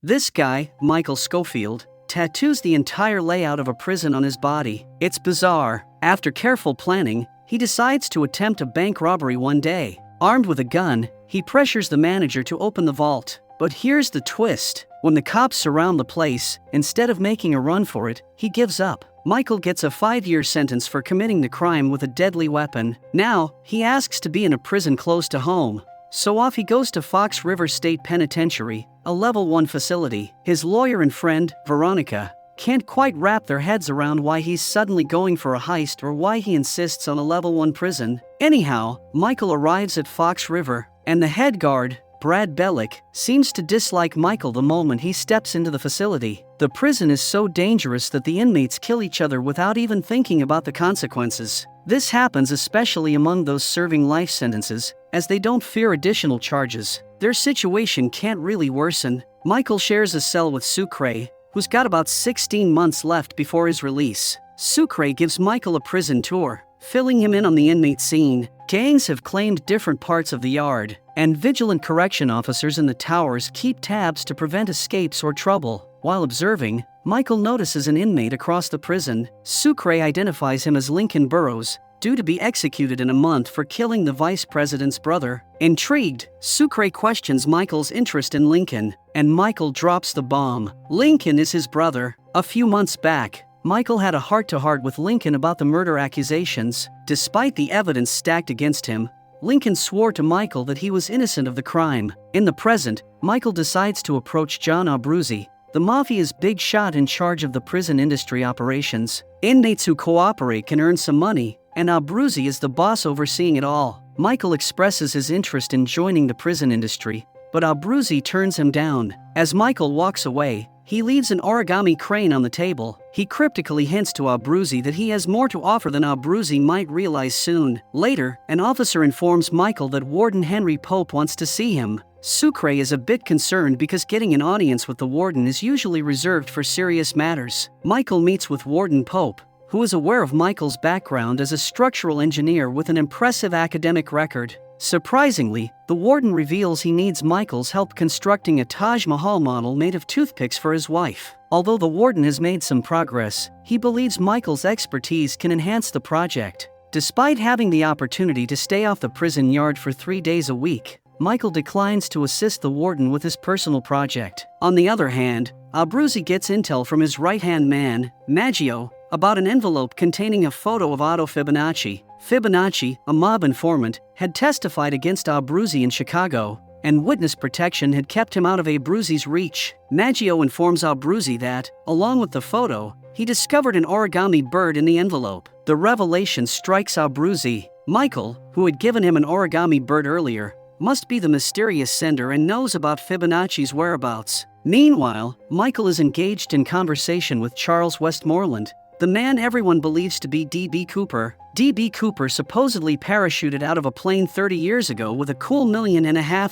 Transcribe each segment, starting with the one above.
This guy, Michael Schofield, tattoos the entire layout of a prison on his body. It's bizarre. After careful planning, he decides to attempt a bank robbery one day. Armed with a gun, he pressures the manager to open the vault. But here's the twist. When the cops surround the place, instead of making a run for it, he gives up. Michael gets a 5-year sentence for committing the crime with a deadly weapon. Now, he asks to be in a prison close to home. So off he goes to Fox River State Penitentiary, a level 1 facility. His lawyer and friend, Veronica, can't quite wrap their heads around why he's suddenly going for a heist or why he insists on a level 1 prison. Anyhow, Michael arrives at Fox River, and the head guard, Brad Bellick, seems to dislike Michael the moment he steps into the facility. The prison is so dangerous that the inmates kill each other without even thinking about the consequences. This happens especially among those serving life sentences, as they don't fear additional charges. Their situation can't really worsen. Michael shares a cell with Sucre, who's got about 16 months left before his release. Sucre gives Michael a prison tour, filling him in on the inmate scene. Gangs have claimed different parts of the yard, and vigilant correction officers in the towers keep tabs to prevent escapes or trouble. While observing, Michael notices an inmate across the prison. Sucre identifies him as Lincoln Burrows, due to be executed in a month for killing the vice president's brother. Intrigued, Sucre questions Michael's interest in Lincoln, and Michael drops the bomb. Lincoln is his brother. A few months back, Michael had a heart-to-heart with Lincoln about the murder accusations. Despite the evidence stacked against him, Lincoln swore to Michael that he was innocent of the crime. In the present, Michael decides to approach John Abruzzi, the mafia's big shot in charge of the prison industry operations. Inmates who cooperate can earn some money, and Abruzzi is the boss overseeing it all. Michael expresses his interest in joining the prison industry, but Abruzzi turns him down. As Michael walks away, he leaves an origami crane on the table. He cryptically hints to Abruzzi that he has more to offer than Abruzzi might realize soon. Later, an officer informs Michael that Warden Henry Pope wants to see him. Sucre is a bit concerned because getting an audience with the warden is usually reserved for serious matters. Michael meets with Warden Pope, who is aware of Michael's background as a structural engineer with an impressive academic record. Surprisingly, the warden reveals he needs Michael's help constructing a Taj Mahal model made of toothpicks for his wife. Although the warden has made some progress, he believes Michael's expertise can enhance the project. Despite having the opportunity to stay off the prison yard for 3 days a week, Michael declines to assist the warden with his personal project. On the other hand, Abruzzi gets intel from his right-hand man, Maggio, about an envelope containing a photo of Otto Fibonacci. Fibonacci, a mob informant, had testified against Abruzzi in Chicago, and witness protection had kept him out of Abruzzi's reach. Maggio informs Abruzzi that, along with the photo, he discovered an origami bird in the envelope. The revelation strikes Abruzzi. Michael, who had given him an origami bird earlier, must be the mysterious sender and knows about Fibonacci's whereabouts. Meanwhile, Michael is engaged in conversation with Charles Westmoreland, the man everyone believes to be D.B. Cooper. D.B. Cooper supposedly parachuted out of a plane 30 years ago with a cool $1.5 million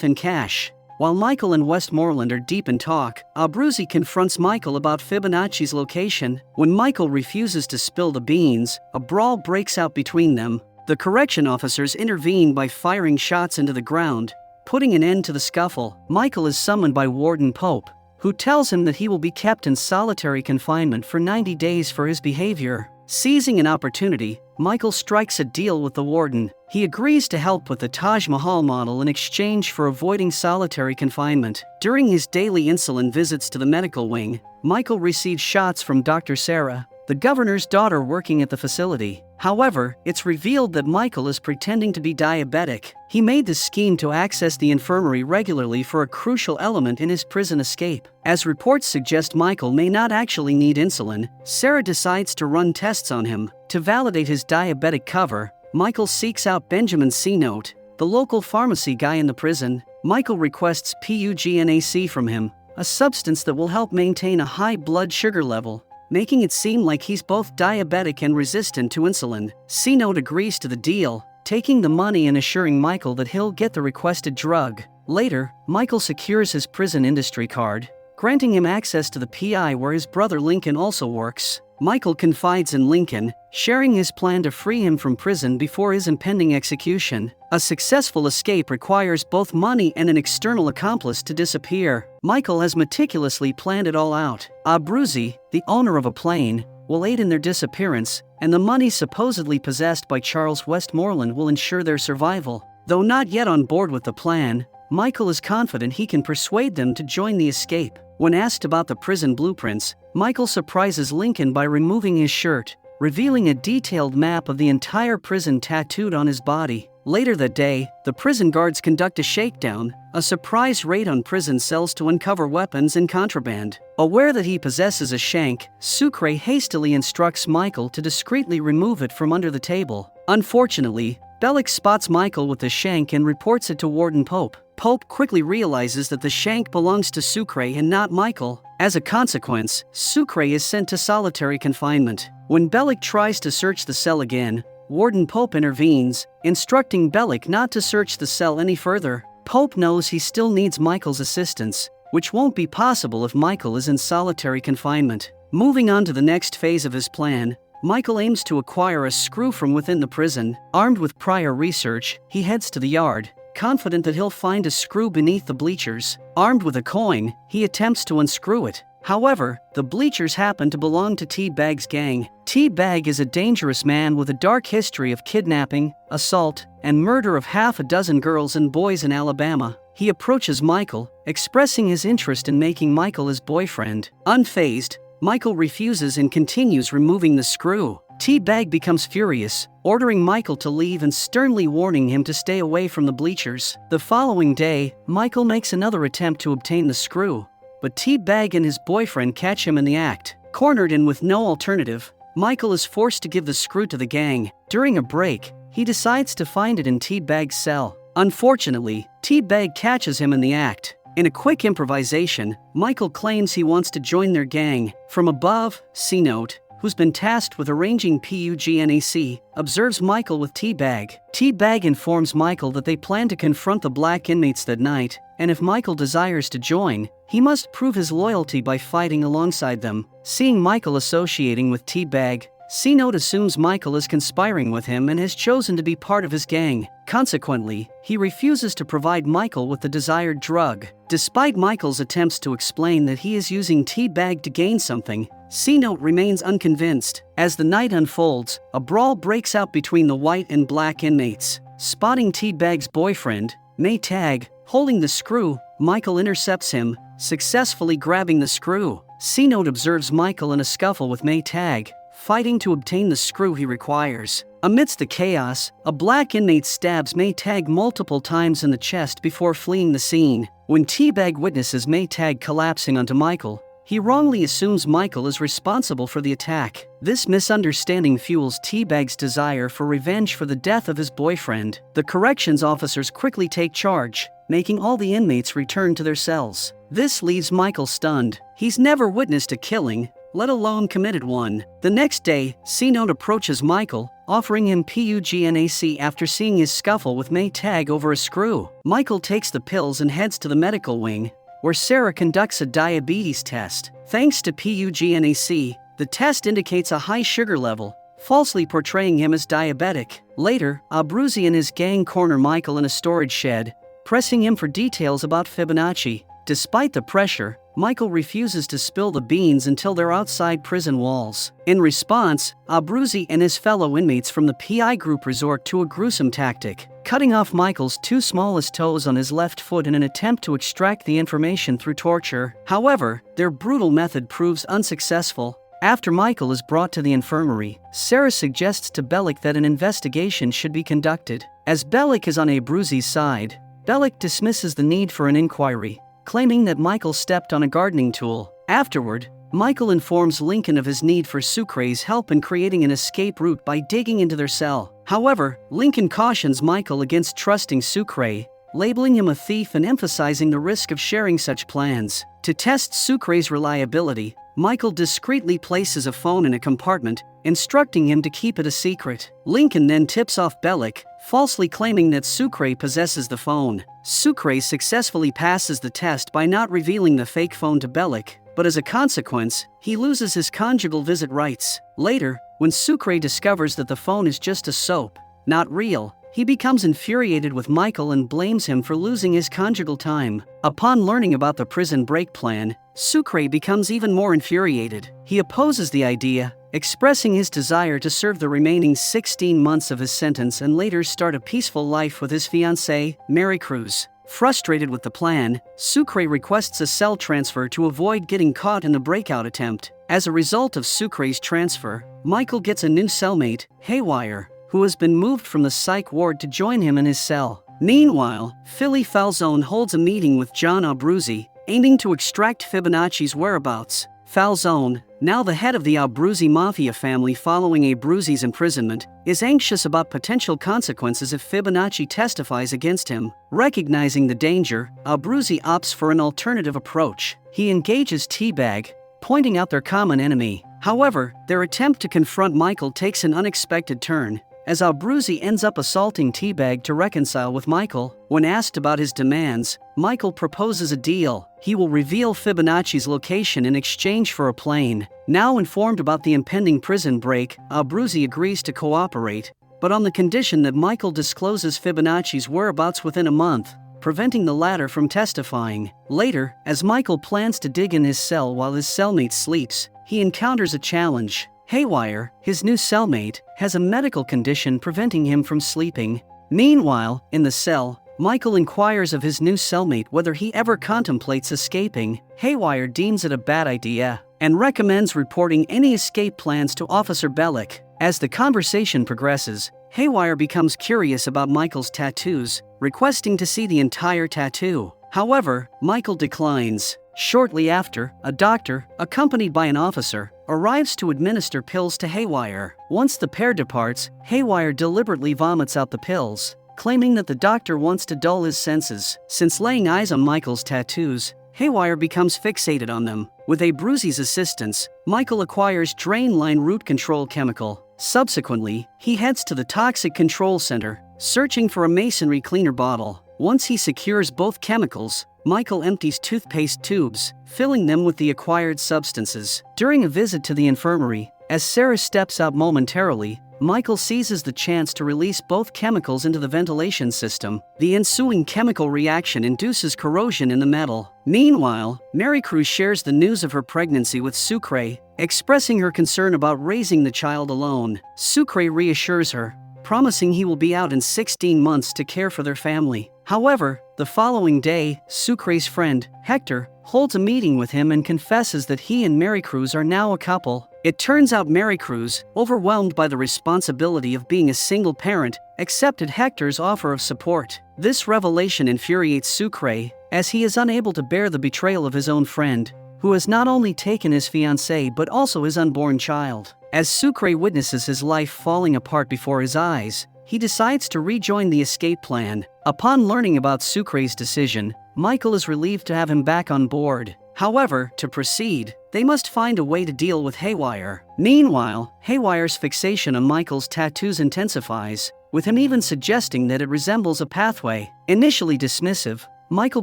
in cash. While Michael and Westmoreland are deep in talk, Abruzzi confronts Michael about Fibonacci's location. When Michael refuses to spill the beans, a brawl breaks out between them. The correction officers intervene by firing shots into the ground, putting an end to the scuffle. Michael is summoned by Warden Pope, who tells him that he will be kept in solitary confinement for 90 days for his behavior. Seizing an opportunity, Michael strikes a deal with the warden. He agrees to help with the Taj Mahal model in exchange for avoiding solitary confinement. During his daily insulin visits to the medical wing, Michael receives shots from Dr. Sarah, the governor's daughter working at the facility. However, it's revealed that Michael is pretending to be diabetic. He made the scheme to access the infirmary regularly for a crucial element in his prison escape. As reports suggest Michael may not actually need insulin, Sarah decides to run tests on him. To validate his diabetic cover, Michael seeks out Benjamin C. Note, the local pharmacy guy in the prison. Michael requests PUGNAC from him, a substance that will help maintain a high blood sugar level, making it seem like he's both diabetic and resistant to insulin. C-Note agrees to the deal, taking the money and assuring Michael that he'll get the requested drug. Later, Michael secures his prison industry card, granting him access to the PI where his brother Lincoln also works. Michael confides in Lincoln, sharing his plan to free him from prison before his impending execution. A successful escape requires both money and an external accomplice to disappear. Michael has meticulously planned it all out. Abruzzi, the owner of a plane, will aid in their disappearance, and the money supposedly possessed by Charles Westmoreland will ensure their survival. Though not yet on board with the plan, Michael is confident he can persuade them to join the escape. When asked about the prison blueprints, Michael surprises Lincoln by removing his shirt, revealing a detailed map of the entire prison tattooed on his body. Later that day, the prison guards conduct a shakedown, a surprise raid on prison cells to uncover weapons and contraband. Aware that he possesses a shank, Sucre hastily instructs Michael to discreetly remove it from under the table. Unfortunately, Bellick spots Michael with the shank and reports it to Warden Pope. Pope quickly realizes that the shank belongs to Sucre and not Michael. As a consequence, Sucre is sent to solitary confinement. When Bellick tries to search the cell again, Warden Pope intervenes, instructing Bellick not to search the cell any further. Pope knows he still needs Michael's assistance, which won't be possible if Michael is in solitary confinement. Moving on to the next phase of his plan, Michael aims to acquire a screw from within the prison. Armed with prior research, he heads to the yard, confident that he'll find a screw beneath the bleachers. Armed with a coin, he attempts to unscrew it. However, the bleachers happen to belong to T-Bag's gang. T-Bag is a dangerous man with a dark history of kidnapping, assault, and murder of half a dozen girls and boys in Alabama. He approaches Michael, expressing his interest in making Michael his boyfriend. Unfazed, Michael refuses and continues removing the screw. T-Bag becomes furious, ordering Michael to leave and sternly warning him to stay away from the bleachers. The following day, Michael makes another attempt to obtain the screw, but T-Bag and his boyfriend catch him in the act. Cornered and with no alternative, Michael is forced to give the screw to the gang. During a break, he decides to find it in T-Bag's cell. Unfortunately, T-Bag catches him in the act. In a quick improvisation, Michael claims he wants to join their gang. From above, C-Note, who's been tasked with arranging PUGNAC, observes Michael with T-Bag. T-Bag informs Michael that they plan to confront the black inmates that night, and if Michael desires to join, he must prove his loyalty by fighting alongside them. Seeing Michael associating with T-Bag, C-Note assumes Michael is conspiring with him and has chosen to be part of his gang. Consequently, he refuses to provide Michael with the desired drug. Despite Michael's attempts to explain that he is using T-Bag to gain something, C-Note remains unconvinced. As the night unfolds, a brawl breaks out between the white and black inmates. Spotting T-Bag's boyfriend, Maytag, holding the screw, Michael intercepts him, successfully grabbing the screw. C-Note observes Michael in a scuffle with Maytag, fighting to obtain the screw he requires. Amidst the chaos, a black inmate stabs Maytag multiple times in the chest before fleeing the scene. When T-Bag witnesses Maytag collapsing onto Michael, he wrongly assumes Michael is responsible for the attack. This misunderstanding fuels T-Bag's desire for revenge for the death of his boyfriend. The corrections officers quickly take charge, making all the inmates return to their cells. This leaves Michael stunned. He's never witnessed a killing, let alone committed one. The next day, C-Note approaches Michael, offering him PUGNAC after seeing his scuffle with Maytag over a screw. Michael takes the pills and heads to the medical wing, where Sarah conducts a diabetes test. Thanks to PUGNAC, the test indicates a high sugar level, falsely portraying him as diabetic. Later, Abruzzi and his gang corner Michael in a storage shed, pressing him for details about Fibonacci. Despite the pressure, Michael refuses to spill the beans until they're outside prison walls. In response, Abruzzi and his fellow inmates from the PI group resort to a gruesome tactic, cutting off Michael's two smallest toes on his left foot in an attempt to extract the information through torture. However, their brutal method proves unsuccessful. After Michael is brought to the infirmary, Sarah suggests to Bellick that an investigation should be conducted. As Bellick is on Abruzzi's side, Bellick dismisses the need for an inquiry, claiming that Michael stepped on a gardening tool. Afterward, Michael informs Lincoln of his need for Sucre's help in creating an escape route by digging into their cell. However, Lincoln cautions Michael against trusting Sucre, labeling him a thief and emphasizing the risk of sharing such plans. To test Sucre's reliability, Michael discreetly places a phone in a compartment, instructing him to keep it a secret. Lincoln then tips off Bellick, falsely claiming that Sucre possesses the phone. Sucre successfully passes the test by not revealing the fake phone to Bellick, but as a consequence, he loses his conjugal visit rights. Later, when Sucre discovers that the phone is just a soap, not real, he becomes infuriated with Michael and blames him for losing his conjugal time. Upon learning about the prison break plan, Sucre becomes even more infuriated. He opposes the idea, expressing his desire to serve the remaining 16 months of his sentence and later start a peaceful life with his fiancée, Maricruz. Frustrated with the plan, Sucre requests a cell transfer to avoid getting caught in the breakout attempt. As a result of Sucre's transfer, Michael gets a new cellmate, Haywire, who has been moved from the psych ward to join him in his cell. Meanwhile, Philly Falzone holds a meeting with John Abruzzi, aiming to extract Fibonacci's whereabouts. Falzone, now the head of the Abruzzi mafia family following Abruzzi's imprisonment, is anxious about potential consequences if Fibonacci testifies against him. Recognizing the danger, Abruzzi opts for an alternative approach. He engages Teabag, pointing out their common enemy. However, their attempt to confront Michael takes an unexpected turn, as Abruzzi ends up assaulting Teabag to reconcile with Michael. When asked about his demands, Michael proposes a deal. He will reveal Fibonacci's location in exchange for a plane. Now informed about the impending prison break, Abruzzi agrees to cooperate, but on the condition that Michael discloses Fibonacci's whereabouts within a month, preventing the latter from testifying. Later, as Michael plans to dig in his cell while his cellmate sleeps, he encounters a challenge. Haywire, his new cellmate, has a medical condition preventing him from sleeping. Meanwhile, in the cell, Michael inquires of his new cellmate whether he ever contemplates escaping. Haywire deems it a bad idea and recommends reporting any escape plans to Officer Bellick. As the conversation progresses, Haywire becomes curious about Michael's tattoos, requesting to see the entire tattoo. However, Michael declines. Shortly after, a doctor, accompanied by an officer, arrives to administer pills to Haywire. Once the pair departs, Haywire deliberately vomits out the pills, claiming that the doctor wants to dull his senses. Since laying eyes on Michael's tattoos, Haywire becomes fixated on them. With Abruzzi's assistance, Michael acquires drain line root control chemical. Subsequently, he heads to the Toxic Control Center, searching for a masonry cleaner bottle. Once he secures both chemicals, Michael empties toothpaste tubes, filling them with the acquired substances. During a visit to the infirmary, as Sarah steps out momentarily, Michael seizes the chance to release both chemicals into the ventilation system. The ensuing chemical reaction induces corrosion in the metal. Meanwhile, Maricruz shares the news of her pregnancy with Sucre, expressing her concern about raising the child alone. Sucre reassures her, promising he will be out in 16 months to care for their family. However, the following day, Sucre's friend, Hector, holds a meeting with him and confesses that he and Maricruz are now a couple. It turns out Maricruz, overwhelmed by the responsibility of being a single parent, accepted Hector's offer of support. This revelation infuriates Sucre, as he is unable to bear the betrayal of his own friend, who has not only taken his fiancée but also his unborn child. As Sucre witnesses his life falling apart before his eyes, he decides to rejoin the escape plan. Upon learning about Sucre's decision, Michael is relieved to have him back on board. However, to proceed, they must find a way to deal with Haywire. Meanwhile, Haywire's fixation on Michael's tattoos intensifies, with him even suggesting that it resembles a pathway. Initially dismissive, Michael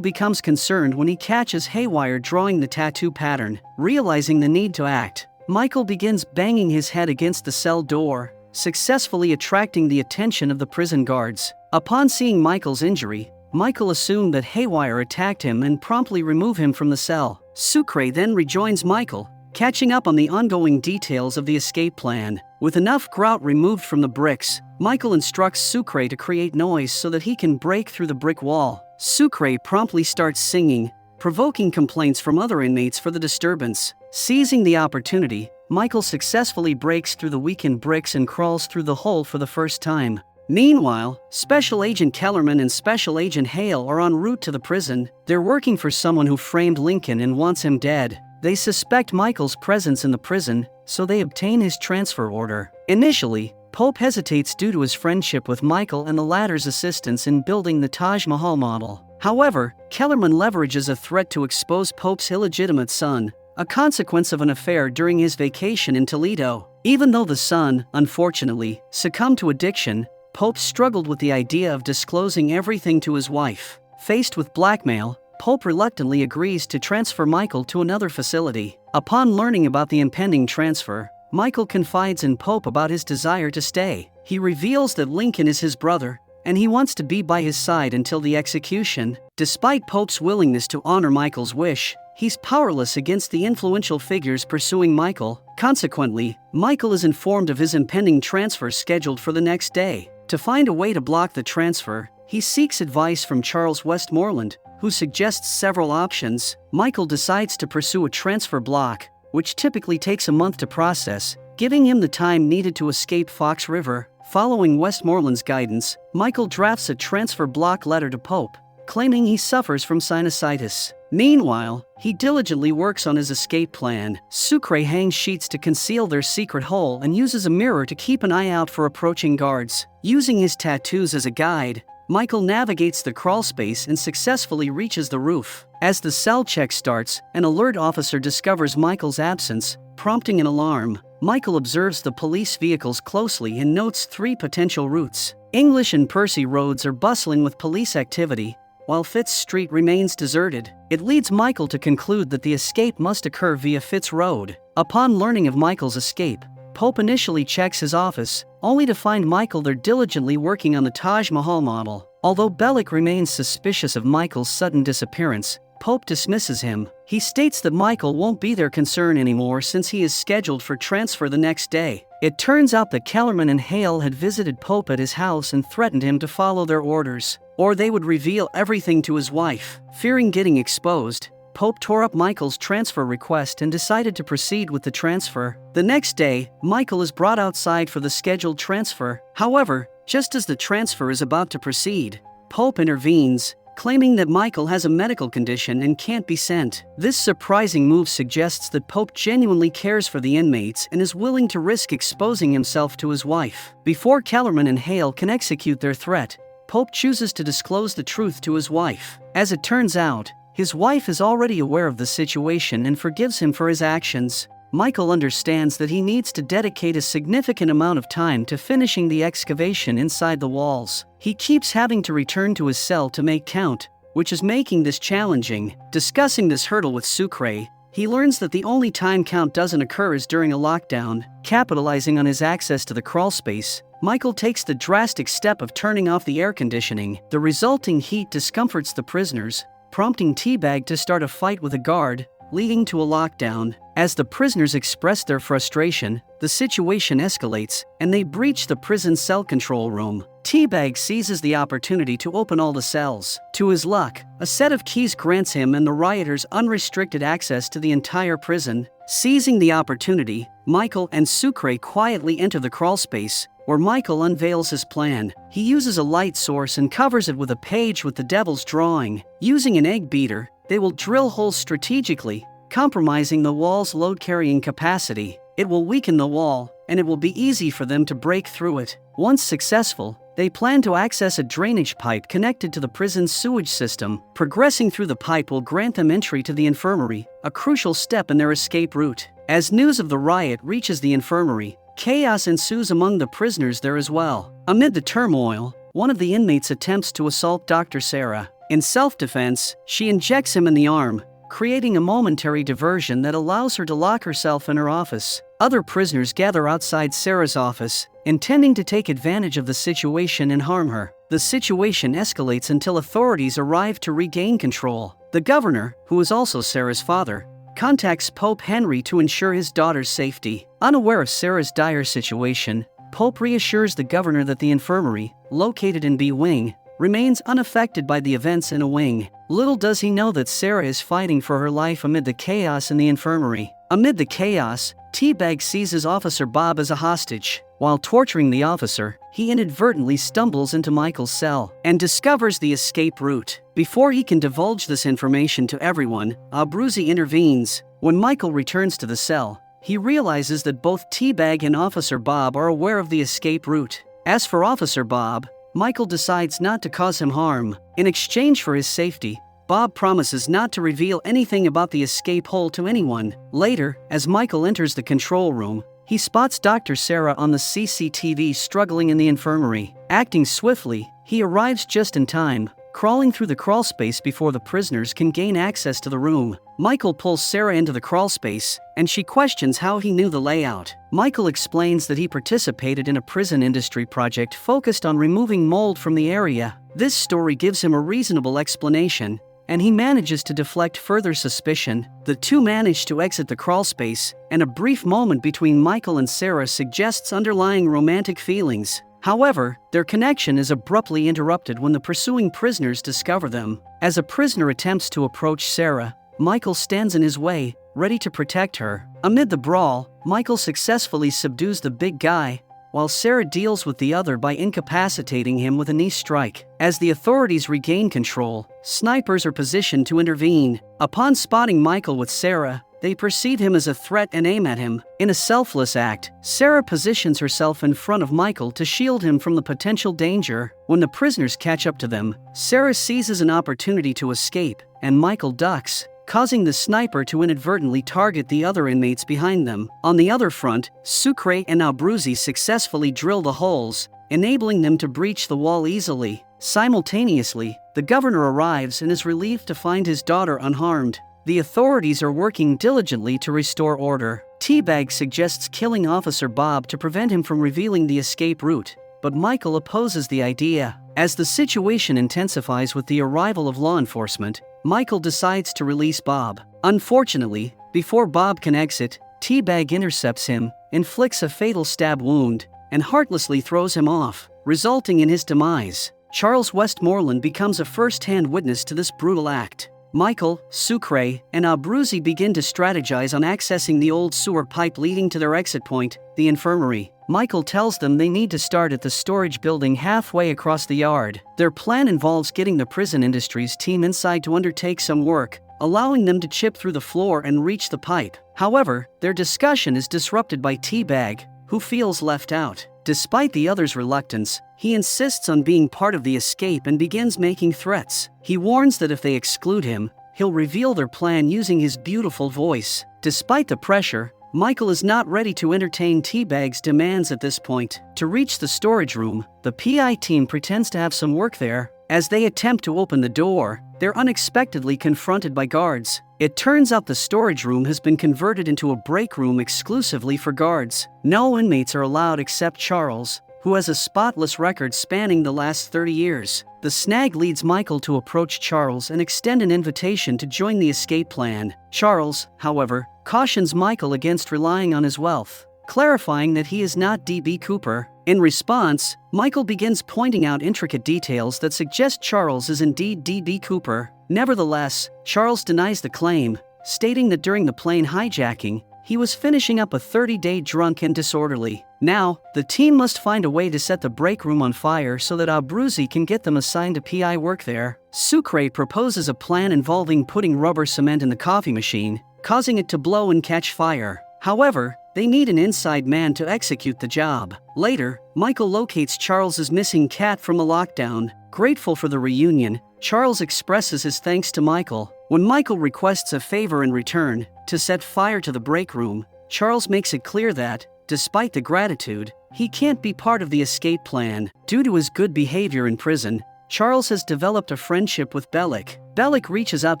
becomes concerned when he catches Haywire drawing the tattoo pattern. Realizing the need to act, Michael begins banging his head against the cell door, successfully attracting the attention of the prison guards. Upon seeing Michael's injury, Michael assumed that Haywire attacked him and promptly removed him from the cell. Sucre then rejoins Michael, catching up on the ongoing details of the escape plan. With enough grout removed from the bricks, Michael instructs Sucre to create noise so that he can break through the brick wall. Sucre promptly starts singing, provoking complaints from other inmates for the disturbance. Seizing the opportunity, Michael successfully breaks through the weakened bricks and crawls through the hole for the first time. Meanwhile, Special Agent Kellerman and Special Agent Hale are en route to the prison. They're working for someone who framed Lincoln and wants him dead. They suspect Michael's presence in the prison, so they obtain his transfer order. Initially, Pope hesitates due to his friendship with Michael and the latter's assistance in building the Taj Mahal model. However, Kellerman leverages a threat to expose Pope's illegitimate son, a consequence of an affair during his vacation in Toledo. Even though the son, unfortunately, succumbed to addiction, Pope struggled with the idea of disclosing everything to his wife. Faced with blackmail, Pope reluctantly agrees to transfer Michael to another facility. Upon learning about the impending transfer, Michael confides in Pope about his desire to stay. He reveals that Lincoln is his brother, and he wants to be by his side until the execution. Despite Pope's willingness to honor Michael's wish, he's powerless against the influential figures pursuing Michael. Consequently, Michael is informed of his impending transfer scheduled for the next day. To find a way to block the transfer, he seeks advice from Charles Westmoreland, who suggests several options. Michael decides to pursue a transfer block, which typically takes a month to process, giving him the time needed to escape Fox River. Following Westmoreland's guidance, Michael drafts a transfer block letter to Pope, claiming he suffers from sinusitis. Meanwhile, he diligently works on his escape plan. Sucre hangs sheets to conceal their secret hole and uses a mirror to keep an eye out for approaching guards. Using his tattoos as a guide, Michael navigates the crawlspace and successfully reaches the roof. As the cell check starts, an alert officer discovers Michael's absence, prompting an alarm. Michael observes the police vehicles closely and notes 3 potential routes. English and Percy roads are bustling with police activity, while Fitz Street remains deserted. It leads Michael to conclude that the escape must occur via Fitz Road. Upon learning of Michael's escape, Pope initially checks his office, only to find Michael there diligently working on the Taj Mahal model. Although Bellick remains suspicious of Michael's sudden disappearance, Pope dismisses him. He states that Michael won't be their concern anymore since he is scheduled for transfer the next day. It turns out that Kellerman and Hale had visited Pope at his house and threatened him to follow their orders, or they would reveal everything to his wife. Fearing getting exposed, Pope tore up Michael's transfer request and decided to proceed with the transfer. The next day, Michael is brought outside for the scheduled transfer. However, just as the transfer is about to proceed, Pope intervenes, claiming that Michael has a medical condition and can't be sent. This surprising move suggests that Pope genuinely cares for the inmates and is willing to risk exposing himself to his wife. Before Kellerman and Hale can execute their threat, Pope chooses to disclose the truth to his wife. As it turns out, his wife is already aware of the situation and forgives him for his actions. Michael understands that he needs to dedicate a significant amount of time to finishing the excavation inside the walls. He keeps having to return to his cell to make count, which is making this challenging. Discussing this hurdle with Sucre, he learns that the only time count doesn't occur is during a lockdown. Capitalizing on his access to the crawlspace, Michael takes the drastic step of turning off the air conditioning. The resulting heat discomforts the prisoners, prompting Teabag to start a fight with a guard, leading to a lockdown. As the prisoners express their frustration, the situation escalates, and they breach the prison cell control room. Teabag seizes the opportunity to open all the cells. To his luck, a set of keys grants him and the rioters unrestricted access to the entire prison. Seizing the opportunity, Michael and Sucre quietly enter the crawlspace, where Michael unveils his plan. He uses a light source and covers it with a page with the devil's drawing. Using an egg beater, they will drill holes strategically, compromising the wall's load-carrying capacity. It will weaken the wall, and it will be easy for them to break through it. Once successful, they plan to access a drainage pipe connected to the prison's sewage system. Progressing through the pipe will grant them entry to the infirmary, a crucial step in their escape route. As news of the riot reaches the infirmary, chaos ensues among the prisoners there as well. Amid the turmoil, one of the inmates attempts to assault Dr. Sarah. In self-defense, she injects him in the arm, creating a momentary diversion that allows her to lock herself in her office. Other prisoners gather outside Sarah's office, intending to take advantage of the situation and harm her. The situation escalates until authorities arrive to regain control. The governor, who is also Sarah's father, contacts Pope Henry to ensure his daughter's safety. Unaware of Sarah's dire situation, Pope reassures the governor that the infirmary, located in B Wing, remains unaffected by the events in A Wing. Little does he know that Sarah is fighting for her life amid the chaos in the infirmary. Amid the chaos, Teabag seizes Officer Bob as a hostage. While torturing the officer, he inadvertently stumbles into Michael's cell and discovers the escape route. Before he can divulge this information to everyone, Abruzzi intervenes. When Michael returns to the cell, he realizes that both Teabag and Officer Bob are aware of the escape route. As for Officer Bob, Michael decides not to cause him harm. In exchange for his safety, Bob promises not to reveal anything about the escape hole to anyone. Later, as Michael enters the control room, he spots Dr. Sarah on the CCTV struggling in the infirmary. Acting swiftly, he arrives just in time, crawling through the crawlspace before the prisoners can gain access to the room. Michael pulls Sarah into the crawlspace, and she questions how he knew the layout. Michael explains that he participated in a prison industry project focused on removing mold from the area. This story gives him a reasonable explanation, and he manages to deflect further suspicion. The two manage to exit the crawlspace, and a brief moment between Michael and Sarah suggests underlying romantic feelings. However, their connection is abruptly interrupted when the pursuing prisoners discover them. As a prisoner attempts to approach Sarah, Michael stands in his way, ready to protect her. Amid the brawl, Michael successfully subdues the big guy, while Sarah deals with the other by incapacitating him with a knee strike. As the authorities regain control, snipers are positioned to intervene. Upon spotting Michael with Sarah, they perceive him as a threat and aim at him. In a selfless act, Sarah positions herself in front of Michael to shield him from the potential danger. When the prisoners catch up to them, Sarah seizes an opportunity to escape, and Michael ducks, causing the sniper to inadvertently target the other inmates behind them. On the other front, Sucre and Abruzzi successfully drill the holes, enabling them to breach the wall easily. Simultaneously, the governor arrives and is relieved to find his daughter unharmed. The authorities are working diligently to restore order. Teabag suggests killing Officer Bob to prevent him from revealing the escape route, but Michael opposes the idea. As the situation intensifies with the arrival of law enforcement, Michael decides to release Bob. Unfortunately, before Bob can exit, Teabag intercepts him, inflicts a fatal stab wound, and heartlessly throws him off, resulting in his demise. Charles Westmoreland becomes a first-hand witness to this brutal act. Michael, Sucre, and Abruzzi begin to strategize on accessing the old sewer pipe leading to their exit point, the infirmary. Michael tells them they need to start at the storage building halfway across the yard. Their plan involves getting the prison industries team inside to undertake some work, allowing them to chip through the floor and reach the pipe. However, their discussion is disrupted by Teabag, who feels left out. Despite the others' reluctance, he insists on being part of the escape and begins making threats. He warns that if they exclude him, he'll reveal their plan using his beautiful voice. Despite the pressure, Michael is not ready to entertain Teabag's demands at this point. To reach the storage room, the PI team pretends to have some work there. As they attempt to open the door, they're unexpectedly confronted by guards. It turns out the storage room has been converted into a break room exclusively for guards. No inmates are allowed except Charles, who has a spotless record spanning the last 30 years. The snag leads Michael to approach Charles and extend an invitation to join the escape plan. Charles, however, cautions Michael against relying on his wealth, clarifying that he is not D.B. Cooper. In response, Michael begins pointing out intricate details that suggest Charles is indeed D.B. Cooper. Nevertheless, Charles denies the claim, stating that during the plane hijacking, he was finishing up a 30-day drunk and disorderly. Now, the team must find a way to set the break room on fire so that Abruzzi can get them assigned to PI work there. Sucre proposes a plan involving putting rubber cement in the coffee machine, causing it to blow and catch fire. However, they need an inside man to execute the job. Later, Michael locates Charles's missing cat from a lockdown. Grateful for the reunion, Charles expresses his thanks to Michael. When Michael requests a favor in return, to set fire to the break room, Charles makes it clear that, despite the gratitude, he can't be part of the escape plan. Due to his good behavior in prison, Charles has developed a friendship with Bellick. Bellick reaches out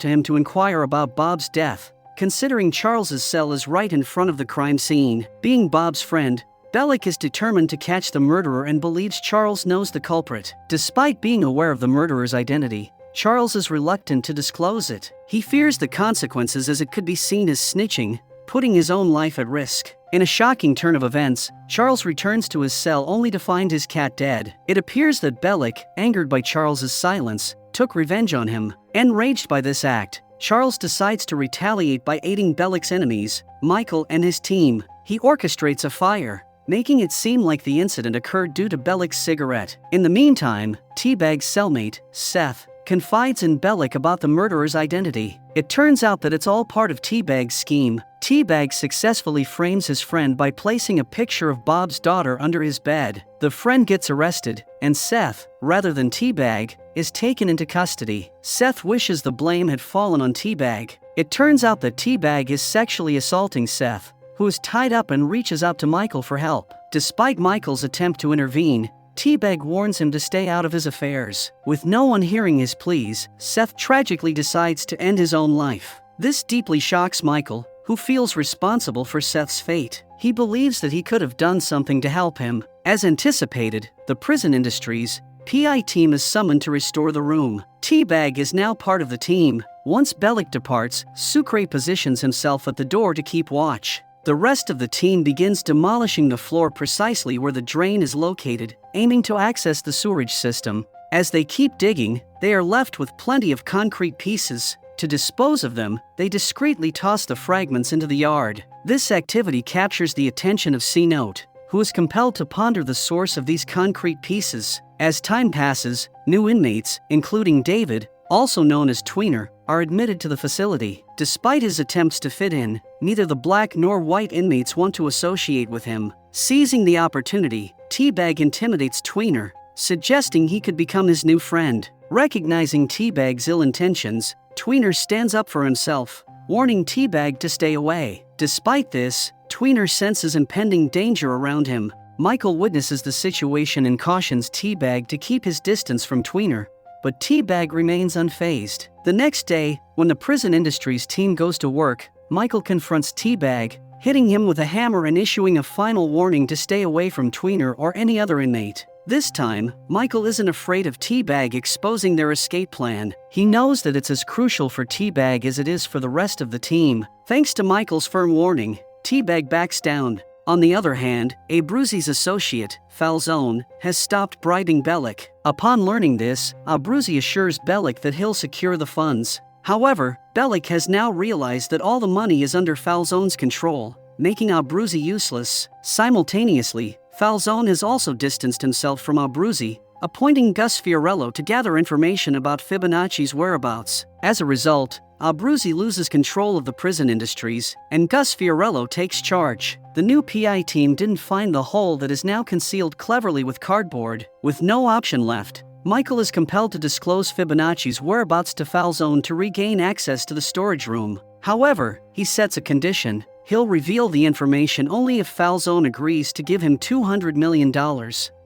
to him to inquire about Bob's death, considering Charles's cell is right in front of the crime scene. Being Bob's friend, Bellick is determined to catch the murderer and believes Charles knows the culprit. Despite being aware of the murderer's identity, Charles is reluctant to disclose it. He fears the consequences as it could be seen as snitching, putting his own life at risk. In a shocking turn of events, Charles returns to his cell only to find his cat dead. It appears that Bellick, angered by Charles's silence, took revenge on him. Enraged by this act, Charles decides to retaliate by aiding Bellick's enemies, Michael and his team. He orchestrates a fire, making it seem like the incident occurred due to Bellick's cigarette. In the meantime, Teabag's cellmate, Seth, confides in Bellick about the murderer's identity. It turns out that it's all part of Teabag's scheme. Teabag successfully frames his friend by placing a picture of Bob's daughter under his bed. The friend gets arrested, and Seth, rather than Teabag, is taken into custody. Seth wishes the blame had fallen on Teabag. It turns out that Teabag is sexually assaulting Seth, who is tied up and reaches out to Michael for help. Despite Michael's attempt to intervene, T-Bag warns him to stay out of his affairs. With no one hearing his pleas, Seth tragically decides to end his own life. This deeply shocks Michael, who feels responsible for Seth's fate. He believes that he could have done something to help him. As anticipated, the Prison Industries PI team is summoned to restore the room. T-Bag is now part of the team. Once Bellick departs, Sucre positions himself at the door to keep watch. The rest of the team begins demolishing the floor precisely where the drain is located, aiming to access the sewerage system. As they keep digging, they are left with plenty of concrete pieces. To dispose of them, they discreetly toss the fragments into the yard. This activity captures the attention of C-Note, who is compelled to ponder the source of these concrete pieces. As time passes, new inmates, including David, also known as Tweener, are admitted to the facility. Despite his attempts to fit in, neither the black nor white inmates want to associate with him. Seizing the opportunity, T-Bag intimidates Tweener, suggesting he could become his new friend. Recognizing T-Bag's ill intentions, Tweener stands up for himself, warning T-Bag to stay away. Despite this, Tweener senses impending danger around him. Michael witnesses the situation and cautions T-Bag to keep his distance from Tweener, but T-Bag remains unfazed. The next day, when the Prison Industries team goes to work, Michael confronts T-Bag, hitting him with a hammer and issuing a final warning to stay away from Tweener or any other inmate. This time, Michael isn't afraid of T-Bag exposing their escape plan. He knows that it's as crucial for T-Bag as it is for the rest of the team. Thanks to Michael's firm warning, T-Bag backs down. On the other hand, Abruzzi's associate, Falzone, has stopped bribing Bellick. Upon learning this, Abruzzi assures Bellick that he'll secure the funds. However, Bellick has now realized that all the money is under Falzone's control, making Abruzzi useless. Simultaneously, Falzone has also distanced himself from Abruzzi, appointing Gus Fiorello to gather information about Fibonacci's whereabouts. As a result, Abruzzi loses control of the Prison Industries, and Gus Fiorello takes charge. The new PI team didn't find the hole that is now concealed cleverly with cardboard. With no option left, Michael is compelled to disclose Fibonacci's whereabouts to Falzone to regain access to the storage room. However, he sets a condition. He'll reveal the information only if Falzone agrees to give him $200 million.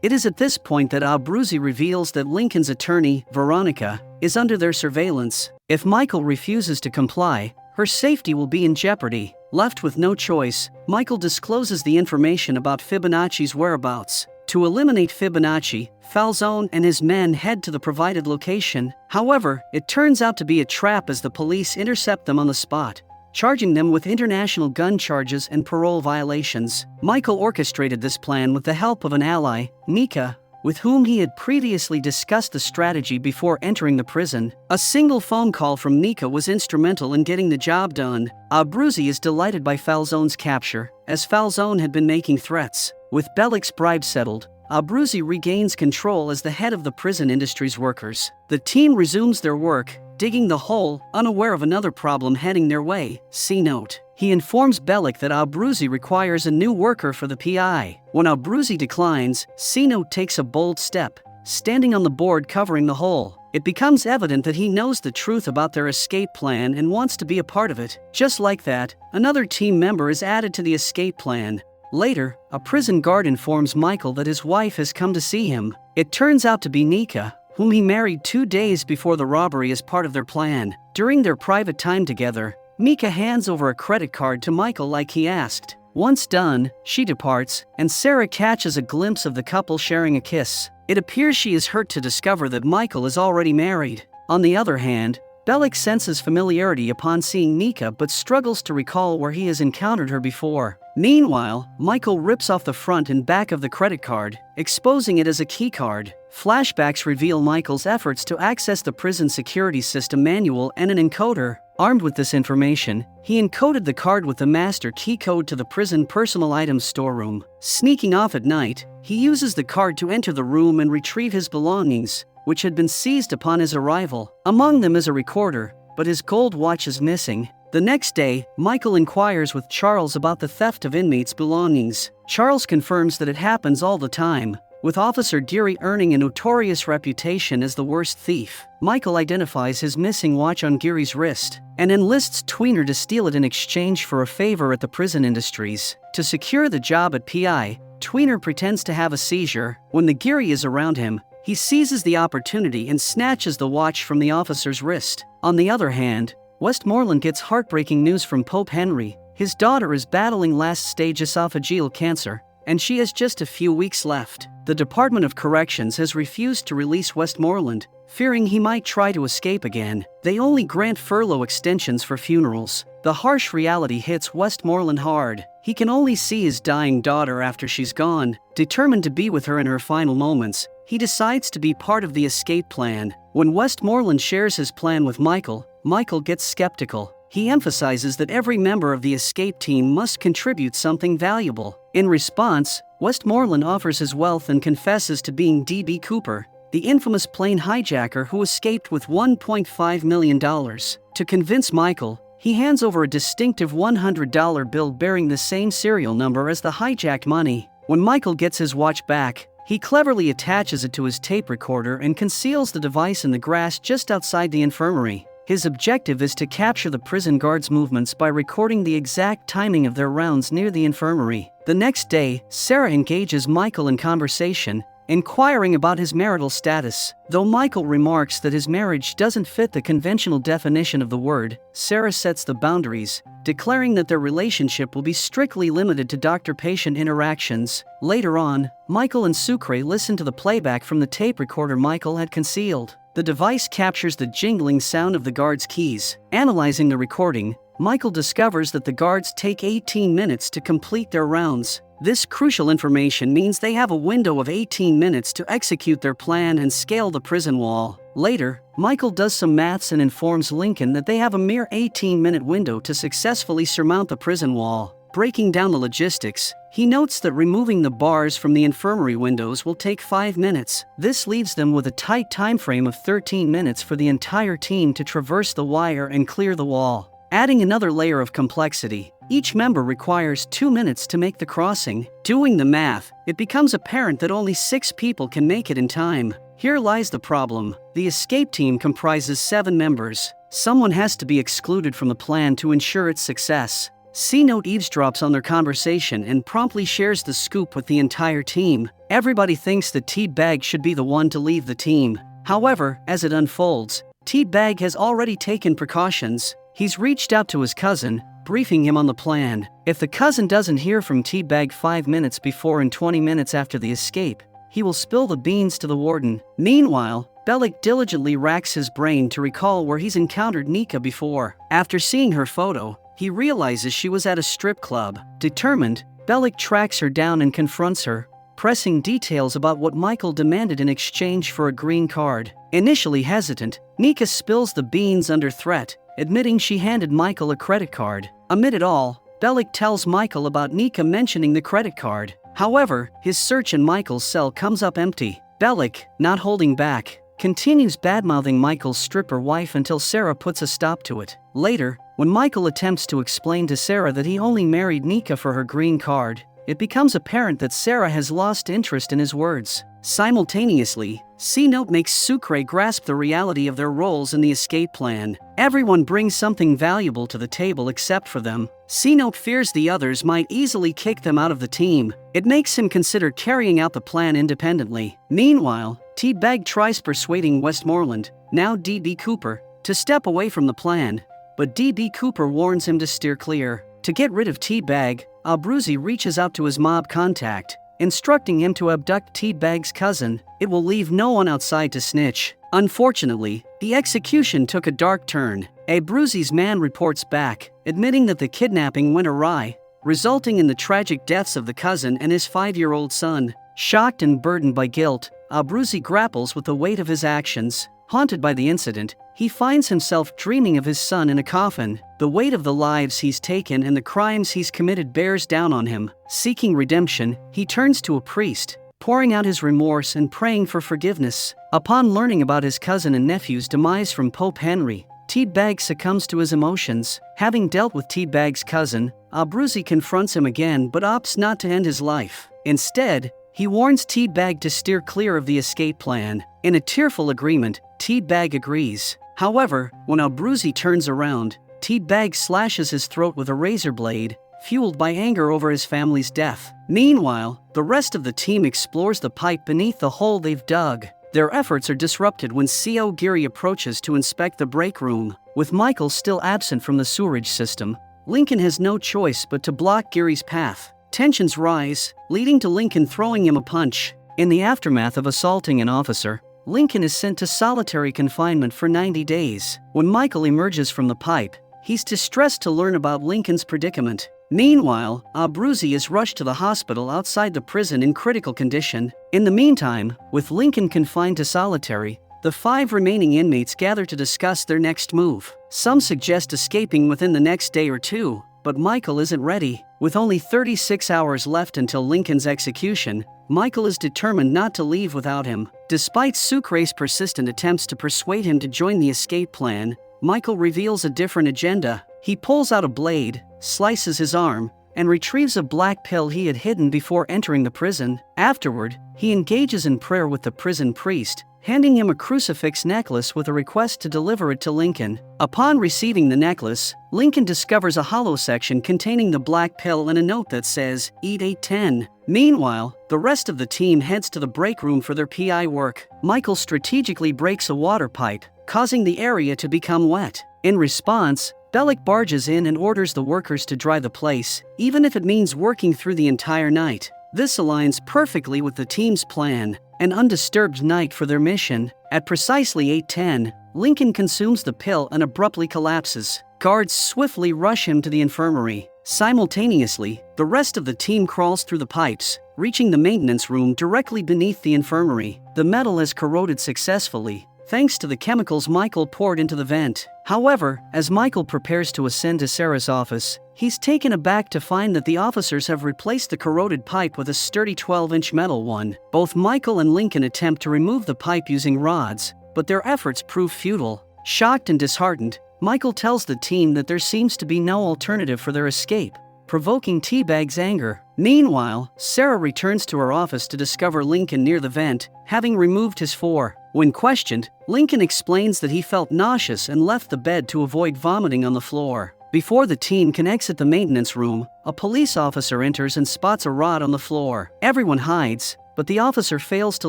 It is at this point that Abruzzi reveals that Lincoln's attorney, Veronica, is under their surveillance. If Michael refuses to comply, her safety will be in jeopardy. Left with no choice, Michael discloses the information about Fibonacci's whereabouts. To eliminate Fibonacci, Falzone and his men head to the provided location. However, it turns out to be a trap as the police intercept them on the spot, charging them with international gun charges and parole violations. Michael orchestrated this plan with the help of an ally, Nika, with whom he had previously discussed the strategy before entering the prison. A single phone call from Nika was instrumental in getting the job done. Abruzzi is delighted by Falzone's capture, as Falzone had been making threats. With Bellick's bribe settled, Abruzzi regains control as the head of the Prison Industries workers. The team resumes their work, digging the hole, unaware of another problem heading their way. C-Note. He informs Bellick that Abruzzi requires a new worker for the PI. When Abruzzi declines, C-Note takes a bold step, standing on the board covering the hole. It becomes evident that he knows the truth about their escape plan and wants to be a part of it. Just like that, another team member is added to the escape plan. Later, a prison guard informs Michael that his wife has come to see him. It turns out to be Nika, whom he married 2 days before the robbery as part of their plan. During their private time together, Nika hands over a credit card to Michael like he asked. Once done, she departs, and Sarah catches a glimpse of the couple sharing a kiss. It appears she is hurt to discover that Michael is already married. On the other hand, Bellick senses familiarity upon seeing Nika but struggles to recall where he has encountered her before. Meanwhile, Michael rips off the front and back of the credit card, exposing it as a keycard. Flashbacks reveal Michael's efforts to access the prison security system manual and an encoder. Armed with this information, he encoded the card with the master key code to the prison personal items storeroom. Sneaking off at night, he uses the card to enter the room and retrieve his belongings, which had been seized upon his arrival. Among them is a recorder, but his gold watch is missing. The next day, Michael inquires with Charles about the theft of inmates' belongings. Charles confirms that it happens all the time, with Officer Deary earning a notorious reputation as the worst thief. Michael identifies his missing watch on Geary's wrist, and enlists Tweener to steal it in exchange for a favor at the Prison Industries. To secure the job at PI, Tweener pretends to have a seizure. When the Geary is around him, he seizes the opportunity and snatches the watch from the officer's wrist. On the other hand, Westmoreland gets heartbreaking news from Pope Henry. His daughter is battling last-stage esophageal cancer, and she has just a few weeks left. The Department of Corrections has refused to release Westmoreland, fearing he might try to escape again. They only grant furlough extensions for funerals. The harsh reality hits Westmoreland hard. He can only see his dying daughter after she's gone. Determined to be with her in her final moments, he decides to be part of the escape plan. When Westmoreland shares his plan with Michael, Michael gets skeptical. He emphasizes that every member of the escape team must contribute something valuable. In response, Westmoreland offers his wealth and confesses to being D.B. Cooper, the infamous plane hijacker who escaped with $1.5 million. To convince Michael, he hands over a distinctive $100 bill bearing the same serial number as the hijacked money. When Michael gets his watch back, he cleverly attaches it to his tape recorder and conceals the device in the grass just outside the infirmary. His objective is to capture the prison guards' movements by recording the exact timing of their rounds near the infirmary. The next day, Sarah engages Michael in conversation, inquiring about his marital status. Though Michael remarks that his marriage doesn't fit the conventional definition of the word, Sarah sets the boundaries, declaring that their relationship will be strictly limited to doctor-patient interactions. Later on, Michael and Sucre listen to the playback from the tape recorder Michael had concealed. The device captures the jingling sound of the guards' keys. Analyzing the recording, Michael discovers that the guards take 18 minutes to complete their rounds. This crucial information means they have a window of 18 minutes to execute their plan and scale the prison wall. Later, Michael does some maths and informs Lincoln that they have a mere 18-minute window to successfully surmount the prison wall. Breaking down the logistics, he notes that removing the bars from the infirmary windows will take 5 minutes. This leaves them with a tight time frame of 13 minutes for the entire team to traverse the wire and clear the wall. Adding another layer of complexity, each member requires 2 minutes to make the crossing. Doing the math, it becomes apparent that only 6 people can make it in time. Here lies the problem. The escape team comprises 7 members. Someone has to be excluded from the plan to ensure its success. C-Note eavesdrops on their conversation and promptly shares the scoop with the entire team. Everybody thinks that T-Bag should be the one to leave the team. However, as it unfolds, T-Bag has already taken precautions. He's reached out to his cousin, briefing him on the plan. If the cousin doesn't hear from T-Bag 5 minutes before and 20 minutes after the escape, he will spill the beans to the warden. Meanwhile, Bellick diligently racks his brain to recall where he's encountered Nika before. After seeing her photo, he realizes she was at a strip club. Determined, Bellick tracks her down and confronts her, pressing details about what Michael demanded in exchange for a green card. Initially hesitant, Nika spills the beans under threat, admitting she handed Michael a credit card. Amid it all, Bellick tells Michael about Nika mentioning the credit card. However, his search in Michael's cell comes up empty. Bellick, not holding back, continues badmouthing Michael's stripper wife until Sarah puts a stop to it. Later, when Michael attempts to explain to Sarah that he only married Nika for her green card, it becomes apparent that Sarah has lost interest in his words. Simultaneously, C-Note makes Sucre grasp the reality of their roles in the escape plan. Everyone brings something valuable to the table except for them. C-Note fears the others might easily kick them out of the team. It makes him consider carrying out the plan independently. Meanwhile, T-Bag tries persuading Westmoreland, now D.B. Cooper, to step away from the plan, but D.B. Cooper warns him to steer clear. To get rid of T-Bag, Abruzzi reaches out to his mob contact, instructing him to abduct T-Bag's cousin. It will leave no one outside to snitch. Unfortunately, the execution took a dark turn. Abruzzi's man reports back, admitting that the kidnapping went awry, resulting in the tragic deaths of the cousin and his 5-year-old son. Shocked and burdened by guilt, Abruzzi grapples with the weight of his actions. Haunted by the incident, he finds himself dreaming of his son in a coffin. The weight of the lives he's taken and the crimes he's committed bears down on him. Seeking redemption, he turns to a priest, pouring out his remorse and praying for forgiveness. Upon learning about his cousin and nephew's demise from Pope Henry, T-Bag succumbs to his emotions. Having dealt with T-Bag's cousin, Abruzzi confronts him again but opts not to end his life. Instead, he warns T-Bag to steer clear of the escape plan. In a tearful agreement, T-Bag agrees. However, when Abruzzi turns around, T-Bag slashes his throat with a razor blade, fueled by anger over his family's death. Meanwhile, the rest of the team explores the pipe beneath the hole they've dug. Their efforts are disrupted when C.O. Geary approaches to inspect the break room. With Michael still absent from the sewerage system, Lincoln has no choice but to block Geary's path. Tensions rise, leading to Lincoln throwing him a punch. In the aftermath of assaulting an officer, Lincoln is sent to solitary confinement for 90 days. When Michael emerges from the pipe, he's distressed to learn about Lincoln's predicament. Meanwhile, Abruzzi is rushed to the hospital outside the prison in critical condition. In the meantime, with Lincoln confined to solitary, the 5 remaining inmates gather to discuss their next move. Some suggest escaping within the next day or two, but Michael isn't ready. With only 36 hours left until Lincoln's execution, Michael is determined not to leave without him. Despite Sucre's persistent attempts to persuade him to join the escape plan, Michael reveals a different agenda. He pulls out a blade, slices his arm, and retrieves a black pill he had hidden before entering the prison. Afterward, he engages in prayer with the prison priest, handing him a crucifix necklace with a request to deliver it to Lincoln. Upon receiving the necklace, Lincoln discovers a hollow section containing the black pill and a note that says, "Eat 810. Meanwhile, the rest of the team heads to the break room for their PI work. Michael strategically breaks a water pipe, causing the area to become wet. In response, Bellick barges in and orders the workers to dry the place, even if it means working through the entire night. This aligns perfectly with the team's plan, an undisturbed night for their mission. At precisely 8:10, Lincoln consumes the pill and abruptly collapses. Guards swiftly rush him to the infirmary. Simultaneously, the rest of the team crawls through the pipes, reaching the maintenance room directly beneath the infirmary. The metal has corroded successfully, thanks to the chemicals Michael poured into the vent. However, as Michael prepares to ascend to Sarah's office, he's taken aback to find that the officers have replaced the corroded pipe with a sturdy 12-inch metal one. Both Michael and Lincoln attempt to remove the pipe using rods, but their efforts prove futile. Shocked and disheartened, Michael tells the team that there seems to be no alternative for their escape, provoking Teabag's anger. Meanwhile, Sarah returns to her office to discover Lincoln near the vent, having removed his 4. When questioned, Lincoln explains that he felt nauseous and left the bed to avoid vomiting on the floor. Before the team can exit the maintenance room, a police officer enters and spots a rod on the floor. Everyone hides, but the officer fails to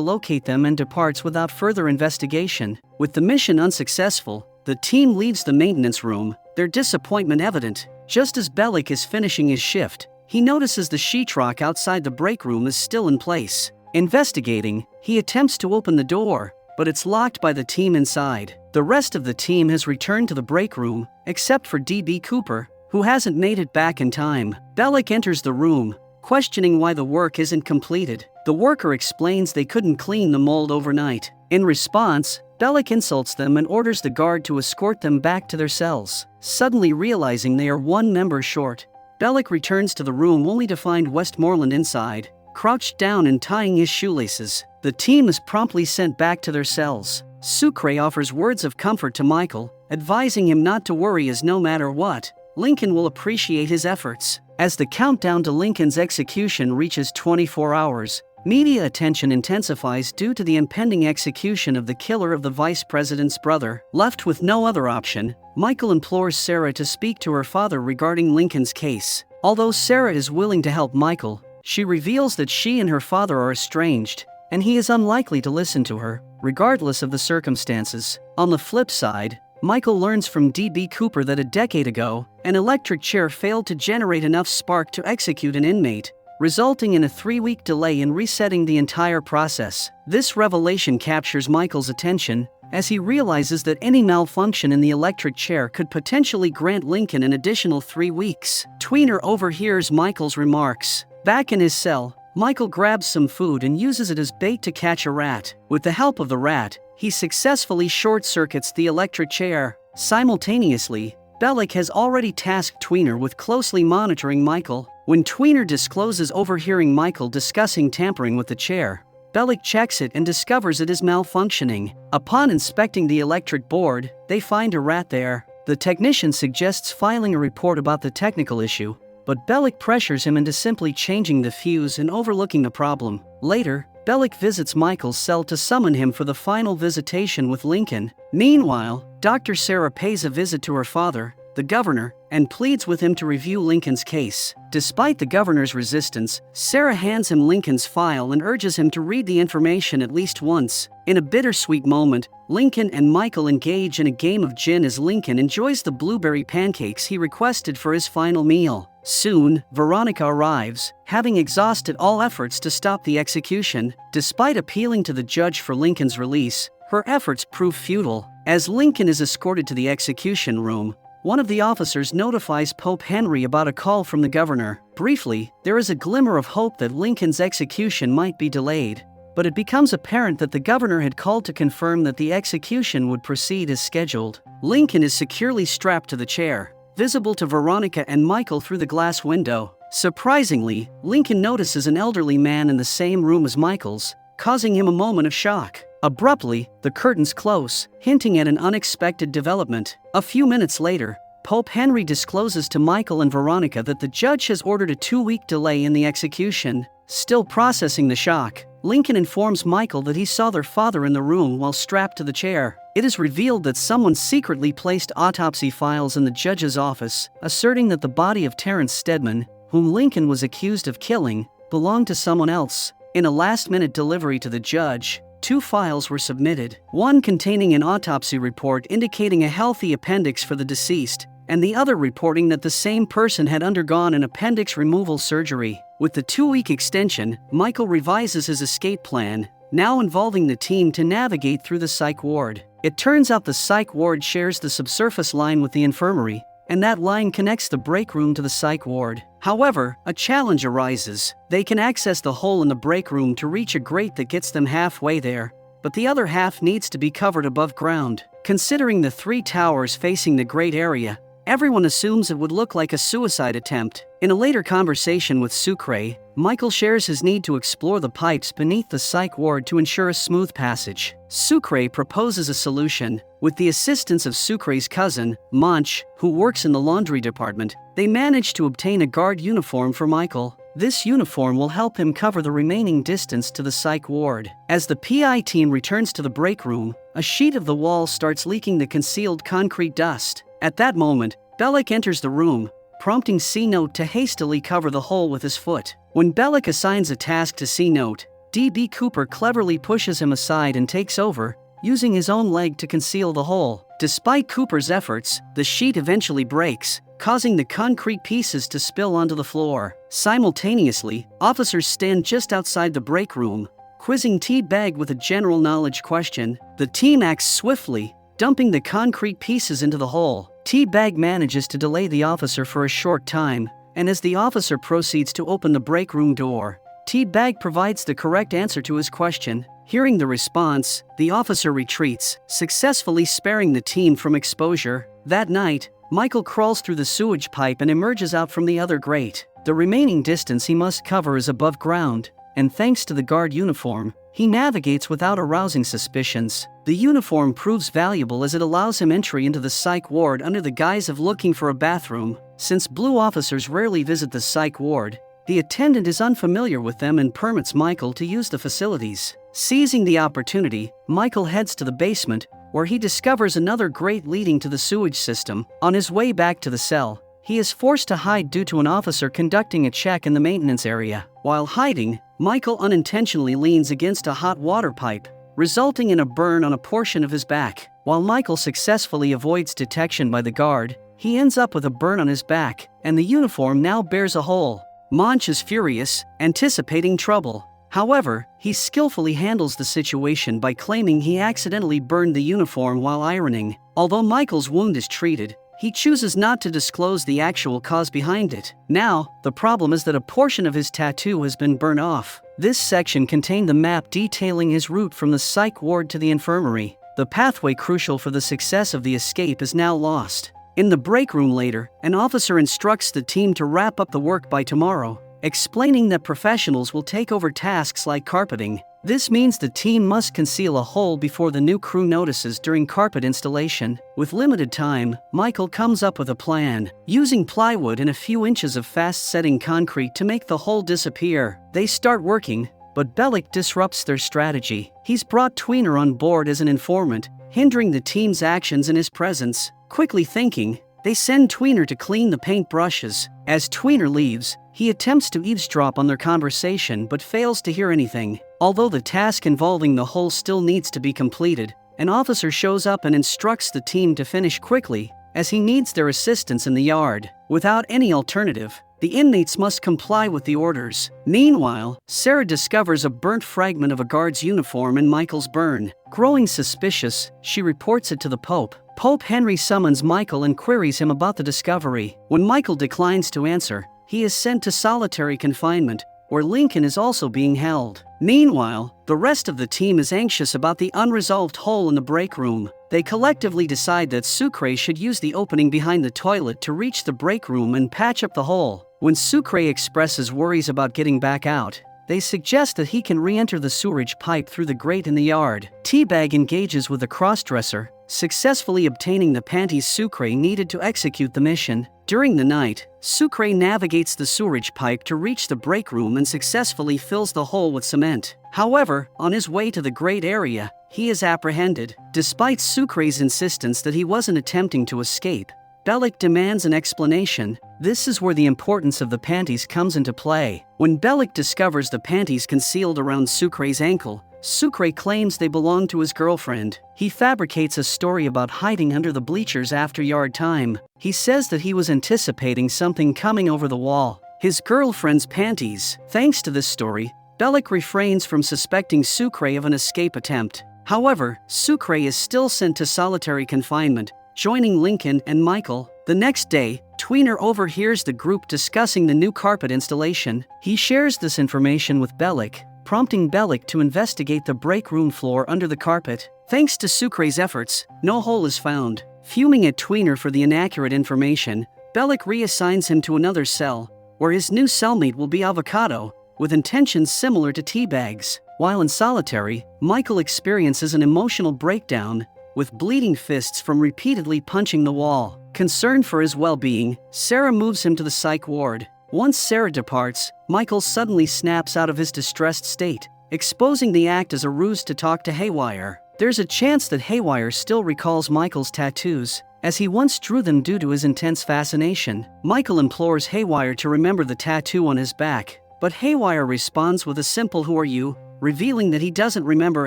locate them and departs without further investigation. With the mission unsuccessful, the team leaves the maintenance room, their disappointment evident. Just as Bellick is finishing his shift, he notices the sheetrock outside the break room is still in place. Investigating, he attempts to open the door, but it's locked by the team inside. The rest of the team has returned to the break room, except for D.B. Cooper, who hasn't made it back in time. Bellick enters the room, questioning why the work isn't completed. The worker explains they couldn't clean the mold overnight. In response, Bellick insults them and orders the guard to escort them back to their cells. Suddenly realizing they are 1 member short, Bellick returns to the room only to find Westmoreland inside, crouched down and tying his shoelaces. The team is promptly sent back to their cells. Sucre offers words of comfort to Michael, advising him not to worry as no matter what, Lincoln will appreciate his efforts. As the countdown to Lincoln's execution reaches 24 hours, media attention intensifies due to the impending execution of the killer of the vice president's brother. Left with no other option, Michael implores Sarah to speak to her father regarding Lincoln's case. Although Sarah is willing to help Michael, she reveals that she and her father are estranged, and he is unlikely to listen to her, regardless of the circumstances. On the flip side, Michael learns from D.B. Cooper that a decade ago, an electric chair failed to generate enough spark to execute an inmate, resulting in a 3-week delay in resetting the entire process. This revelation captures Michael's attention, as he realizes that any malfunction in the electric chair could potentially grant Lincoln an additional 3 weeks. Tweener overhears Michael's remarks. Back in his cell, Michael grabs some food and uses it as bait to catch a rat. With the help of the rat, he successfully short-circuits the electric chair. Simultaneously, Bellick has already tasked Tweener with closely monitoring Michael. When Tweener discloses overhearing Michael discussing tampering with the chair, Bellick checks it and discovers it is malfunctioning. Upon inspecting the electric board, they find a rat there. The technician suggests filing a report about the technical issue, but Bellick pressures him into simply changing the fuse and overlooking the problem. Later, Bellick visits Michael's cell to summon him for the final visitation with Lincoln. Meanwhile, Dr. Sarah pays a visit to her father, the governor, and pleads with him to review Lincoln's case. Despite the governor's resistance, Sarah hands him Lincoln's file and urges him to read the information at least once. In a bittersweet moment, Lincoln and Michael engage in a game of gin as Lincoln enjoys the blueberry pancakes he requested for his final meal. Soon, Veronica arrives, having exhausted all efforts to stop the execution. Despite appealing to the judge for Lincoln's release, her efforts prove futile. As Lincoln is escorted to the execution room, one of the officers notifies Pope Henry about a call from the governor. Briefly, there is a glimmer of hope that Lincoln's execution might be delayed, but it becomes apparent that the governor had called to confirm that the execution would proceed as scheduled. Lincoln is securely strapped to the chair, visible to Veronica and Michael through the glass window. Surprisingly, Lincoln notices an elderly man in the same room as Michael's, causing him a moment of shock. Abruptly, the curtains close, hinting at an unexpected development. A few minutes later, Pope Henry discloses to Michael and Veronica that the judge has ordered a 2-week delay in the execution. Still processing the shock, Lincoln informs Michael that he saw their father in the room while strapped to the chair. It is revealed that someone secretly placed autopsy files in the judge's office, asserting that the body of Terrence Stedman, whom Lincoln was accused of killing, belonged to someone else. In a last-minute delivery to the judge, 2 files were submitted, one containing an autopsy report indicating a healthy appendix for the deceased, and the other reporting that the same person had undergone an appendix removal surgery. With the 2-week extension, Michael revises his escape plan, now involving the team to navigate through the psych ward. It turns out the psych ward shares the subsurface line with the infirmary, and that line connects the break room to the psych ward. However, a challenge arises. They can access the hole in the break room to reach a grate that gets them halfway there, but the other half needs to be covered above ground. Considering the 3 towers facing the grate area, everyone assumes it would look like a suicide attempt. In a later conversation with Sucre, Michael shares his need to explore the pipes beneath the psych ward to ensure a smooth passage. Sucre proposes a solution. With the assistance of Sucre's cousin, Monch, who works in the laundry department, they manage to obtain a guard uniform for Michael. This uniform will help him cover the remaining distance to the psych ward. As the PI team returns to the break room, a sheet of the wall starts leaking the concealed concrete dust. At that moment, Bellick enters the room, prompting C-Note to hastily cover the hole with his foot. When Bellick assigns a task to C-Note, D.B. Cooper cleverly pushes him aside and takes over, using his own leg to conceal the hole. Despite Cooper's efforts, the sheet eventually breaks, causing the concrete pieces to spill onto the floor. Simultaneously, officers stand just outside the break room, quizzing T-Bag with a general knowledge question. The team acts swiftly, dumping the concrete pieces into the hole. T-Bag manages to delay the officer for a short time, and as the officer proceeds to open the break room door, T-Bag provides the correct answer to his question. Hearing the response, the officer retreats, successfully sparing the team from exposure. That night, Michael crawls through the sewage pipe and emerges out from the other grate. The remaining distance he must cover is above ground, and thanks to the guard uniform, he navigates without arousing suspicions. The uniform proves valuable as it allows him entry into the psych ward under the guise of looking for a bathroom. Since blue officers rarely visit the psych ward, the attendant is unfamiliar with them and permits Michael to use the facilities. Seizing the opportunity, Michael heads to the basement, where he discovers another grate leading to the sewage system. On his way back to the cell, he is forced to hide due to an officer conducting a check in the maintenance area. While hiding, Michael unintentionally leans against a hot water pipe, resulting in a burn on a portion of his back. While Michael successfully avoids detection by the guard, he ends up with a burn on his back, and the uniform now bears a hole. Monch is furious, anticipating trouble. However, he skillfully handles the situation by claiming he accidentally burned the uniform while ironing. Although Michael's wound is treated, he chooses not to disclose the actual cause behind it. Now, the problem is that a portion of his tattoo has been burned off. This section contained the map detailing his route from the psych ward to the infirmary. The pathway crucial for the success of the escape is now lost. In the break room later, an officer instructs the team to wrap up the work by tomorrow, explaining that professionals will take over tasks like carpeting. This means the team must conceal a hole before the new crew notices during carpet installation. With limited time, Michael comes up with a plan. Using plywood and a few inches of fast-setting concrete to make the hole disappear, they start working, but Bellick disrupts their strategy. He's brought Tweener on board as an informant, hindering the team's actions in his presence. Quickly thinking, They send Tweener to clean the paintbrushes. As Tweener leaves, he attempts to eavesdrop on their conversation but fails to hear anything. Although the task involving the hole still needs to be completed, an officer shows up and instructs the team to finish quickly, as he needs their assistance in the yard. Without any alternative, the inmates must comply with the orders. Meanwhile, Sarah discovers a burnt fragment of a guard's uniform in Michael's burn. Growing suspicious, she reports it to the Pope. Pope Henry summons Michael and queries him about the discovery. When Michael declines to answer, he is sent to solitary confinement, where Lincoln is also being held. Meanwhile, the rest of the team is anxious about the unresolved hole in the break room. They collectively decide that Sucre should use the opening behind the toilet to reach the break room and patch up the hole. When Sucre expresses worries about getting back out, they suggest that he can re-enter the sewerage pipe through the grate in the yard. Teabag engages with the crossdresser, successfully obtaining the panties Sucre needed to execute the mission. During the night, Sucre navigates the sewerage pipe to reach the break room and successfully fills the hole with cement. However, on his way to the grate area, he is apprehended. Despite Sucre's insistence that he wasn't attempting to escape, Bellick demands an explanation. This is where the importance of the panties comes into play. When Bellick discovers the panties concealed around Sucre's ankle, Sucre claims they belong to his girlfriend. He fabricates a story about hiding under the bleachers after yard time. He says that he was anticipating something coming over the wall, his girlfriend's panties. Thanks to this story, Bellick refrains from suspecting Sucre of an escape attempt. However, Sucre is still sent to solitary confinement, joining Lincoln and Michael. The next day, Tweener overhears the group discussing the new carpet installation. He shares this information with Bellick, prompting Bellick to investigate the break room floor under the carpet. Thanks to Sucre's efforts, no hole is found. Fuming at Tweener for the inaccurate information, Bellick reassigns him to another cell, where his new cellmate will be Avocado, with intentions similar to Teabag's. While in solitary, Michael experiences an emotional breakdown, with bleeding fists from repeatedly punching the wall. Concerned for his well-being, Sarah moves him to the psych ward. Once Sarah departs, Michael suddenly snaps out of his distressed state, exposing the act as a ruse to talk to Haywire. There's a chance that Haywire still recalls Michael's tattoos, as he once drew them due to his intense fascination. Michael implores Haywire to remember the tattoo on his back, but Haywire responds with a simple "Who are you?" revealing that he doesn't remember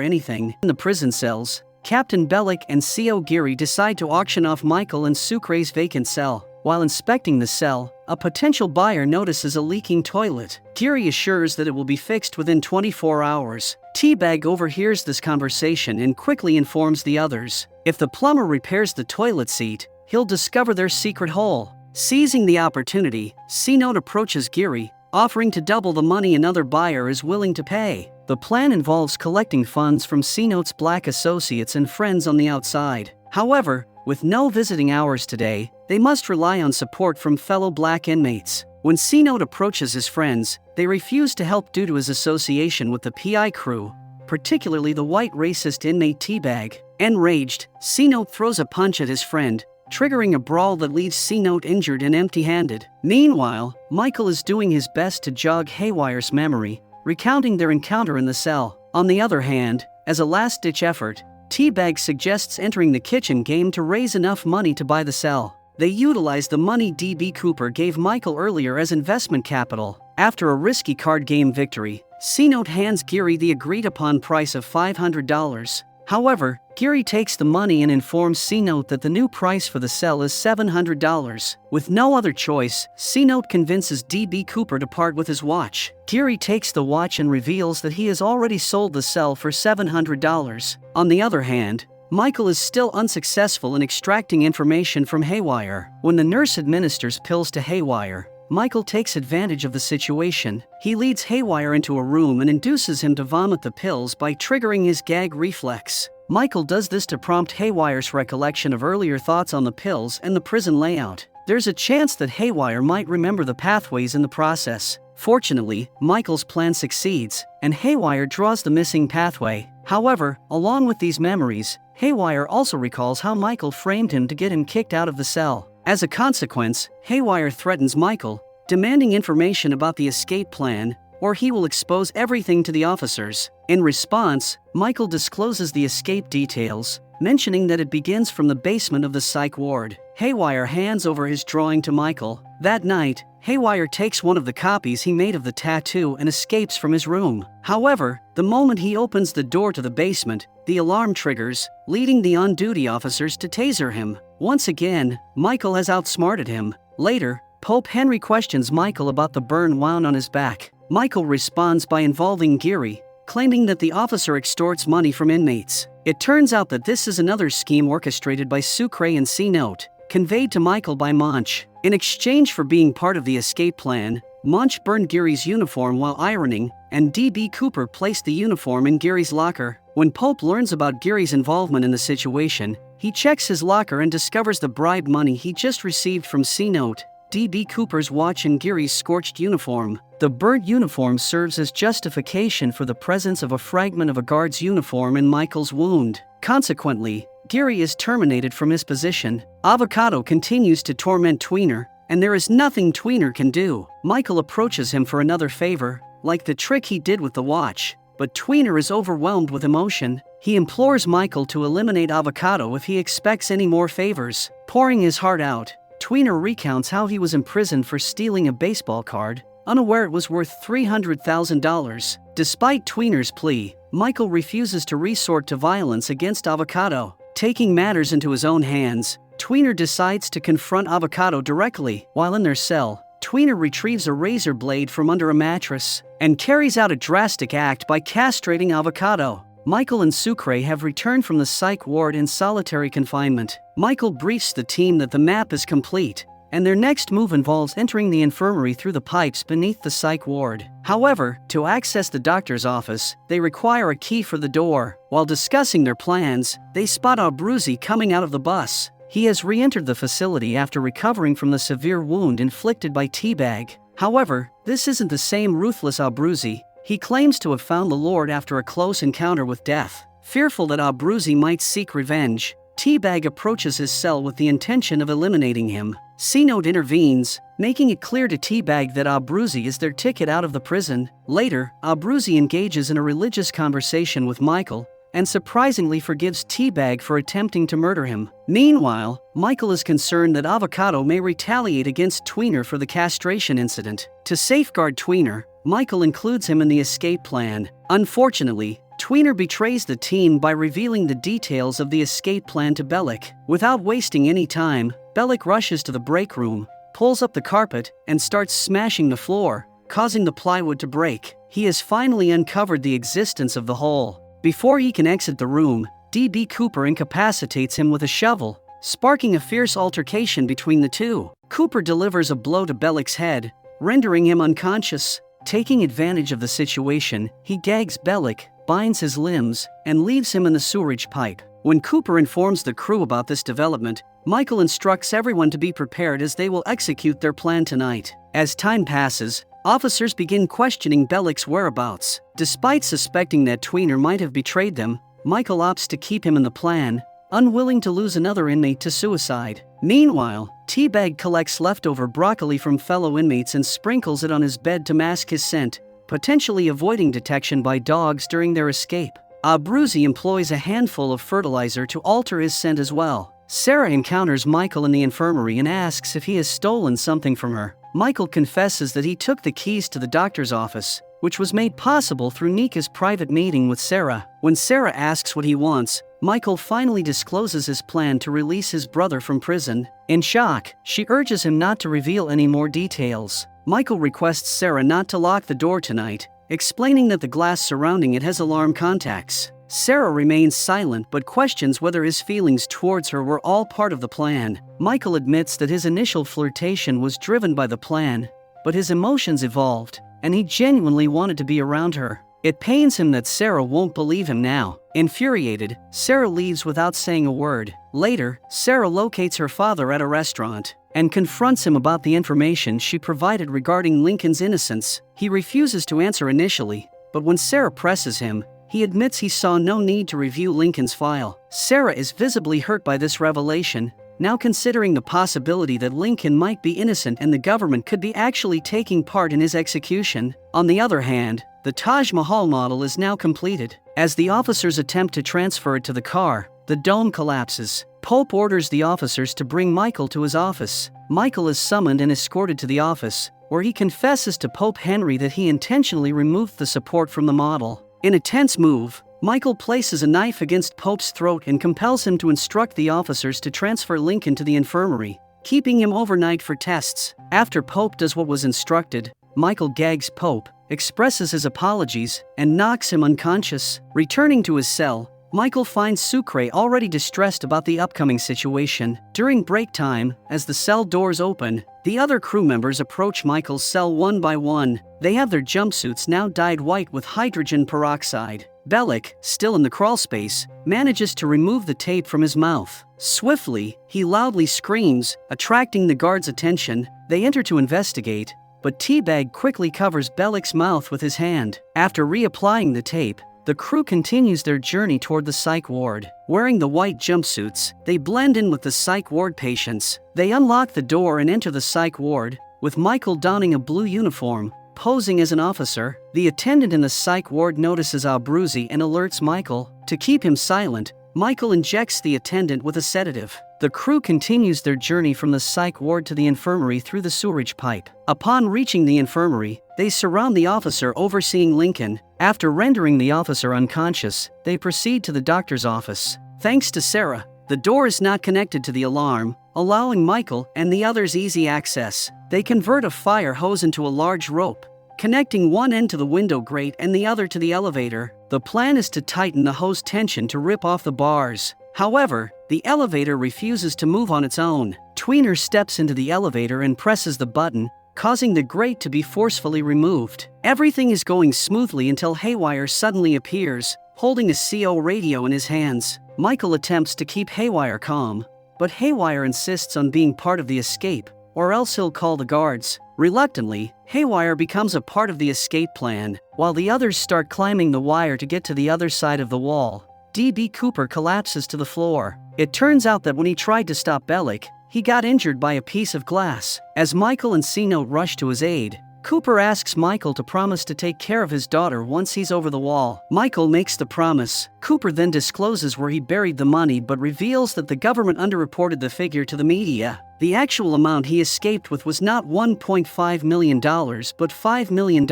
anything. In the prison cells, Captain Bellick and C.O. Geary decide to auction off Michael and Sucre's vacant cell. While inspecting the cell, a potential buyer notices a leaking toilet. Geary assures that it will be fixed within 24 hours. Teabag overhears this conversation and quickly informs the others. If the plumber repairs the toilet seat, he'll discover their secret hole. Seizing the opportunity, C-Note approaches Geary, offering to double the money another buyer is willing to pay. The plan involves collecting funds from C-Note's black associates and friends on the outside. However, with no visiting hours today, they must rely on support from fellow black inmates. When C-Note approaches his friends, they refuse to help due to his association with the PI crew, particularly the white racist inmate Teabag. Enraged, C-Note throws a punch at his friend, triggering a brawl that leaves C-Note injured and empty-handed. Meanwhile, Michael is doing his best to jog Haywire's memory, recounting their encounter in the cell. On the other hand, as a last-ditch effort, Teabag suggests entering the kitchen game to raise enough money to buy the cell. They utilize the money D.B. Cooper gave Michael earlier as investment capital. After a risky card game victory, C-Note hands Geary the agreed-upon price of $500. However, Geary takes the money and informs C-Note that the new price for the cell is $700. With no other choice, C-Note convinces D.B. Cooper to part with his watch. Geary takes the watch and reveals that he has already sold the cell for $700. On the other hand, Michael is still unsuccessful in extracting information from Haywire. When the nurse administers pills to Haywire, Michael takes advantage of the situation. He leads Haywire into a room and induces him to vomit the pills by triggering his gag reflex. Michael does this to prompt Haywire's recollection of earlier thoughts on the pills and the prison layout. There's a chance that Haywire might remember the pathways in the process. Fortunately, Michael's plan succeeds, and Haywire draws the missing pathway. However, along with these memories, Haywire also recalls how Michael framed him to get him kicked out of the cell. As a consequence, Haywire threatens Michael, demanding information about the escape plan, or he will expose everything to the officers. In response, Michael discloses the escape details, mentioning that it begins from the basement of the psych ward. Haywire hands over his drawing to Michael. That night, Haywire takes one of the copies he made of the tattoo and escapes from his room. However, the moment he opens the door to the basement, the alarm triggers, leading the on-duty officers to taser him. Once again, Michael has outsmarted him. Later, Pope Henry questions Michael about the burn wound on his back. Michael responds by involving Geary, claiming that the officer extorts money from inmates. It turns out that this is another scheme orchestrated by Sucre and C-Note, conveyed to Michael by Monch. In exchange for being part of the escape plan, Monch burned Geary's uniform while ironing, and D.B. Cooper placed the uniform in Geary's locker. When Pope learns about Geary's involvement in the situation, he checks his locker and discovers the bribe money he just received from C-Note, D.B. Cooper's watch, and Geary's scorched uniform. The burnt uniform serves as justification for the presence of a fragment of a guard's uniform in Michael's wound. Consequently, Geary is terminated from his position. Avocado continues to torment Tweener, and there is nothing Tweener can do. Michael approaches him for another favor, like the trick he did with the watch, but Tweener is overwhelmed with emotion. He implores Michael to eliminate Avocado if he expects any more favors. Pouring his heart out, Tweener recounts how he was imprisoned for stealing a baseball card, unaware it was worth $300,000. Despite Tweener's plea, Michael refuses to resort to violence against Avocado. Taking matters into his own hands, Tweener decides to confront Avocado directly. While in their cell, Tweener retrieves a razor blade from under a mattress and carries out a drastic act by castrating Avocado. Michael and Sucre have returned from the psych ward in solitary confinement. Michael briefs the team that the map is complete, and their next move involves entering the infirmary through the pipes beneath the psych ward. However, to access the doctor's office, they require a key for the door. While discussing their plans, they spot Abruzzi coming out of the bus. He has re-entered the facility after recovering from the severe wound inflicted by Teabag. However, this isn't the same ruthless Abruzzi. He claims to have found the Lord after a close encounter with death. Fearful that Abruzzi might seek revenge, Teabag approaches his cell with the intention of eliminating him. C-Note intervenes, making it clear to Teabag that Abruzzi is their ticket out of the prison. Later, Abruzzi engages in a religious conversation with Michael, and surprisingly forgives Teabag for attempting to murder him. Meanwhile, Michael is concerned that Avocado may retaliate against Tweener for the castration incident. To safeguard Tweener, Michael includes him in the escape plan. Unfortunately, Tweener betrays the team by revealing the details of the escape plan to Bellick. Without wasting any time, Bellick rushes to the break room, pulls up the carpet, and starts smashing the floor, causing the plywood to break. He has finally uncovered the existence of the hole. Before he can exit the room, D.B. Cooper incapacitates him with a shovel, sparking a fierce altercation between the two. Cooper delivers a blow to Bellick's head, rendering him unconscious. Taking advantage of the situation, he gags Bellick, binds his limbs, and leaves him in the sewerage pipe. When Cooper informs the crew about this development, Michael instructs everyone to be prepared as they will execute their plan tonight. As time passes, officers begin questioning Bellick's whereabouts. Despite suspecting that Tweener might have betrayed them, Michael opts to keep him in the plan, unwilling to lose another inmate to suicide. Meanwhile, Teabag collects leftover broccoli from fellow inmates and sprinkles it on his bed to mask his scent, potentially avoiding detection by dogs during their escape. Abruzzi employs a handful of fertilizer to alter his scent as well. Sarah encounters Michael in the infirmary and asks if he has stolen something from her. Michael confesses that he took the keys to the doctor's office, which was made possible through Nika's private meeting with Sarah. When Sarah asks what he wants, Michael finally discloses his plan to release his brother from prison. In shock, she urges him not to reveal any more details. Michael requests Sarah not to lock the door tonight, explaining that the glass surrounding it has alarm contacts. Sarah remains silent but questions whether his feelings towards her were all part of the plan. Michael admits that his initial flirtation was driven by the plan, but his emotions evolved, and he genuinely wanted to be around her. It pains him that Sarah won't believe him now. Infuriated, Sarah leaves without saying a word. Later, Sarah locates her father at a restaurant and confronts him about the information she provided regarding Lincoln's innocence. He refuses to answer initially, but when Sarah presses him, he admits he saw no need to review Lincoln's file. Sarah is visibly hurt by this revelation, now considering the possibility that Lincoln might be innocent and the government could be actually taking part in his execution. On the other hand, the Taj Mahal model is now completed. As the officers attempt to transfer it to the car, the dome collapses. Pope orders the officers to bring Michael to his office. Michael is summoned and escorted to the office, where he confesses to Pope Henry that he intentionally removed the support from the model. In a tense move, Michael places a knife against Pope's throat and compels him to instruct the officers to transfer Lincoln to the infirmary, keeping him overnight for tests. After Pope does what was instructed, Michael gags Pope, expresses his apologies, and knocks him unconscious. Returning to his cell, Michael finds Sucre already distressed about the upcoming situation. During break time, as the cell doors open, the other crew members approach Michael's cell one by one. They have their jumpsuits now dyed white with hydrogen peroxide. Bellick, still in the crawlspace, manages to remove the tape from his mouth. Swiftly, he loudly screams, attracting the guards' attention. They enter to investigate, but Teabag quickly covers Bellick's mouth with his hand. After reapplying the tape, the crew continues their journey toward the psych ward. Wearing the white jumpsuits, they blend in with the psych ward patients. They unlock the door and enter the psych ward, with Michael donning a blue uniform, posing as an officer. The attendant in the psych ward notices Abruzzi and alerts Michael. To keep him silent, Michael injects the attendant with a sedative. The crew continues their journey from the psych ward to the infirmary through the sewerage pipe. Upon reaching the infirmary, they surround the officer overseeing Lincoln. After rendering the officer unconscious, they proceed to the doctor's office. Thanks to Sarah, the door is not connected to the alarm, allowing Michael and the others easy access. They convert a fire hose into a large rope, connecting one end to the window grate and the other to the elevator. The plan is to tighten the hose tension to rip off the bars. However, the elevator refuses to move on its own. Tweener steps into the elevator and presses the button, causing the grate to be forcefully removed. Everything is going smoothly until Haywire suddenly appears, holding a CO radio in his hands. Michael attempts to keep Haywire calm, but Haywire insists on being part of the escape, or else he'll call the guards. Reluctantly, Haywire becomes a part of the escape plan, while the others start climbing the wire to get to the other side of the wall. D.B. Cooper collapses to the floor. It turns out that when he tried to stop Bellick, he got injured by a piece of glass. As Michael and C-Note rush to his aid, Cooper asks Michael to promise to take care of his daughter once he's over the wall. Michael makes the promise. Cooper then discloses where he buried the money but reveals that the government underreported the figure to the media. The actual amount he escaped with was not $1.5 million but $5 million.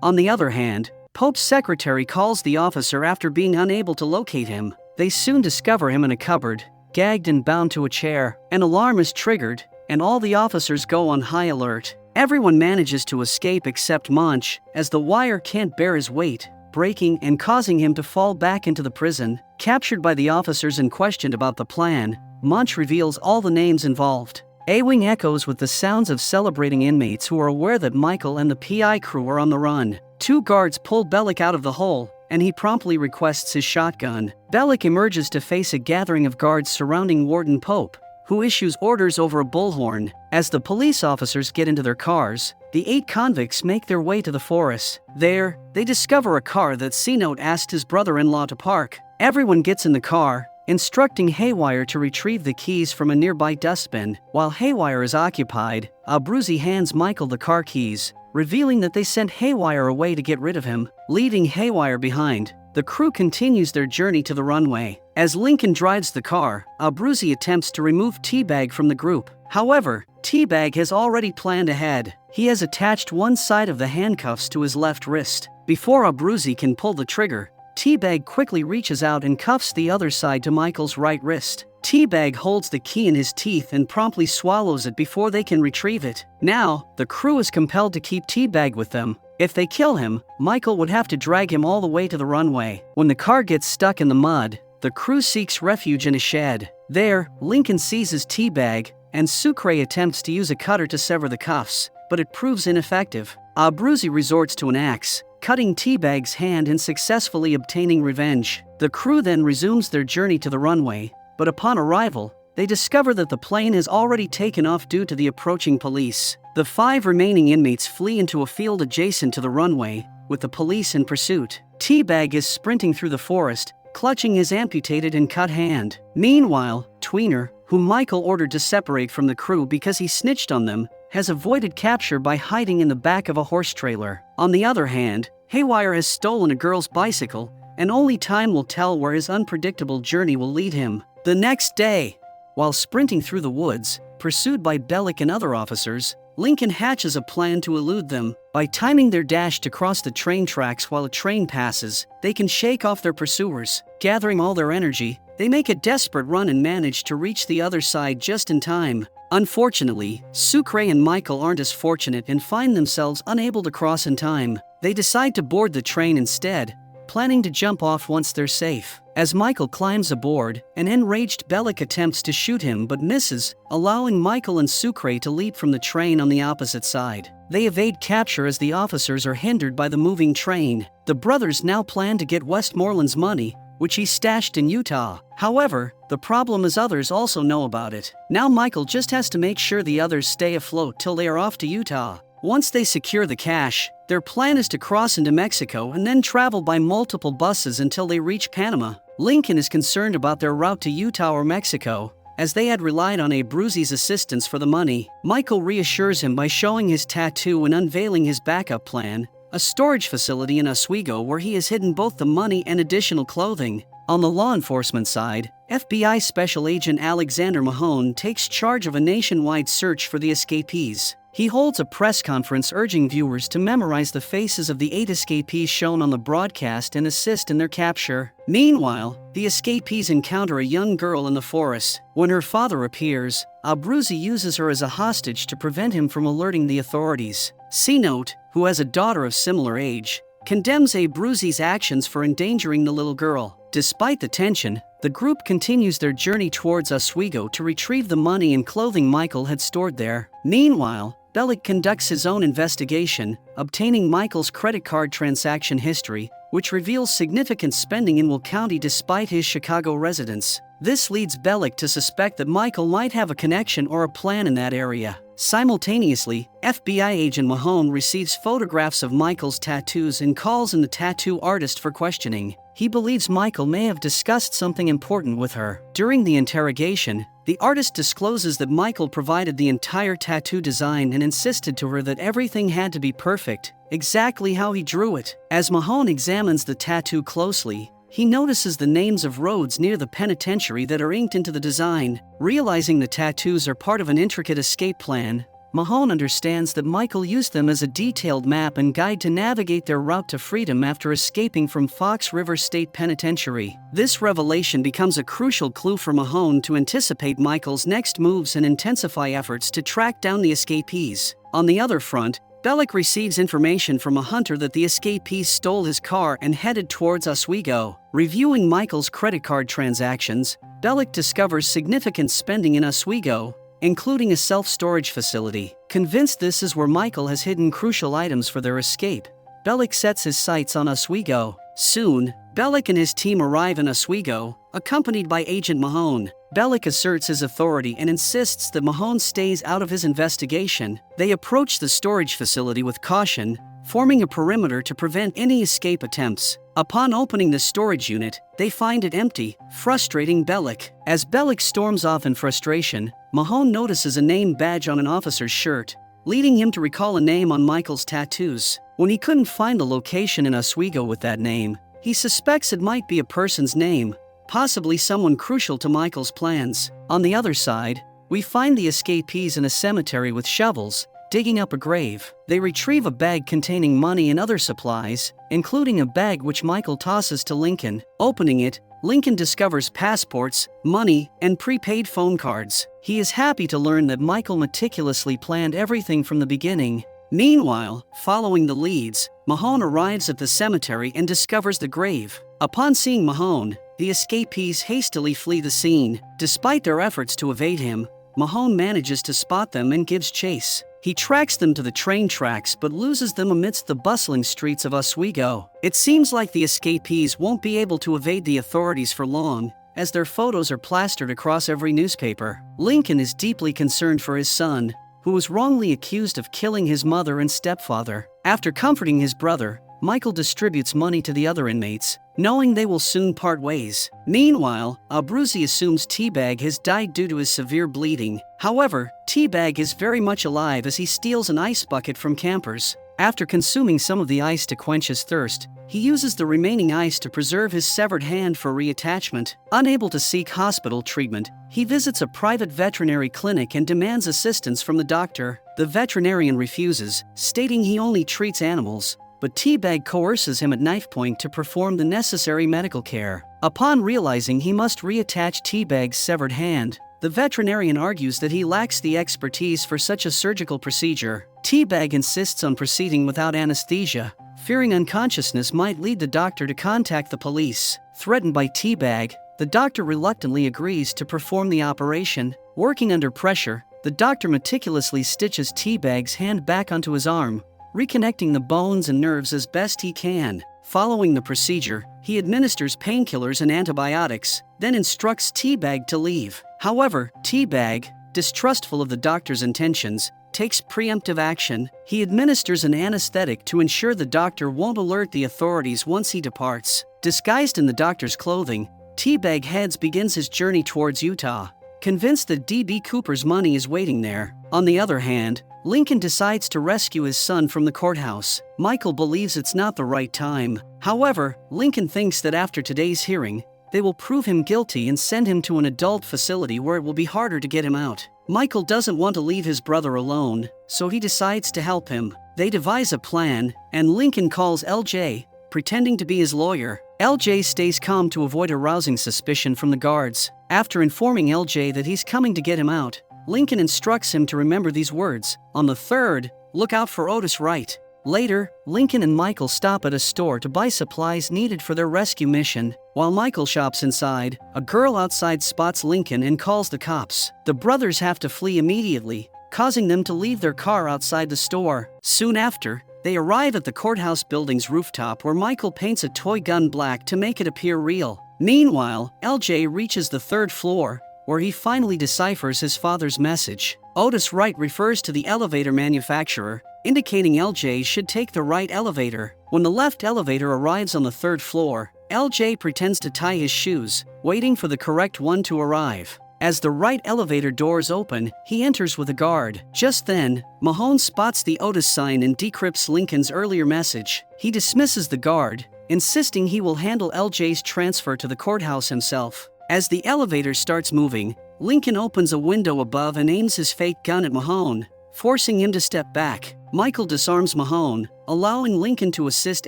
On the other hand, Pope's secretary calls the officer after being unable to locate him. They soon discover him in a cupboard, gagged and bound to a chair. An alarm is triggered, and all the officers go on high alert. Everyone manages to escape except Monch, as the wire can't bear his weight, breaking and causing him to fall back into the prison. Captured by the officers and questioned about the plan, Monch reveals all the names involved. A-Wing echoes with the sounds of celebrating inmates who are aware that Michael and the PI crew are on the run. Two guards pull Bellick out of the hole, and he promptly requests his shotgun. Bellick emerges to face a gathering of guards surrounding Warden Pope, who issues orders over a bullhorn. As the police officers get into their cars, the 8 convicts make their way to the forest. There, they discover a car that C-Note asked his brother-in-law to park. Everyone gets in the car, instructing Haywire to retrieve the keys from a nearby dustbin. While Haywire is occupied, Abruzzi hands Michael the car keys, revealing that they sent Haywire away to get rid of him. Leaving Haywire behind, the crew continues their journey to the runway. As Lincoln drives the car, Abruzzi attempts to remove Teabag from the group. However, Teabag has already planned ahead. He has attached one side of the handcuffs to his left wrist. Before Abruzzi can pull the trigger, Teabag quickly reaches out and cuffs the other side to Michael's right wrist. Teabag holds the key in his teeth and promptly swallows it before they can retrieve it. Now, the crew is compelled to keep Teabag with them. If they kill him, Michael would have to drag him all the way to the runway. When the car gets stuck in the mud, the crew seeks refuge in a shed. There, Lincoln seizes Teabag, and Sucre attempts to use a cutter to sever the cuffs, but it proves ineffective. Abruzzi resorts to an axe, cutting Teabag's hand and successfully obtaining revenge. The crew then resumes their journey to the runway, but upon arrival, they discover that the plane has already taken off due to the approaching police. The 5 remaining inmates flee into a field adjacent to the runway, with the police in pursuit. Teabag is sprinting through the forest, clutching his amputated and cut hand. Meanwhile, Tweener, whom Michael ordered to separate from the crew because he snitched on them, has avoided capture by hiding in the back of a horse trailer. On the other hand, Haywire has stolen a girl's bicycle and only time will tell where his unpredictable journey will lead him. The next day, while sprinting through the woods, pursued by Bellick and other officers, Lincoln hatches a plan to elude them. By timing their dash to cross the train tracks while a train passes, they can shake off their pursuers. Gathering all their energy, they make a desperate run and manage to reach the other side just in time. Unfortunately, Sucre and Michael aren't as fortunate and find themselves unable to cross in time. They decide to board the train instead, planning to jump off once they're safe. As Michael climbs aboard, an enraged Bellick attempts to shoot him but misses, allowing Michael and Sucre to leap from the train on the opposite side. They evade capture as the officers are hindered by the moving train. The brothers now plan to get Westmoreland's money, which he stashed in Utah. However, the problem is others also know about it. Now Michael just has to make sure the others stay afloat till they are off to Utah. Once they secure the cash, their plan is to cross into Mexico and then travel by multiple buses until they reach Panama. Lincoln is concerned about their route to Utah or Mexico, as they had relied on Abruzzi's assistance for the money. Michael reassures him by showing his tattoo and unveiling his backup plan, a storage facility in Oswego where he has hidden both the money and additional clothing. On the law enforcement side, FBI Special Agent Alexander Mahone takes charge of a nationwide search for the escapees. He holds a press conference urging viewers to memorize the faces of the 8 escapees shown on the broadcast and assist in their capture. Meanwhile, the escapees encounter a young girl in the forest. When her father appears, Abruzzi uses her as a hostage to prevent him from alerting the authorities. C-Note, who has a daughter of similar age, condemns Abruzzi's actions for endangering the little girl. Despite the tension, the group continues their journey towards Oswego to retrieve the money and clothing Michael had stored there. Meanwhile, Bellick conducts his own investigation, obtaining Michael's credit card transaction history, which reveals significant spending in Will County despite his Chicago residence. This leads Bellick to suspect that Michael might have a connection or a plan in that area. Simultaneously, FBI agent Mahone receives photographs of Michael's tattoos and calls in the tattoo artist for questioning. He believes Michael may have discussed something important with her. During the interrogation, the artist discloses that Michael provided the entire tattoo design and insisted to her that everything had to be perfect, exactly how he drew it. As Mahone examines the tattoo closely, he notices the names of roads near the penitentiary that are inked into the design. Realizing the tattoos are part of an intricate escape plan, Mahone understands that Michael used them as a detailed map and guide to navigate their route to freedom after escaping from Fox River State Penitentiary. This revelation becomes a crucial clue for Mahone to anticipate Michael's next moves and intensify efforts to track down the escapees. On the other front, Bellick receives information from a hunter that the escapees stole his car and headed towards Oswego. Reviewing Michael's credit card transactions, Bellick discovers significant spending in Oswego, including a self-storage facility. Convinced this is where Michael has hidden crucial items for their escape, Bellick sets his sights on Oswego. Soon, Bellick and his team arrive in Oswego, accompanied by Agent Mahone. Bellick asserts his authority and insists that Mahone stays out of his investigation. They approach the storage facility with caution, forming a perimeter to prevent any escape attempts. Upon opening the storage unit, they find it empty, frustrating Bellick. As Bellick storms off in frustration, Mahone notices a name badge on an officer's shirt, leading him to recall a name on Michael's tattoos. When he couldn't find a location in Oswego with that name, he suspects it might be a person's name, possibly someone crucial to Michael's plans. On the other side, we find the escapees in a cemetery with shovels, digging up a grave. They retrieve a bag containing money and other supplies, including a bag which Michael tosses to Lincoln. Opening it, Lincoln discovers passports, money, and prepaid phone cards. He is happy to learn that Michael meticulously planned everything from the beginning. Meanwhile, following the leads, Mahone arrives at the cemetery and discovers the grave. Upon seeing Mahone, the escapees hastily flee the scene. Despite their efforts to evade him, Mahone manages to spot them and gives chase. He tracks them to the train tracks but loses them amidst the bustling streets of Oswego. It seems like the escapees won't be able to evade the authorities for long, as their photos are plastered across every newspaper. Lincoln is deeply concerned for his son, who was wrongly accused of killing his mother and stepfather. After comforting his brother, Michael distributes money to the other inmates, knowing they will soon part ways. Meanwhile, Abruzzi assumes Teabag has died due to his severe bleeding. However, Teabag is very much alive as he steals an ice bucket from campers. After consuming some of the ice to quench his thirst, he uses the remaining ice to preserve his severed hand for reattachment. Unable to seek hospital treatment, he visits a private veterinary clinic and demands assistance from the doctor. The veterinarian refuses, stating he only treats animals, but T-Bag coerces him at knife point to perform the necessary medical care. Upon realizing he must reattach T-Bag's severed hand, the veterinarian argues that he lacks the expertise for such a surgical procedure. T-Bag insists on proceeding without anesthesia, fearing unconsciousness might lead the doctor to contact the police. Threatened by T-Bag, the doctor reluctantly agrees to perform the operation. Working under pressure, the doctor meticulously stitches T-Bag's hand back onto his arm, reconnecting the bones and nerves as best he can. Following the procedure, he administers painkillers and antibiotics, then instructs T-Bag to leave. However, T-Bag, distrustful of the doctor's intentions, takes preemptive action. He administers an anesthetic to ensure the doctor won't alert the authorities once he departs. Disguised in the doctor's clothing, T-Bag begins his journey towards Utah, convinced that D.B. Cooper's money is waiting there. On the other hand, Lincoln decides to rescue his son from the courthouse. Michael believes it's not the right time. However, Lincoln thinks that after today's hearing, they will prove him guilty and send him to an adult facility where it will be harder to get him out. Michael doesn't want to leave his brother alone, so he decides to help him. They devise a plan, and Lincoln calls LJ, pretending to be his lawyer. LJ stays calm to avoid arousing suspicion from the guards. After informing LJ that he's coming to get him out, Lincoln instructs him to remember these words: "On the 3rd, look out for Otis Wright." Later, Lincoln and Michael stop at a store to buy supplies needed for their rescue mission. While Michael shops inside, a girl outside spots Lincoln and calls the cops. The brothers have to flee immediately, causing them to leave their car outside the store. Soon after, they arrive at the courthouse building's rooftop where Michael paints a toy gun black to make it appear real. Meanwhile, LJ reaches the 3rd floor, where he finally deciphers his father's message. Otis Wright refers to the elevator manufacturer, indicating LJ should take the right elevator. When the left elevator arrives on the 3rd floor, LJ pretends to tie his shoes, waiting for the correct one to arrive. As the right elevator doors open, he enters with a guard. Just then, Mahone spots the Otis sign and decrypts Lincoln's earlier message. He dismisses the guard, insisting he will handle LJ's transfer to the courthouse himself. As the elevator starts moving, Lincoln opens a window above and aims his fake gun at Mahone, forcing him to step back. Michael disarms Mahone, allowing Lincoln to assist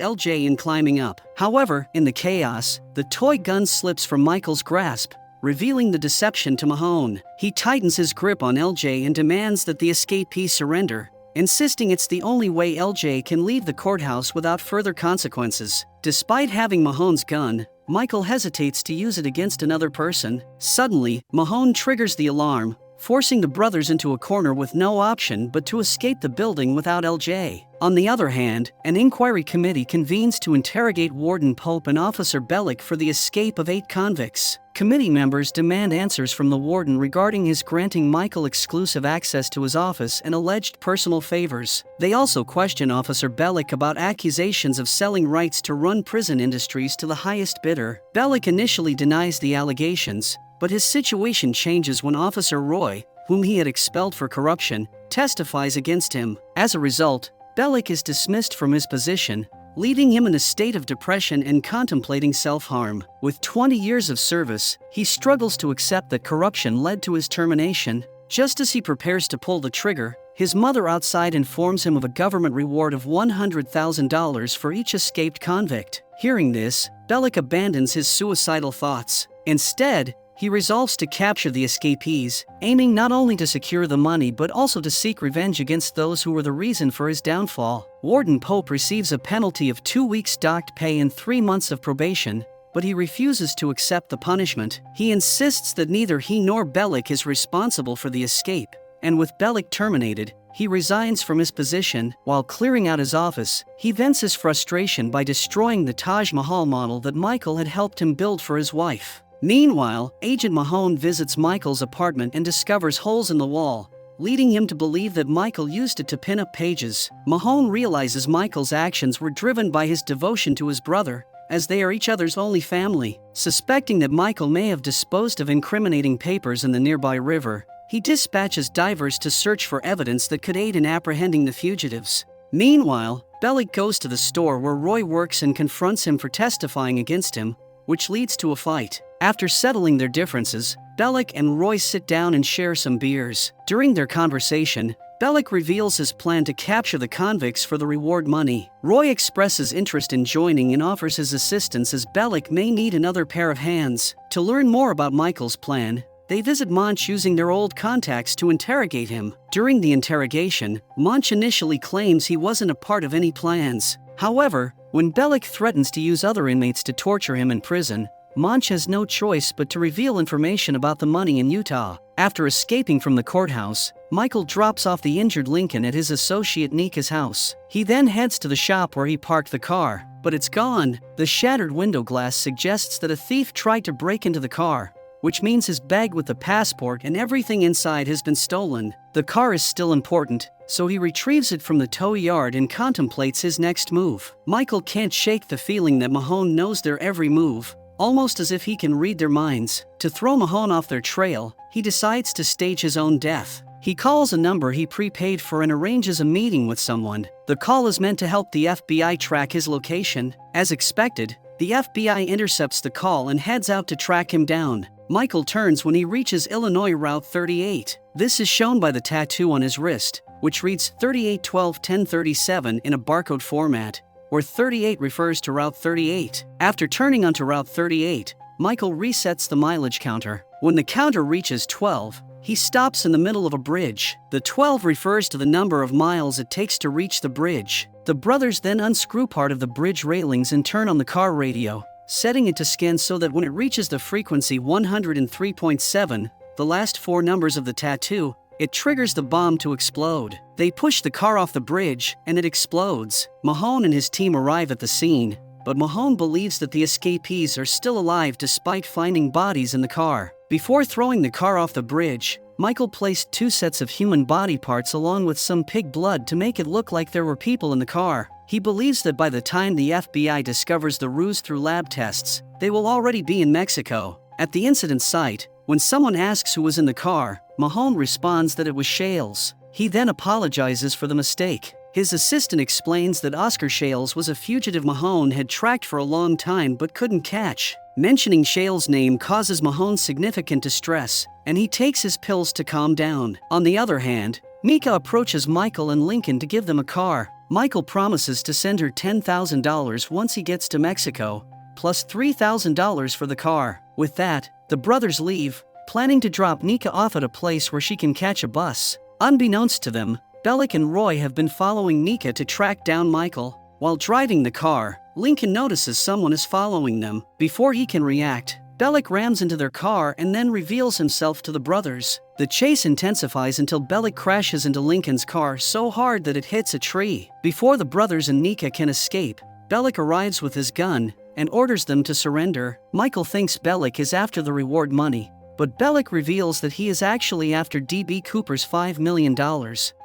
LJ in climbing up. However, in the chaos, the toy gun slips from Michael's grasp, revealing the deception to Mahone. He tightens his grip on LJ and demands that the escapee surrender, insisting it's the only way LJ can leave the courthouse without further consequences. Despite having Mahone's gun, Michael hesitates to use it against another person. Suddenly, Mahone triggers the alarm, forcing the brothers into a corner with no option but to escape the building without LJ. On the other hand, an inquiry committee convenes to interrogate Warden Pope and Officer Bellick for the escape of 8 convicts. Committee members demand answers from the warden regarding his granting Michael exclusive access to his office and alleged personal favors. They also question Officer Bellick about accusations of selling rights to run prison industries to the highest bidder. Bellick initially denies the allegations, but his situation changes when Officer Roy, whom he had expelled for corruption, testifies against him. As a result, Bellick is dismissed from his position, leaving him in a state of depression and contemplating self-harm. With 20 years of service, he struggles to accept that corruption led to his termination. Just as he prepares to pull the trigger, his mother outside informs him of a government reward of $100,000 for each escaped convict. Hearing this, Bellick abandons his suicidal thoughts. Instead, he resolves to capture the escapees, aiming not only to secure the money but also to seek revenge against those who were the reason for his downfall. Warden Pope receives a penalty of 2 weeks docked pay and 3 months of probation, but he refuses to accept the punishment. He insists that neither he nor Bellick is responsible for the escape, and with Bellick terminated, he resigns from his position. While clearing out his office, he vents his frustration by destroying the Taj Mahal model that Michael had helped him build for his wife. Meanwhile, Agent Mahone visits Michael's apartment and discovers holes in the wall, leading him to believe that Michael used it to pin up pages. Mahone realizes Michael's actions were driven by his devotion to his brother, as they are each other's only family. Suspecting that Michael may have disposed of incriminating papers in the nearby river, he dispatches divers to search for evidence that could aid in apprehending the fugitives. Meanwhile, Bellick goes to the store where Roy works and confronts him for testifying against him, which leads to a fight. After settling their differences, Bellick and Roy sit down and share some beers. During their conversation, Bellick reveals his plan to capture the convicts for the reward money. Roy expresses interest in joining and offers his assistance as Bellick may need another pair of hands. To learn more about Michael's plan, they visit Monch using their old contacts to interrogate him. During the interrogation, Monch initially claims he wasn't a part of any plans. However, when Bellick threatens to use other inmates to torture him in prison, Monch has no choice but to reveal information about the money in Utah. After escaping from the courthouse, Michael drops off the injured Lincoln at his associate Nika's house. He then heads to the shop where he parked the car, but it's gone. The shattered window glass suggests that a thief tried to break into the car, which means his bag with the passport and everything inside has been stolen. The car is still important, so he retrieves it from the tow yard and contemplates his next move. Michael can't shake the feeling that Mahone knows their every move, almost as if he can read their minds. To throw Mahone off their trail, he decides to stage his own death. He calls a number he prepaid for and arranges a meeting with someone. The call is meant to help the FBI track his location. As expected, the FBI intercepts the call and heads out to track him down. Michael turns when he reaches Illinois Route 38. This is shown by the tattoo on his wrist, which reads 3812-1037 in a barcode format, where 38 refers to Route 38. After turning onto Route 38, Michael resets the mileage counter. When the counter reaches 12, he stops in the middle of a bridge. The 12 refers to the number of miles it takes to reach the bridge. The brothers then unscrew part of the bridge railings and turn on the car radio, setting it to scan so that when it reaches the frequency 103.7, the last four numbers of the tattoo, it triggers the bomb to explode. They push the car off the bridge, and it explodes. Mahone and his team arrive at the scene, but Mahone believes that the escapees are still alive despite finding bodies in the car. Before throwing the car off the bridge, Michael placed 2 sets of human body parts along with some pig blood to make it look like there were people in the car. He believes that by the time the FBI discovers the ruse through lab tests, they will already be in Mexico. At the incident site, when someone asks who was in the car, Mahone responds that it was Shales. He then apologizes for the mistake. His assistant explains that Oscar Shales was a fugitive Mahone had tracked for a long time but couldn't catch. Mentioning Shales' name causes Mahone significant distress, and he takes his pills to calm down. On the other hand, Nika approaches Michael and Lincoln to give them a car. Michael promises to send her $10,000 once he gets to Mexico, plus $3,000 for the car. With that, the brothers leave, planning to drop Nika off at a place where she can catch a bus. Unbeknownst to them, Bellick and Roy have been following Nika to track down Michael. While driving the car, Lincoln notices someone is following them. Before he can react, Bellick rams into their car and then reveals himself to the brothers. The chase intensifies until Bellick crashes into Lincoln's car so hard that it hits a tree. Before the brothers and Nika can escape, Bellick arrives with his gun and orders them to surrender. Michael thinks Bellick is after the reward money, but Bellick reveals that he is actually after D.B. Cooper's $5 million.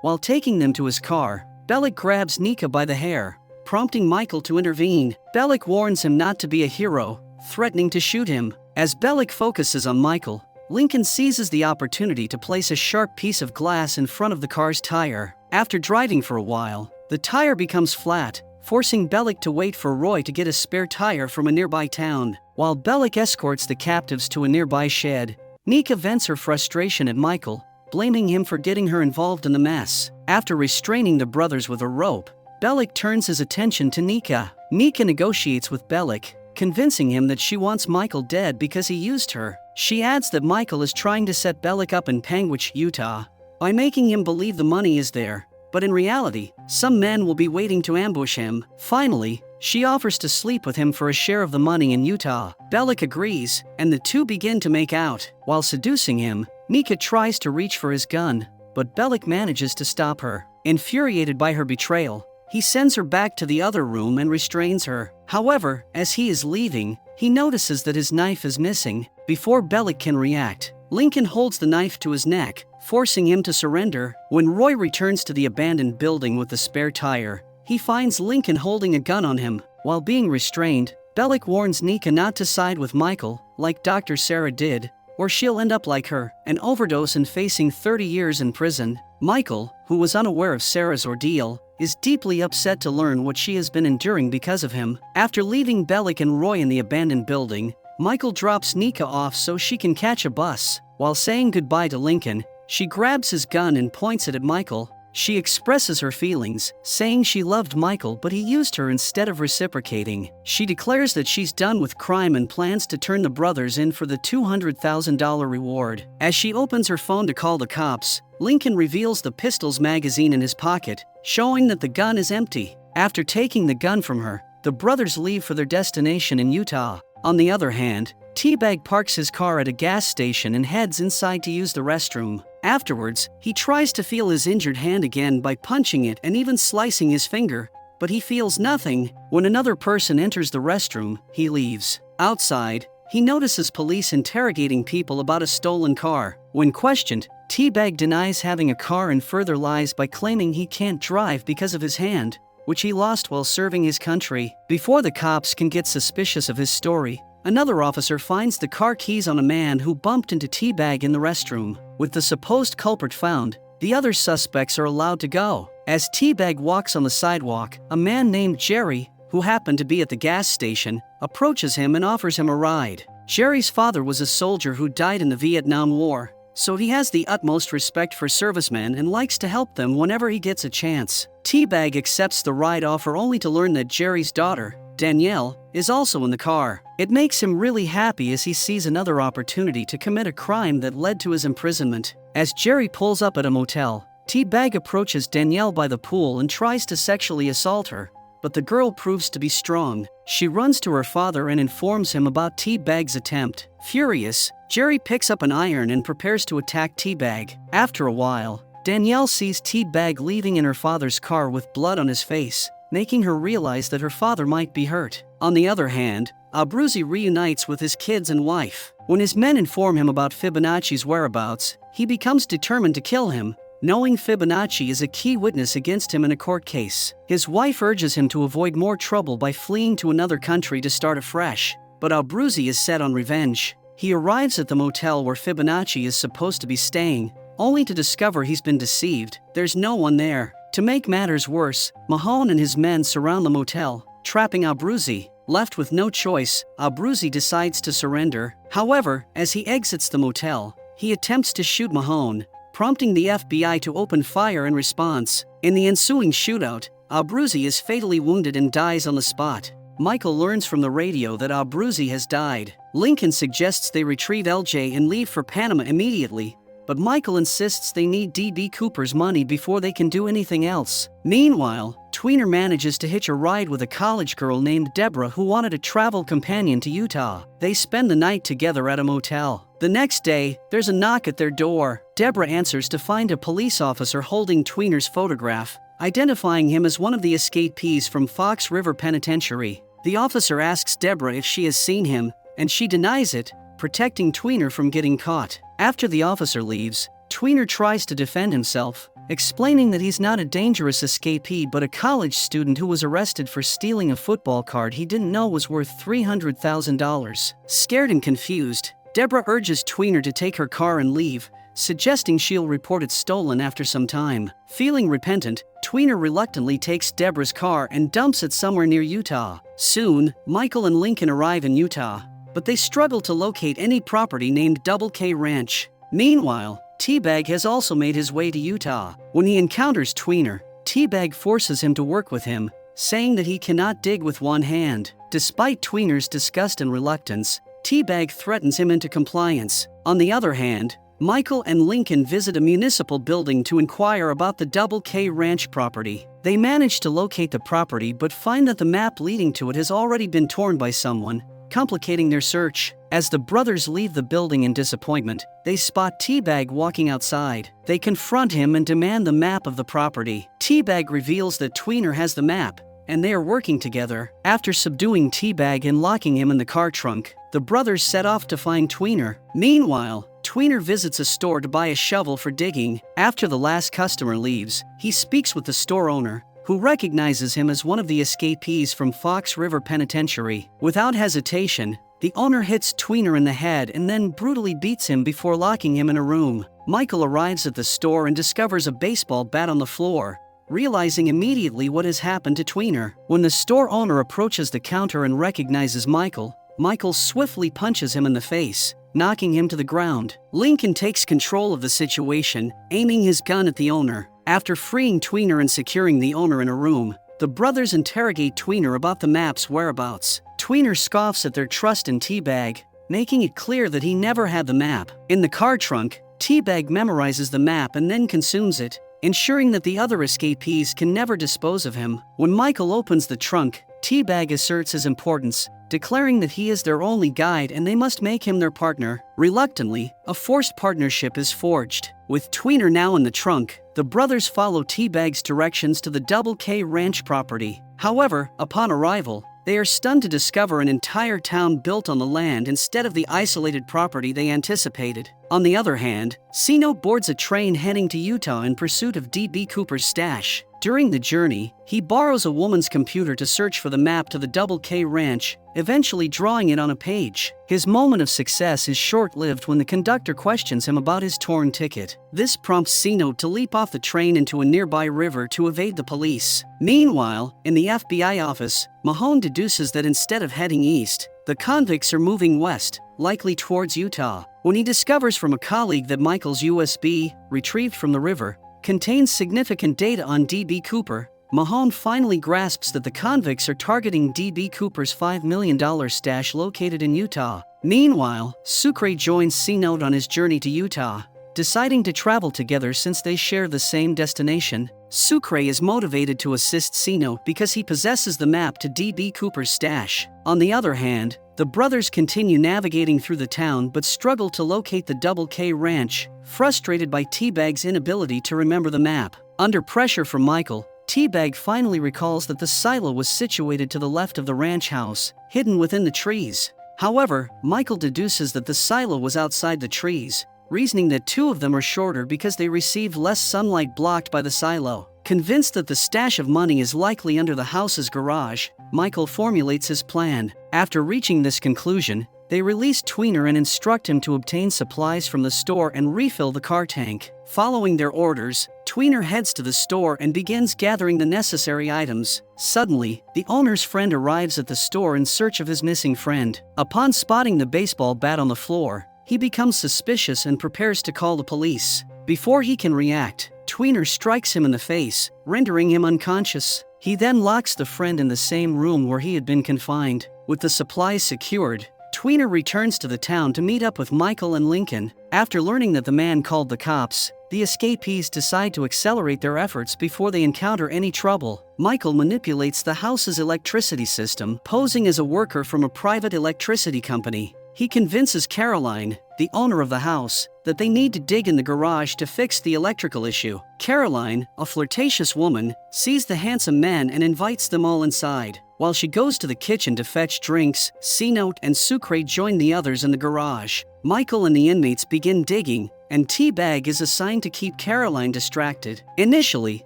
While taking them to his car, Bellick grabs Nika by the hair, prompting Michael to intervene. Bellick warns him not to be a hero, threatening to shoot him. As Bellick focuses on Michael, Lincoln seizes the opportunity to place a sharp piece of glass in front of the car's tire. After driving for a while, the tire becomes flat, forcing Bellick to wait for Roy to get a spare tire from a nearby town. While Bellick escorts the captives to a nearby shed, Nika vents her frustration at Michael, blaming him for getting her involved in the mess. After restraining the brothers with a rope, Bellick turns his attention to Nika. Nika negotiates with Bellick, convincing him that she wants Michael dead because he used her. She adds that Michael is trying to set Bellick up in Panguitch, Utah, by making him believe the money is there, but in reality, some men will be waiting to ambush him. Finally, she offers to sleep with him for a share of the money in Utah. Bellick agrees, and the two begin to make out. While seducing him, Nika tries to reach for his gun, but Bellick manages to stop her. Infuriated by her betrayal, he sends her back to the other room and restrains her. However, as he is leaving, he notices that his knife is missing. Before Bellick can react, Lincoln holds the knife to his neck, forcing him to surrender. When Roy returns to the abandoned building with the spare tire, he finds Lincoln holding a gun on him. While being restrained, Bellick warns Nika not to side with Michael, like Dr. Sarah did, or she'll end up like her, an overdose and facing 30 years in prison. Michael, who was unaware of Sarah's ordeal, is deeply upset to learn what she has been enduring because of him. After leaving Bellick and Roy in the abandoned building, Michael drops Nika off so she can catch a bus. While saying goodbye to Lincoln, she grabs his gun and points it at Michael. She expresses her feelings, saying she loved Michael but he used her instead of reciprocating. She declares that she's done with crime and plans to turn the brothers in for the $200,000 reward. As she opens her phone to call the cops, Lincoln reveals the pistol's magazine in his pocket, showing that the gun is empty. After taking the gun from her, the brothers leave for their destination in Utah. On the other hand, T-Bag parks his car at a gas station and heads inside to use the restroom. Afterwards, he tries to feel his injured hand again by punching it and even slicing his finger, but he feels nothing. When another person enters the restroom, he leaves. Outside, he notices police interrogating people about a stolen car. When questioned, T-Bag denies having a car and further lies by claiming he can't drive because of his hand, which he lost while serving his country. Before the cops can get suspicious of his story, another officer finds the car keys on a man who bumped into T-Bag in the restroom. With the supposed culprit found, the other suspects are allowed to go. As T-Bag walks on the sidewalk, a man named Jerry, who happened to be at the gas station, approaches him and offers him a ride. Jerry's father was a soldier who died in the Vietnam War, so he has the utmost respect for servicemen and likes to help them whenever he gets a chance. T-Bag accepts the ride offer only to learn that Jerry's daughter, Danielle, is also in the car. It makes him really happy as he sees another opportunity to commit a crime that led to his imprisonment. As Jerry pulls up at a motel, T-Bag approaches Danielle by the pool and tries to sexually assault her, but the girl proves to be strong. She runs to her father and informs him about T-Bag's attempt. Furious, Jerry picks up an iron and prepares to attack T-Bag. After a while, Danielle sees T-Bag leaving in her father's car with blood on his face, making her realize that her father might be hurt. On the other hand, Abruzzi reunites with his kids and wife. When his men inform him about Fibonacci's whereabouts, he becomes determined to kill him, knowing Fibonacci is a key witness against him in a court case. His wife urges him to avoid more trouble by fleeing to another country to start afresh, but Abruzzi is set on revenge. He arrives at the motel where Fibonacci is supposed to be staying, only to discover he's been deceived. There's no one there. To make matters worse, Mahone and his men surround the motel, trapping Abruzzi. Left with no choice, Abruzzi decides to surrender. However, as he exits the motel, he attempts to shoot Mahone, prompting the FBI to open fire in response. In the ensuing shootout, Abruzzi is fatally wounded and dies on the spot. Michael learns from the radio that Abruzzi has died. Lincoln suggests they retrieve LJ and leave for Panama immediately, but Michael insists they need D.B. Cooper's money before they can do anything else. Meanwhile, Tweener manages to hitch a ride with a college girl named Deborah who wanted a travel companion to Utah. They spend the night together at a motel. The next day, there's a knock at their door. Deborah answers to find a police officer holding Tweener's photograph, identifying him as one of the escapees from Fox River Penitentiary. The officer asks Deborah if she has seen him, and she denies it, protecting Tweener from getting caught. After the officer leaves, Tweener tries to defend himself, explaining that he's not a dangerous escapee but a college student who was arrested for stealing a football card he didn't know was worth $300,000. Scared and confused, Deborah urges Tweener to take her car and leave, suggesting she'll report it stolen after some time. Feeling repentant, Tweener reluctantly takes Deborah's car and dumps it somewhere near Utah. Soon, Michael and Lincoln arrive in Utah, but they struggle to locate any property named Double K Ranch. Meanwhile, T-Bag has also made his way to Utah. When he encounters Tweener, T-Bag forces him to work with him, saying that he cannot dig with one hand. Despite Tweener's disgust and reluctance, T-Bag threatens him into compliance. On the other hand, Michael and Lincoln visit a municipal building to inquire about the Double K Ranch property. They manage to locate the property but find that the map leading to it has already been torn by someone, complicating their search. As the brothers leave the building in disappointment, they spot T-Bag walking outside. They confront him and demand the map of the property. T-Bag reveals that Tweener has the map, and they are working together. After subduing T-Bag and locking him in the car trunk, the brothers set off to find Tweener. Meanwhile, Tweener visits a store to buy a shovel for digging. After the last customer leaves, he speaks with the store owner, who recognizes him as one of the escapees from Fox River Penitentiary. Without hesitation, the owner hits Tweener in the head and then brutally beats him before locking him in a room. Michael arrives at the store and discovers a baseball bat on the floor, realizing immediately what has happened to Tweener. When the store owner approaches the counter and recognizes Michael, Michael swiftly punches him in the face, knocking him to the ground. Lincoln takes control of the situation, aiming his gun at the owner. After freeing Tweener and securing the owner in a room, the brothers interrogate Tweener about the map's whereabouts. Tweener scoffs at their trust in T-Bag, making it clear that he never had the map. In the car trunk, T-Bag memorizes the map and then consumes it, ensuring that the other escapees can never dispose of him. When Michael opens the trunk, T-Bag asserts his importance, declaring that he is their only guide and they must make him their partner. Reluctantly, a forced partnership is forged. With Tweener now in the trunk, the brothers follow T-Bag's directions to the Double K Ranch property. However, upon arrival, they are stunned to discover an entire town built on the land instead of the isolated property they anticipated. On the other hand, C-Note boards a train heading to Utah in pursuit of D.B. Cooper's stash. During the journey, he borrows a woman's computer to search for the map to the Double K Ranch, eventually drawing it on a page. His moment of success is short-lived when the conductor questions him about his torn ticket. This prompts C-Note to leap off the train into a nearby river to evade the police. Meanwhile, in the FBI office, Mahone deduces that instead of heading east, the convicts are moving west, likely towards Utah. When he discovers from a colleague that Michael's USB, retrieved from the river, contains significant data on D.B. Cooper, Mahone finally grasps that the convicts are targeting D.B. Cooper's $5 million stash located in Utah. Meanwhile, Sucre joins C-Note on his journey to Utah, deciding to travel together since they share the same destination. Sucre is motivated to assist C-Note because he possesses the map to D.B. Cooper's stash. On the other hand, the brothers continue navigating through the town but struggle to locate the Double K Ranch, frustrated by T-Bag's inability to remember the map. Under pressure from Michael, T-Bag finally recalls that the silo was situated to the left of the ranch house, hidden within the trees. However, Michael deduces that the silo was outside the trees, reasoning that two of them are shorter because they received less sunlight blocked by the silo. Convinced that the stash of money is likely under the house's garage, Michael formulates his plan. After reaching this conclusion, they release Tweener and instruct him to obtain supplies from the store and refill the car tank. Following their orders, Tweener heads to the store and begins gathering the necessary items. Suddenly, the owner's friend arrives at the store in search of his missing friend. Upon spotting the baseball bat on the floor, he becomes suspicious and prepares to call the police. Before he can react, Tweener strikes him in the face, rendering him unconscious. He then locks the friend in the same room where he had been confined. With the supplies secured, Tweener returns to the town to meet up with Michael and Lincoln. After learning that the man called the cops, the escapees decide to accelerate their efforts before they encounter any trouble. Michael manipulates the house's electricity system, posing as a worker from a private electricity company. He convinces Caroline, the owner of the house, that they need to dig in the garage to fix the electrical issue. Caroline, a flirtatious woman, sees the handsome men and invites them all inside. While she goes to the kitchen to fetch drinks, C-Note and Sucre join the others in the garage. Michael and the inmates begin digging, and T-Bag is assigned to keep Caroline distracted. Initially,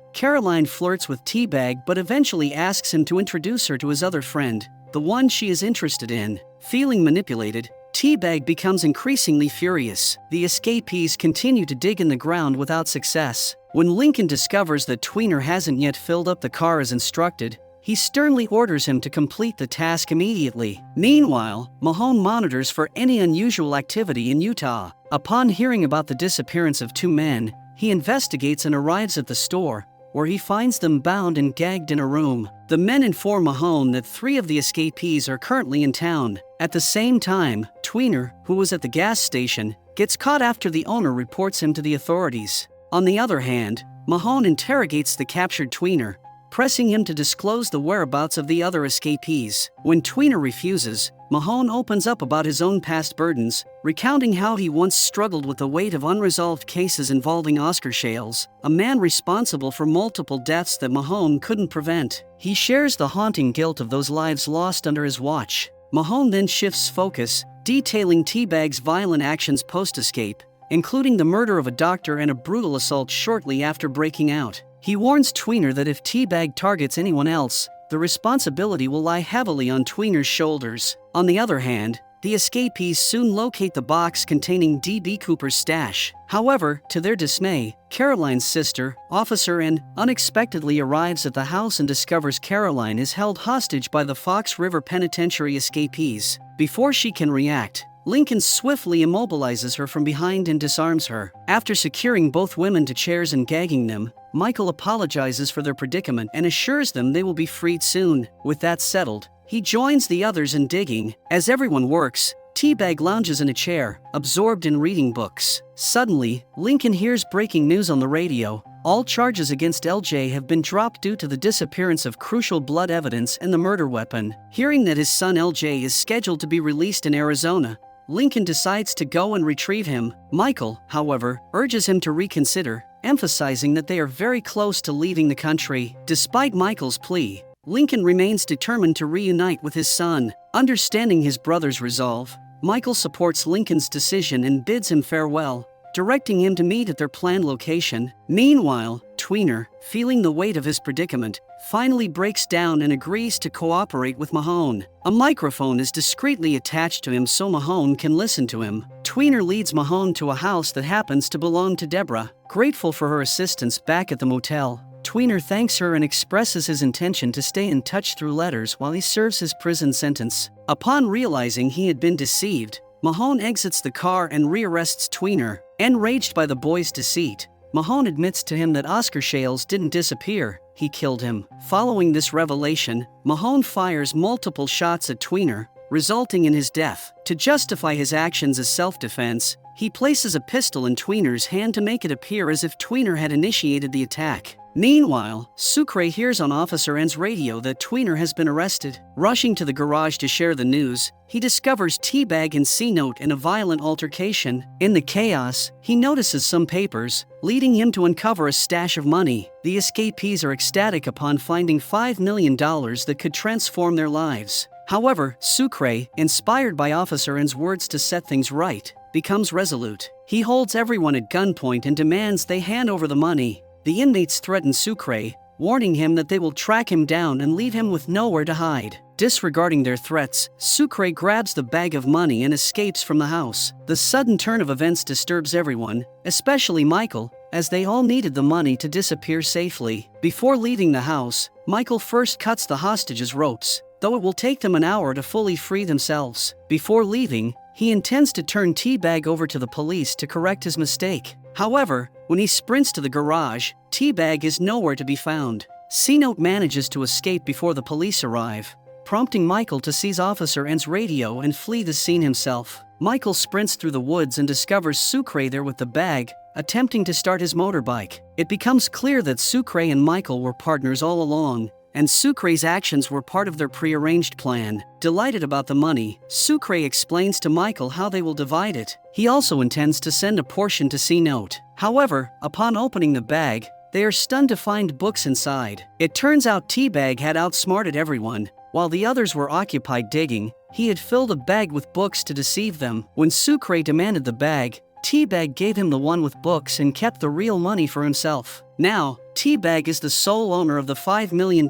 Caroline flirts with T-Bag but eventually asks him to introduce her to his other friend, the one she is interested in. Feeling manipulated, T-Bag becomes increasingly furious. The escapees continue to dig in the ground without success. When Lincoln discovers that Tweener hasn't yet filled up the car as instructed, he sternly orders him to complete the task immediately. Meanwhile, Mahone monitors for any unusual activity in Utah. Upon hearing about the disappearance of two men, he investigates and arrives at the store, where he finds them bound and gagged in a room. The men inform Mahone that 3 of the escapees are currently in town. At the same time, Tweener, who was at the gas station, gets caught after the owner reports him to the authorities. On the other hand, Mahone interrogates the captured Tweener, pressing him to disclose the whereabouts of the other escapees. When Tweener refuses, Mahone opens up about his own past burdens, recounting how he once struggled with the weight of unresolved cases involving Oscar Shales, a man responsible for multiple deaths that Mahone couldn't prevent. He shares the haunting guilt of those lives lost under his watch. Mahone then shifts focus, detailing T-Bag's violent actions post-escape, including the murder of a doctor and a brutal assault shortly after breaking out. He warns Tweener that if T-Bag targets anyone else, the responsibility will lie heavily on Tweener's shoulders. On the other hand, The escapees soon locate the box containing D.B. Cooper's stash. However, to their dismay, Caroline's sister, Officer N, unexpectedly arrives at the house and discovers Caroline is held hostage by the Fox River Penitentiary escapees. Before she can react, Lincoln swiftly immobilizes her from behind and disarms her. After securing both women to chairs and gagging them, Michael apologizes for their predicament and assures them they will be freed soon. With that settled, he joins the others in digging. As everyone works, T-Bag lounges in a chair, absorbed in reading books. Suddenly, Lincoln hears breaking news on the radio. All charges against LJ have been dropped due to the disappearance of crucial blood evidence and the murder weapon. Hearing that his son LJ is scheduled to be released in Arizona, Lincoln decides to go and retrieve him. Michael, however, urges him to reconsider, emphasizing that they are very close to leaving the country. Despite Michael's plea, Lincoln remains determined to reunite with his son. Understanding his brother's resolve, Michael supports Lincoln's decision and bids him farewell, directing him to meet at their planned location. Meanwhile, Tweener, feeling the weight of his predicament, finally breaks down and agrees to cooperate with Mahone. A microphone is discreetly attached to him so Mahone can listen to him. Tweener leads Mahone to a house that happens to belong to Deborah. Grateful for her assistance back at the motel, Tweener thanks her and expresses his intention to stay in touch through letters while he serves his prison sentence. Upon realizing he had been deceived, Mahone exits the car and rearrests Tweener. Enraged by the boy's deceit, Mahone admits to him that Oscar Shales didn't disappear, he killed him. Following this revelation, Mahone fires multiple shots at Tweener, resulting in his death. To justify his actions as self-defense, he places a pistol in Tweener's hand to make it appear as if Tweener had initiated the attack. Meanwhile, Sucre hears on Officer N's radio that Tweener has been arrested. Rushing to the garage to share the news, he discovers T-Bag and C-Note in a violent altercation. In the chaos, he notices some papers, leading him to uncover a stash of money. The escapees are ecstatic upon finding $5 million that could transform their lives. However, Sucre, inspired by Officer N's words to set things right, becomes resolute. He holds everyone at gunpoint and demands they hand over the money. The inmates threaten Sucre, warning him that they will track him down and leave him with nowhere to hide. Disregarding their threats, Sucre grabs the bag of money and escapes from the house. The sudden turn of events disturbs everyone, especially Michael, as they all needed the money to disappear safely. Before leaving the house, Michael first cuts the hostages' ropes, though it will take them an hour to fully free themselves. Before leaving, he intends to turn T-Bag over to the police to correct his mistake. However, when he sprints to the garage, T-Bag is nowhere to be found. C-Note manages to escape before the police arrive, prompting Michael to seize Officer N's radio and flee the scene himself. Michael sprints through the woods and discovers Sucre there with the bag, attempting to start his motorbike. It becomes clear that Sucre and Michael were partners all along, and Sucre's actions were part of their prearranged plan. Delighted about the money, Sucre explains to Michael how they will divide it. He also intends to send a portion to C-Note. However, upon opening the bag, they are stunned to find books inside. It turns out T-Bag had outsmarted everyone. While the others were occupied digging, he had filled a bag with books to deceive them. When Sucre demanded the bag, T-Bag gave him the one with books and kept the real money for himself. Now, T-Bag is the sole owner of the $5 million.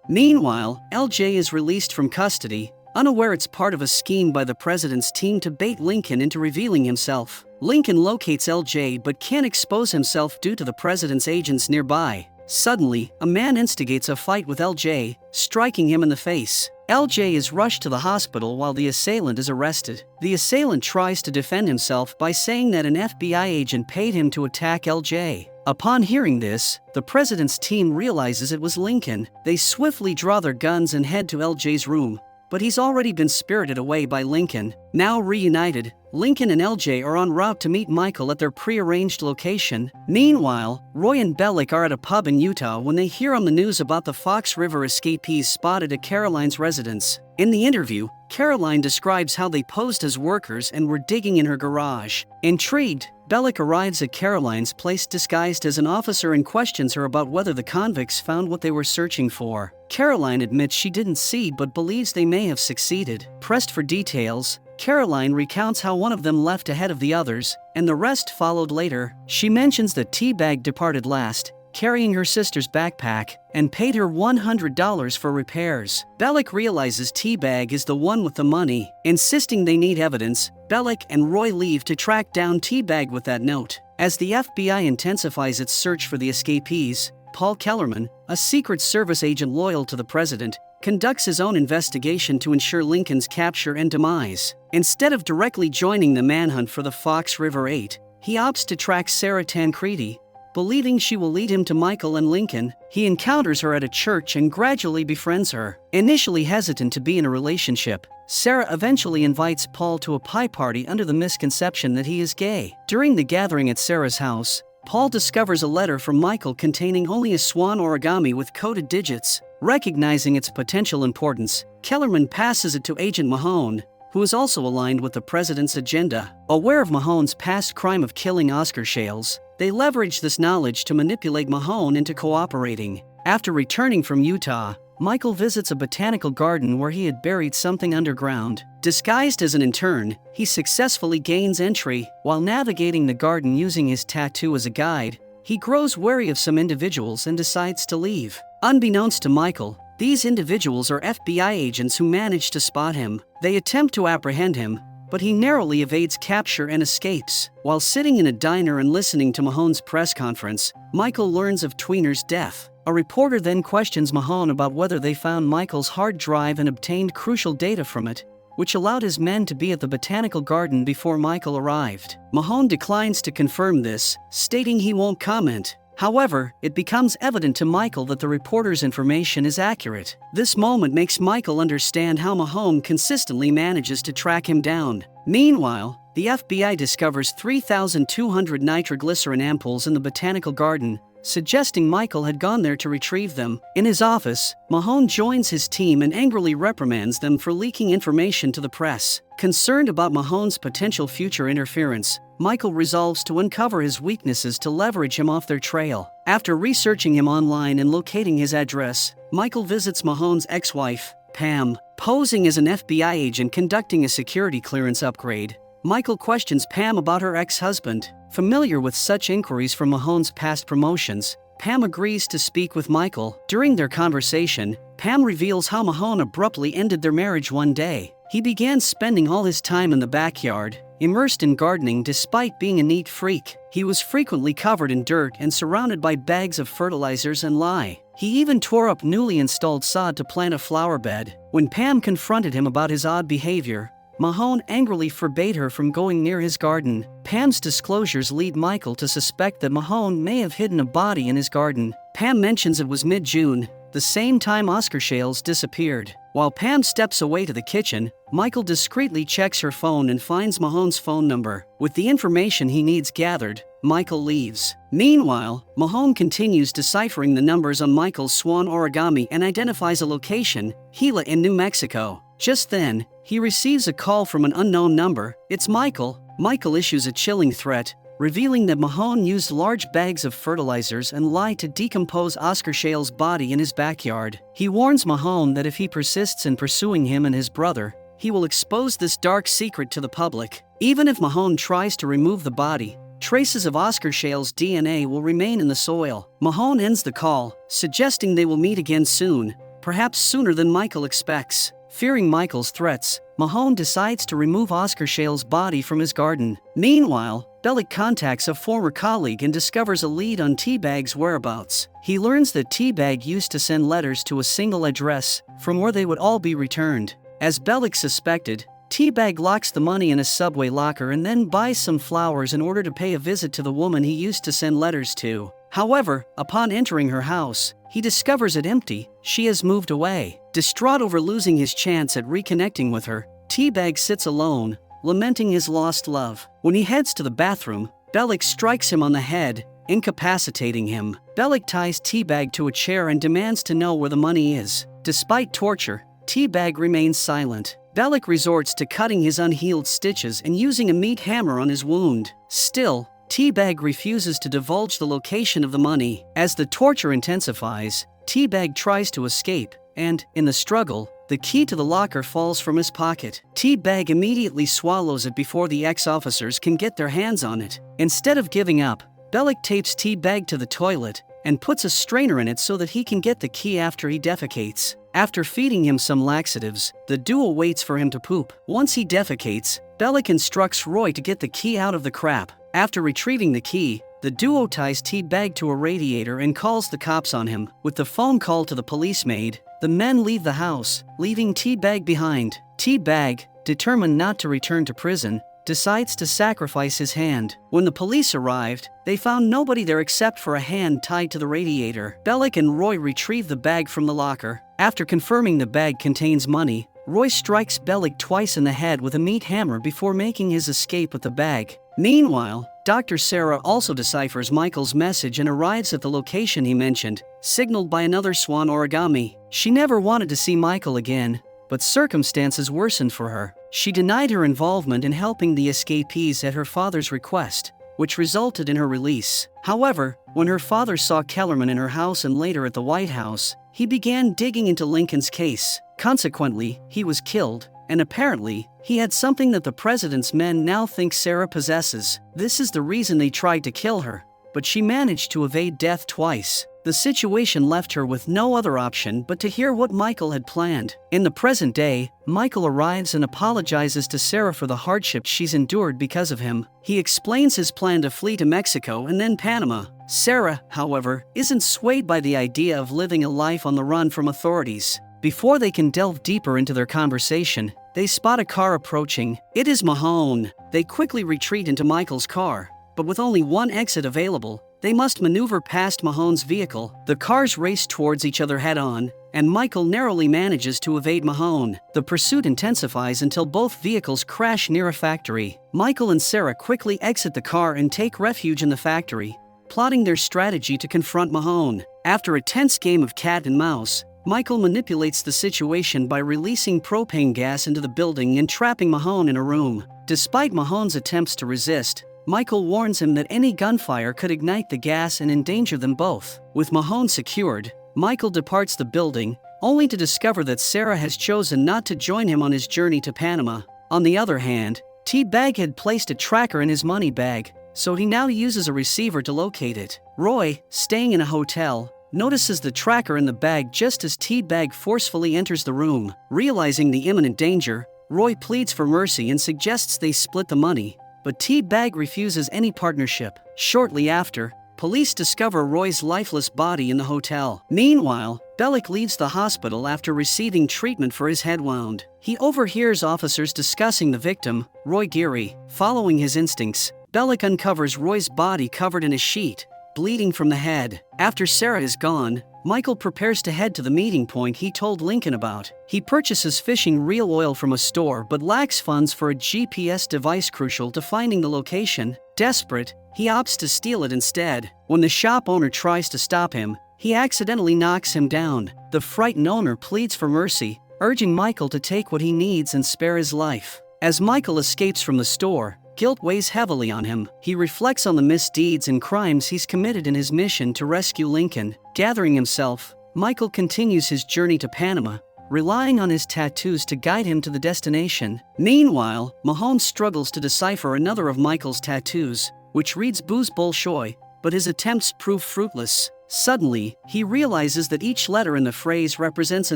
Meanwhile, LJ is released from custody, unaware it's part of a scheme by the president's team to bait Lincoln into revealing himself. Lincoln locates LJ but can't expose himself due to the president's agents nearby. Suddenly, a man instigates a fight with LJ, striking him in the face. LJ is rushed to the hospital while the assailant is arrested. The assailant tries to defend himself by saying that an FBI agent paid him to attack LJ. Upon hearing this, the president's team realizes it was Lincoln. They swiftly draw their guns and head to LJ's room, but he's already been spirited away by Lincoln. Now reunited, Lincoln and LJ are en route to meet Michael at their prearranged location. Meanwhile, Roy and Bellick are at a pub in Utah when they hear on the news about the Fox River escapees spotted at Caroline's residence. In the interview, Caroline describes how they posed as workers and were digging in her garage. Intrigued, Bellick arrives at Caroline's place disguised as an officer and questions her about whether the convicts found what they were searching for. Caroline admits she didn't see but believes they may have succeeded. Pressed for details, Caroline recounts how one of them left ahead of the others, and the rest followed later. She mentions that T-Bag departed last, carrying her sister's backpack, and paid her $100 for repairs. Bellick realizes Teabag is the one with the money. Insisting they need evidence, Bellick and Roy leave to track down Teabag with that note. As the FBI intensifies its search for the escapees, Paul Kellerman, a Secret Service agent loyal to the president, conducts his own investigation to ensure Lincoln's capture and demise. Instead of directly joining the manhunt for the Fox River 8, he opts to track Sarah Tancredi. Believing she will lead him to Michael and Lincoln, he encounters her at a church and gradually befriends her. Initially hesitant to be in a relationship, Sarah eventually invites Paul to a pie party under the misconception that he is gay. During the gathering at Sarah's house, Paul discovers a letter from Michael containing only a swan origami with coded digits. Recognizing its potential importance, Kellerman passes it to Agent Mahone, who is also aligned with the president's agenda. Aware of Mahone's past crime of killing Oscar Shales, they leverage this knowledge to manipulate Mahone into cooperating. After returning from Utah, Michael visits a botanical garden where he had buried something underground. Disguised as an intern, he successfully gains entry. While navigating the garden using his tattoo as a guide, he grows wary of some individuals and decides to leave. Unbeknownst to Michael, these individuals are FBI agents who manage to spot him. They attempt to apprehend him, but he narrowly evades capture and escapes. While sitting in a diner and listening to Mahone's press conference, Michael learns of Tweener's death. A reporter then questions Mahone about whether they found Michael's hard drive and obtained crucial data from it, which allowed his men to be at the botanical garden before Michael arrived. Mahone declines to confirm this, stating he won't comment. However, it becomes evident to Michael that the reporter's information is accurate. This moment makes Michael understand how Mahone consistently manages to track him down. Meanwhile, the FBI discovers 3,200 nitroglycerin ampoules in the botanical garden, suggesting Michael had gone there to retrieve them. In his office, Mahone joins his team and angrily reprimands them for leaking information to the press. Concerned about Mahone's potential future interference, Michael resolves to uncover his weaknesses to leverage him off their trail. After researching him online and locating his address, Michael visits Mahone's ex-wife, Pam. Posing as an FBI agent conducting a security clearance upgrade, Michael questions Pam about her ex-husband. Familiar with such inquiries from Mahone's past promotions, Pam agrees to speak with Michael. During their conversation, Pam reveals how Mahone abruptly ended their marriage one day. He began spending all his time in the backyard, immersed in gardening despite being a neat freak. He was frequently covered in dirt and surrounded by bags of fertilizers and lye. He even tore up newly installed sod to plant a flower bed. When Pam confronted him about his odd behavior, Mahone angrily forbade her from going near his garden. Pam's disclosures lead Michael to suspect that Mahone may have hidden a body in his garden. Pam mentions it was mid-June, the same time Oscar Shales disappeared. While Pam steps away to the kitchen, Michael discreetly checks her phone and finds Mahone's phone number. With the information he needs gathered, Michael leaves. Meanwhile, Mahone continues deciphering the numbers on Michael's swan origami and identifies a location, Gila in New Mexico. Just then, he receives a call from an unknown number. It's Michael. Michael issues a chilling threat, revealing that Mahone used large bags of fertilizers and lye to decompose Oscar Shales' body in his backyard. He warns Mahone that if he persists in pursuing him and his brother, he will expose this dark secret to the public. Even if Mahone tries to remove the body, traces of Oscar Shales' DNA will remain in the soil. Mahone ends the call, suggesting they will meet again soon, perhaps sooner than Michael expects. Fearing Michael's threats, Mahone decides to remove Oscar Shales' body from his garden. Meanwhile, Bellick contacts a former colleague and discovers a lead on Teabag's whereabouts. He learns that Teabag used to send letters to a single address, from where they would all be returned. As Bellick suspected, Teabag locks the money in a subway locker and then buys some flowers in order to pay a visit to the woman he used to send letters to. However, upon entering her house, he discovers it empty. She has moved away. Distraught over losing his chance at reconnecting with her, Teabag sits alone, lamenting his lost love. When he heads to the bathroom, Bellick strikes him on the head, incapacitating him. Bellick ties Teabag to a chair and demands to know where the money is. Despite torture, Teabag remains silent. Bellick resorts to cutting his unhealed stitches and using a meat hammer on his wound. Still, Teabag refuses to divulge the location of the money. As the torture intensifies, Teabag tries to escape, and, in the struggle, the key to the locker falls from his pocket. Teabag immediately swallows it before the ex-officers can get their hands on it. Instead of giving up, Bellick tapes Teabag to the toilet, and puts a strainer in it so that he can get the key after he defecates. After feeding him some laxatives, the duo waits for him to poop. Once he defecates, Bellick instructs Roy to get the key out of the crap. After retrieving the key, the duo ties T-Bag to a radiator and calls the cops on him. With the phone call to the police made, the men leave the house, leaving T-Bag behind. T-Bag, determined not to return to prison, decides to sacrifice his hand. When the police arrived, they found nobody there except for a hand tied to the radiator. Bellick and Roy retrieve the bag from the locker. After confirming the bag contains money, Roy strikes Bellick twice in the head with a meat hammer before making his escape with the bag. Meanwhile, Dr. Sarah also deciphers Michael's message and arrives at the location he mentioned, signaled by another swan origami. She never wanted to see Michael again, but circumstances worsened for her. She denied her involvement in helping the escapees at her father's request, which resulted in her release. However, when her father saw Kellerman in her house and later at the White House, he began digging into Lincoln's case. Consequently, he was killed, and apparently, he had something that the president's men now think Sarah possesses. This is the reason they tried to kill her, but she managed to evade death twice. The situation left her with no other option but to hear what Michael had planned. In the present day, Michael arrives and apologizes to Sarah for the hardships she's endured because of him. He explains his plan to flee to Mexico and then Panama. Sarah, however, isn't swayed by the idea of living a life on the run from authorities. Before they can delve deeper into their conversation, they spot a car approaching. It is Mahone. They quickly retreat into Michael's car, but with only one exit available, they must maneuver past Mahone's vehicle. The cars race towards each other head-on, and Michael narrowly manages to evade Mahone. The pursuit intensifies until both vehicles crash near a factory. Michael and Sarah quickly exit the car and take refuge in the factory, plotting their strategy to confront Mahone. After a tense game of cat and mouse, Michael manipulates the situation by releasing propane gas into the building and trapping Mahone in a room. Despite Mahone's attempts to resist, Michael warns him that any gunfire could ignite the gas and endanger them both. With Mahone secured, Michael departs the building, only to discover that Sarah has chosen not to join him on his journey to Panama. On the other hand, T-Bag had placed a tracker in his money bag, so he now uses a receiver to locate it. Roy, staying in a hotel, notices the tracker in the bag just as T-Bag forcefully enters the room. Realizing the imminent danger, Roy pleads for mercy and suggests they split the money, but T-Bag refuses any partnership. Shortly after, police discover Roy's lifeless body in the hotel. Meanwhile, Bellick leaves the hospital after receiving treatment for his head wound. He overhears officers discussing the victim, Roy Geary. Following his instincts, Bellick uncovers Roy's body covered in a sheet, bleeding from the head. After Sarah is gone, Michael prepares to head to the meeting point he told Lincoln about. He purchases fishing reel oil from a store but lacks funds for a GPS device crucial to finding the location. Desperate, he opts to steal it instead. When the shop owner tries to stop him, he accidentally knocks him down. The frightened owner pleads for mercy, urging Michael to take what he needs and spare his life. As Michael escapes from the store, guilt weighs heavily on him. He reflects on the misdeeds and crimes he's committed in his mission to rescue Lincoln. Gathering himself, Michael continues his journey to Panama, relying on his tattoos to guide him to the destination. Meanwhile, Mahone struggles to decipher another of Michael's tattoos, which reads Booze Bolshoi, but his attempts prove fruitless. Suddenly, he realizes that each letter in the phrase represents a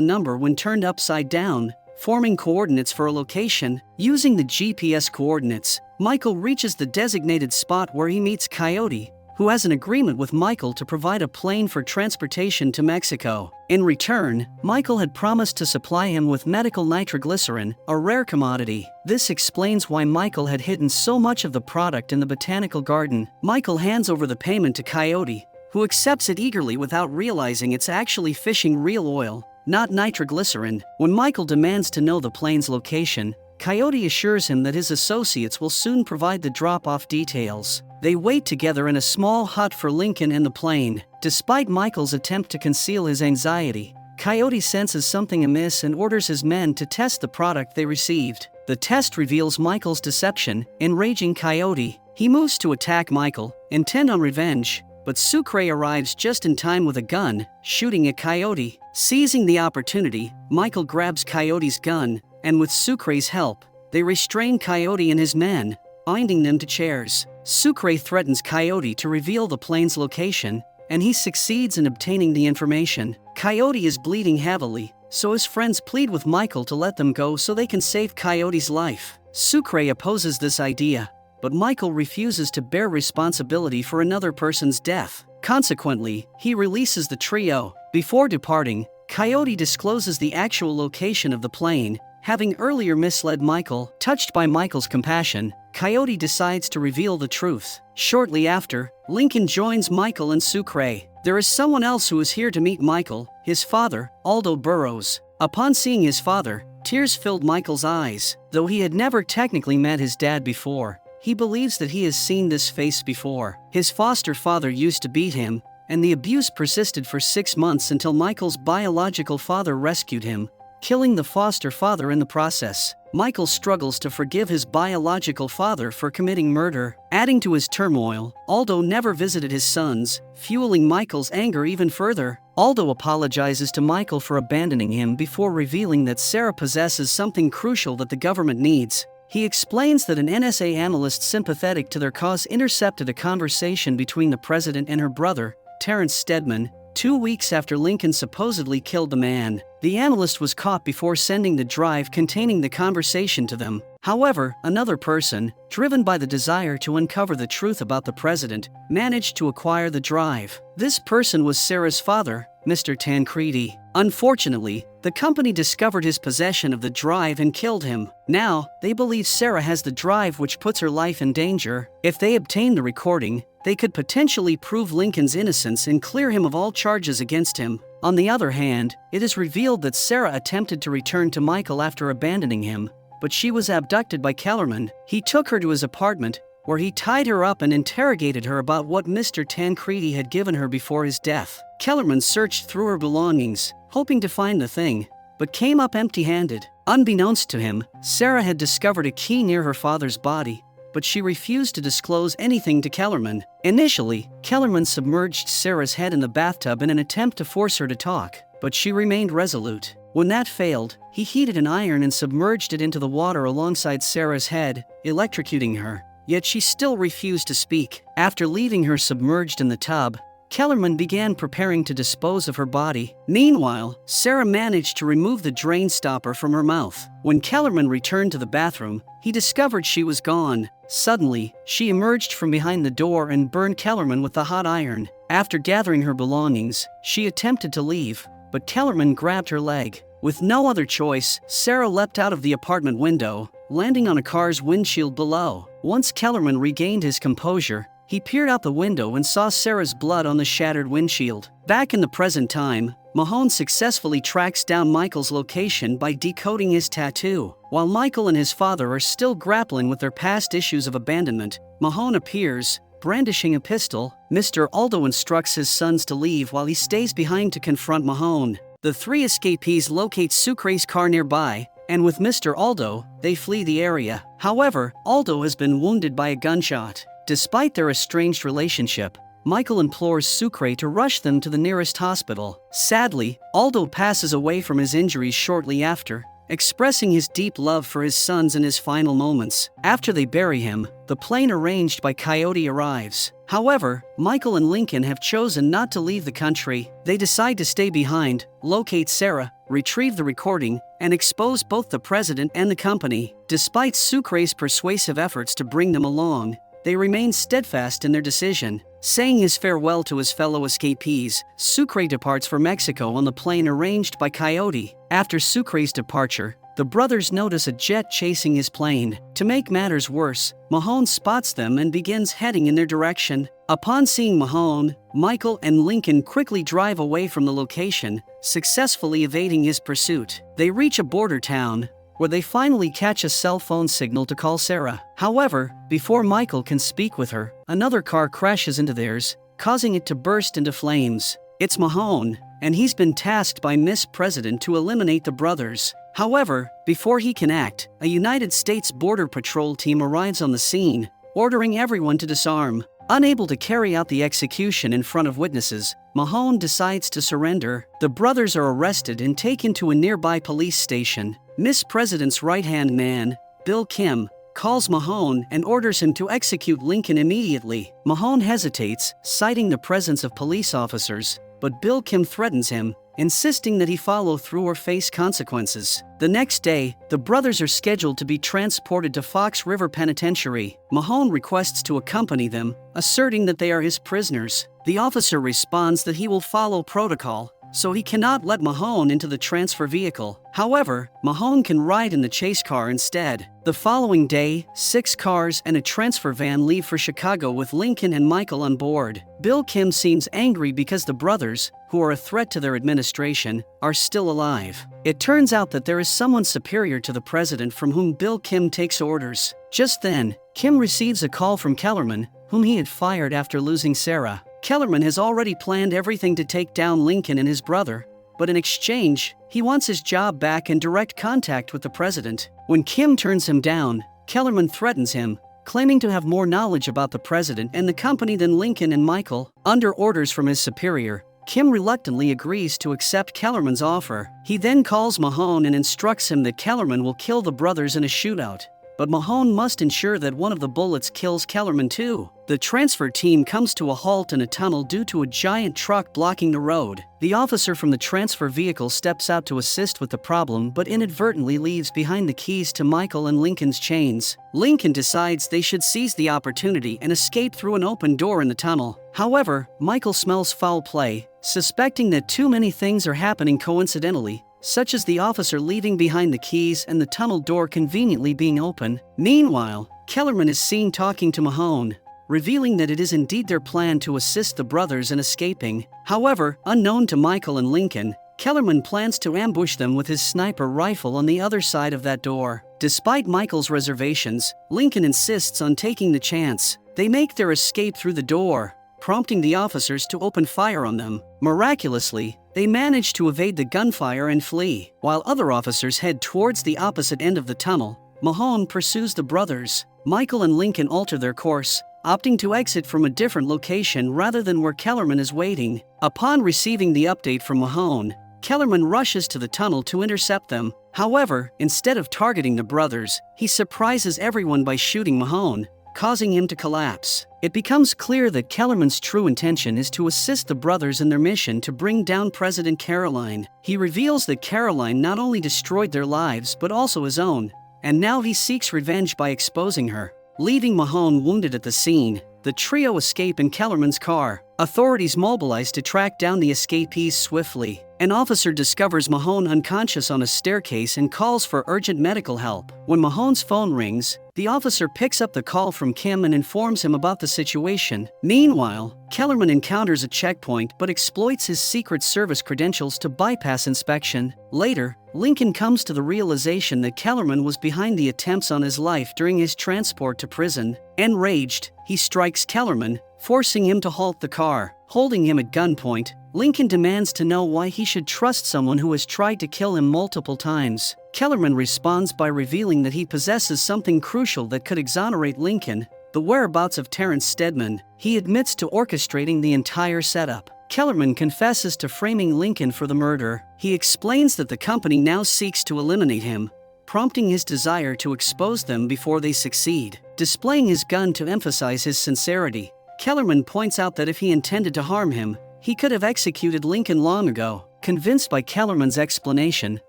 number when turned upside down, forming coordinates for a location. Using the GPS coordinates, Michael reaches the designated spot where he meets Coyote, who has an agreement with Michael to provide a plane for transportation to Mexico. In return, Michael had promised to supply him with medical nitroglycerin, a rare commodity. This explains why Michael had hidden so much of the product in the botanical garden. Michael hands over the payment to Coyote, who accepts it eagerly without realizing it's actually fishing reel oil, not nitroglycerin. When Michael demands to know the plane's location, Coyote assures him that his associates will soon provide the drop-off details. They wait together in a small hut for Lincoln and the plane. Despite Michael's attempt to conceal his anxiety, Coyote senses something amiss and orders his men to test the product they received. The test reveals Michael's deception, enraging Coyote. He moves to attack Michael, intent on revenge, but Sucre arrives just in time with a gun, shooting at Coyote. Seizing the opportunity, Michael grabs Coyote's gun, and with Sucre's help, they restrain Coyote and his men, binding them to chairs. Sucre threatens Coyote to reveal the plane's location, and he succeeds in obtaining the information. Coyote is bleeding heavily, so his friends plead with Michael to let them go so they can save Coyote's life. Sucre opposes this idea, but Michael refuses to bear responsibility for another person's death. Consequently, he releases the trio. Before departing, Coyote discloses the actual location of the plane, having earlier misled Michael. Touched by Michael's compassion, Coyote decides to reveal the truth. Shortly after, Lincoln joins Michael and Sucre. There is someone else who is here to meet Michael, his father, Aldo Burrows. Upon seeing his father, tears filled Michael's eyes. Though he had never technically met his dad before, he believes that he has seen this face before. His foster father used to beat him, and the abuse persisted for 6 months until Michael's biological father rescued him, killing the foster father in the process. Michael struggles to forgive his biological father for committing murder. Adding to his turmoil, Aldo never visited his sons, fueling Michael's anger even further. Aldo apologizes to Michael for abandoning him before revealing that Sarah possesses something crucial that the government needs. He explains that an NSA analyst sympathetic to their cause intercepted a conversation between the president and her brother, Terrence Stedman, 2 weeks after Lincoln supposedly killed the man. The analyst was caught before sending the drive containing the conversation to them. However, another person, driven by the desire to uncover the truth about the president, managed to acquire the drive. This person was Sarah's father, Mr. Tancredi. Unfortunately, the company discovered his possession of the drive and killed him. Now, they believe Sarah has the drive, which puts her life in danger. If they obtain the recording, they could potentially prove Lincoln's innocence and clear him of all charges against him. On the other hand, it is revealed that Sarah attempted to return to Michael after abandoning him, but she was abducted by Kellerman. He took her to his apartment, where he tied her up and interrogated her about what Mr. Tancredi had given her before his death. Kellerman searched through her belongings, hoping to find the thing, but came up empty-handed. Unbeknownst to him, Sarah had discovered a key near her father's body, but she refused to disclose anything to Kellerman. Initially, Kellerman submerged Sarah's head in the bathtub in an attempt to force her to talk, but she remained resolute. When that failed, he heated an iron and submerged it into the water alongside Sarah's head, electrocuting her. Yet she still refused to speak. After leaving her submerged in the tub, Kellerman began preparing to dispose of her body. Meanwhile, Sarah managed to remove the drain stopper from her mouth. When Kellerman returned to the bathroom, he discovered she was gone. Suddenly, she emerged from behind the door and burned Kellerman with the hot iron. After gathering her belongings, she attempted to leave, but Kellerman grabbed her leg. With no other choice, Sarah leapt out of the apartment window, landing on a car's windshield below. Once Kellerman regained his composure, he peered out the window and saw Sarah's blood on the shattered windshield. Back in the present time, Mahone successfully tracks down Michael's location by decoding his tattoo. While Michael and his father are still grappling with their past issues of abandonment, Mahone appears, brandishing a pistol. Mr. Aldo instructs his sons to leave while he stays behind to confront Mahone. The 3 escapees locate Sucre's car nearby, and with Mr. Aldo, they flee the area. However, Aldo has been wounded by a gunshot. Despite their estranged relationship, Michael implores Sucre to rush them to the nearest hospital. Sadly, Aldo passes away from his injuries shortly after, expressing his deep love for his sons in his final moments. After they bury him, the plane arranged by Coyote arrives. However, Michael and Lincoln have chosen not to leave the country. They decide to stay behind, locate Sarah, retrieve the recording, and expose both the president and the company. Despite Sucre's persuasive efforts to bring them along, they remain steadfast in their decision. Saying his farewell to his fellow escapees, Sucre departs for Mexico on the plane arranged by Coyote. After Sucre's departure, the brothers notice a jet chasing his plane. To make matters worse, Mahone spots them and begins heading in their direction. Upon seeing Mahone, Michael and Lincoln quickly drive away from the location, successfully evading his pursuit. They reach a border town, where they finally catch a cell phone signal to call Sarah. However, before Michael can speak with her, another car crashes into theirs, causing it to burst into flames. It's Mahone, and he's been tasked by Miss President to eliminate the brothers. However, before he can act, a United States Border Patrol team arrives on the scene, ordering everyone to disarm. Unable to carry out the execution in front of witnesses, Mahone decides to surrender. The brothers are arrested and taken to a nearby police station. Miss President's right-hand man, Bill Kim, calls Mahone and orders him to execute Lincoln immediately. Mahone hesitates, citing the presence of police officers, but Bill Kim threatens him, insisting that he follow through or face consequences. The next day, the brothers are scheduled to be transported to Fox River Penitentiary. Mahone requests to accompany them, asserting that they are his prisoners. The officer responds that he will follow protocol, so he cannot let Mahone into the transfer vehicle. However, Mahone can ride in the chase car instead. The following day, 6 cars and a transfer van leave for Chicago with Lincoln and Michael on board. Bill Kim seems angry because the brothers, who are a threat to their administration, are still alive. It turns out that there is someone superior to the president from whom Bill Kim takes orders. Just then, Kim receives a call from Kellerman, whom he had fired after losing Sarah. Kellerman has already planned everything to take down Lincoln and his brother, but in exchange, he wants his job back and direct contact with the president. When Kim turns him down, Kellerman threatens him, claiming to have more knowledge about the president and the company than Lincoln and Michael. Under orders from his superior, Kim reluctantly agrees to accept Kellerman's offer. He then calls Mahone and instructs him that Kellerman will kill the brothers in a shootout. But Mahone must ensure that one of the bullets kills Kellerman too. The transfer team comes to a halt in a tunnel due to a giant truck blocking the road. The officer from the transfer vehicle steps out to assist with the problem but inadvertently leaves behind the keys to Michael and Lincoln's chains. Lincoln decides they should seize the opportunity and escape through an open door in the tunnel. However, Michael smells foul play, suspecting that too many things are happening coincidentally, such as the officer leaving behind the keys and the tunnel door conveniently being open. Meanwhile, Kellerman is seen talking to Mahone, revealing that it is indeed their plan to assist the brothers in escaping. However, unknown to Michael and Lincoln, Kellerman plans to ambush them with his sniper rifle on the other side of that door. Despite Michael's reservations, Lincoln insists on taking the chance. They make their escape through the door, prompting the officers to open fire on them. Miraculously, they manage to evade the gunfire and flee. While other officers head towards the opposite end of the tunnel, Mahone pursues the brothers. Michael and Lincoln alter their course, opting to exit from a different location rather than where Kellerman is waiting. Upon receiving the update from Mahone, Kellerman rushes to the tunnel to intercept them. However, instead of targeting the brothers, he surprises everyone by shooting Mahone, causing him to collapse. It becomes clear that Kellerman's true intention is to assist the brothers in their mission to bring down President Caroline. He reveals that Caroline not only destroyed their lives but also his own, and now he seeks revenge by exposing her. Leaving Mahone wounded at the scene, the trio escape in Kellerman's car. Authorities mobilize to track down the escapees swiftly. An officer discovers Mahone unconscious on a staircase and calls for urgent medical help. When Mahone's phone rings, the officer picks up the call from Kim and informs him about the situation. Meanwhile, Kellerman encounters a checkpoint but exploits his Secret Service credentials to bypass inspection. Later, Lincoln comes to the realization that Kellerman was behind the attempts on his life during his transport to prison. Enraged, he strikes Kellerman, forcing him to halt the car. Holding him at gunpoint, Lincoln demands to know why he should trust someone who has tried to kill him multiple times. Kellerman responds by revealing that he possesses something crucial that could exonerate Lincoln: the whereabouts of Terrence Stedman. He admits to orchestrating the entire setup. Kellerman confesses to framing Lincoln for the murder. He explains that the company now seeks to eliminate him, prompting his desire to expose them before they succeed. Displaying his gun to emphasize his sincerity, Kellerman points out that if he intended to harm him, he could have executed Lincoln long ago. Convinced by Kellerman's explanation,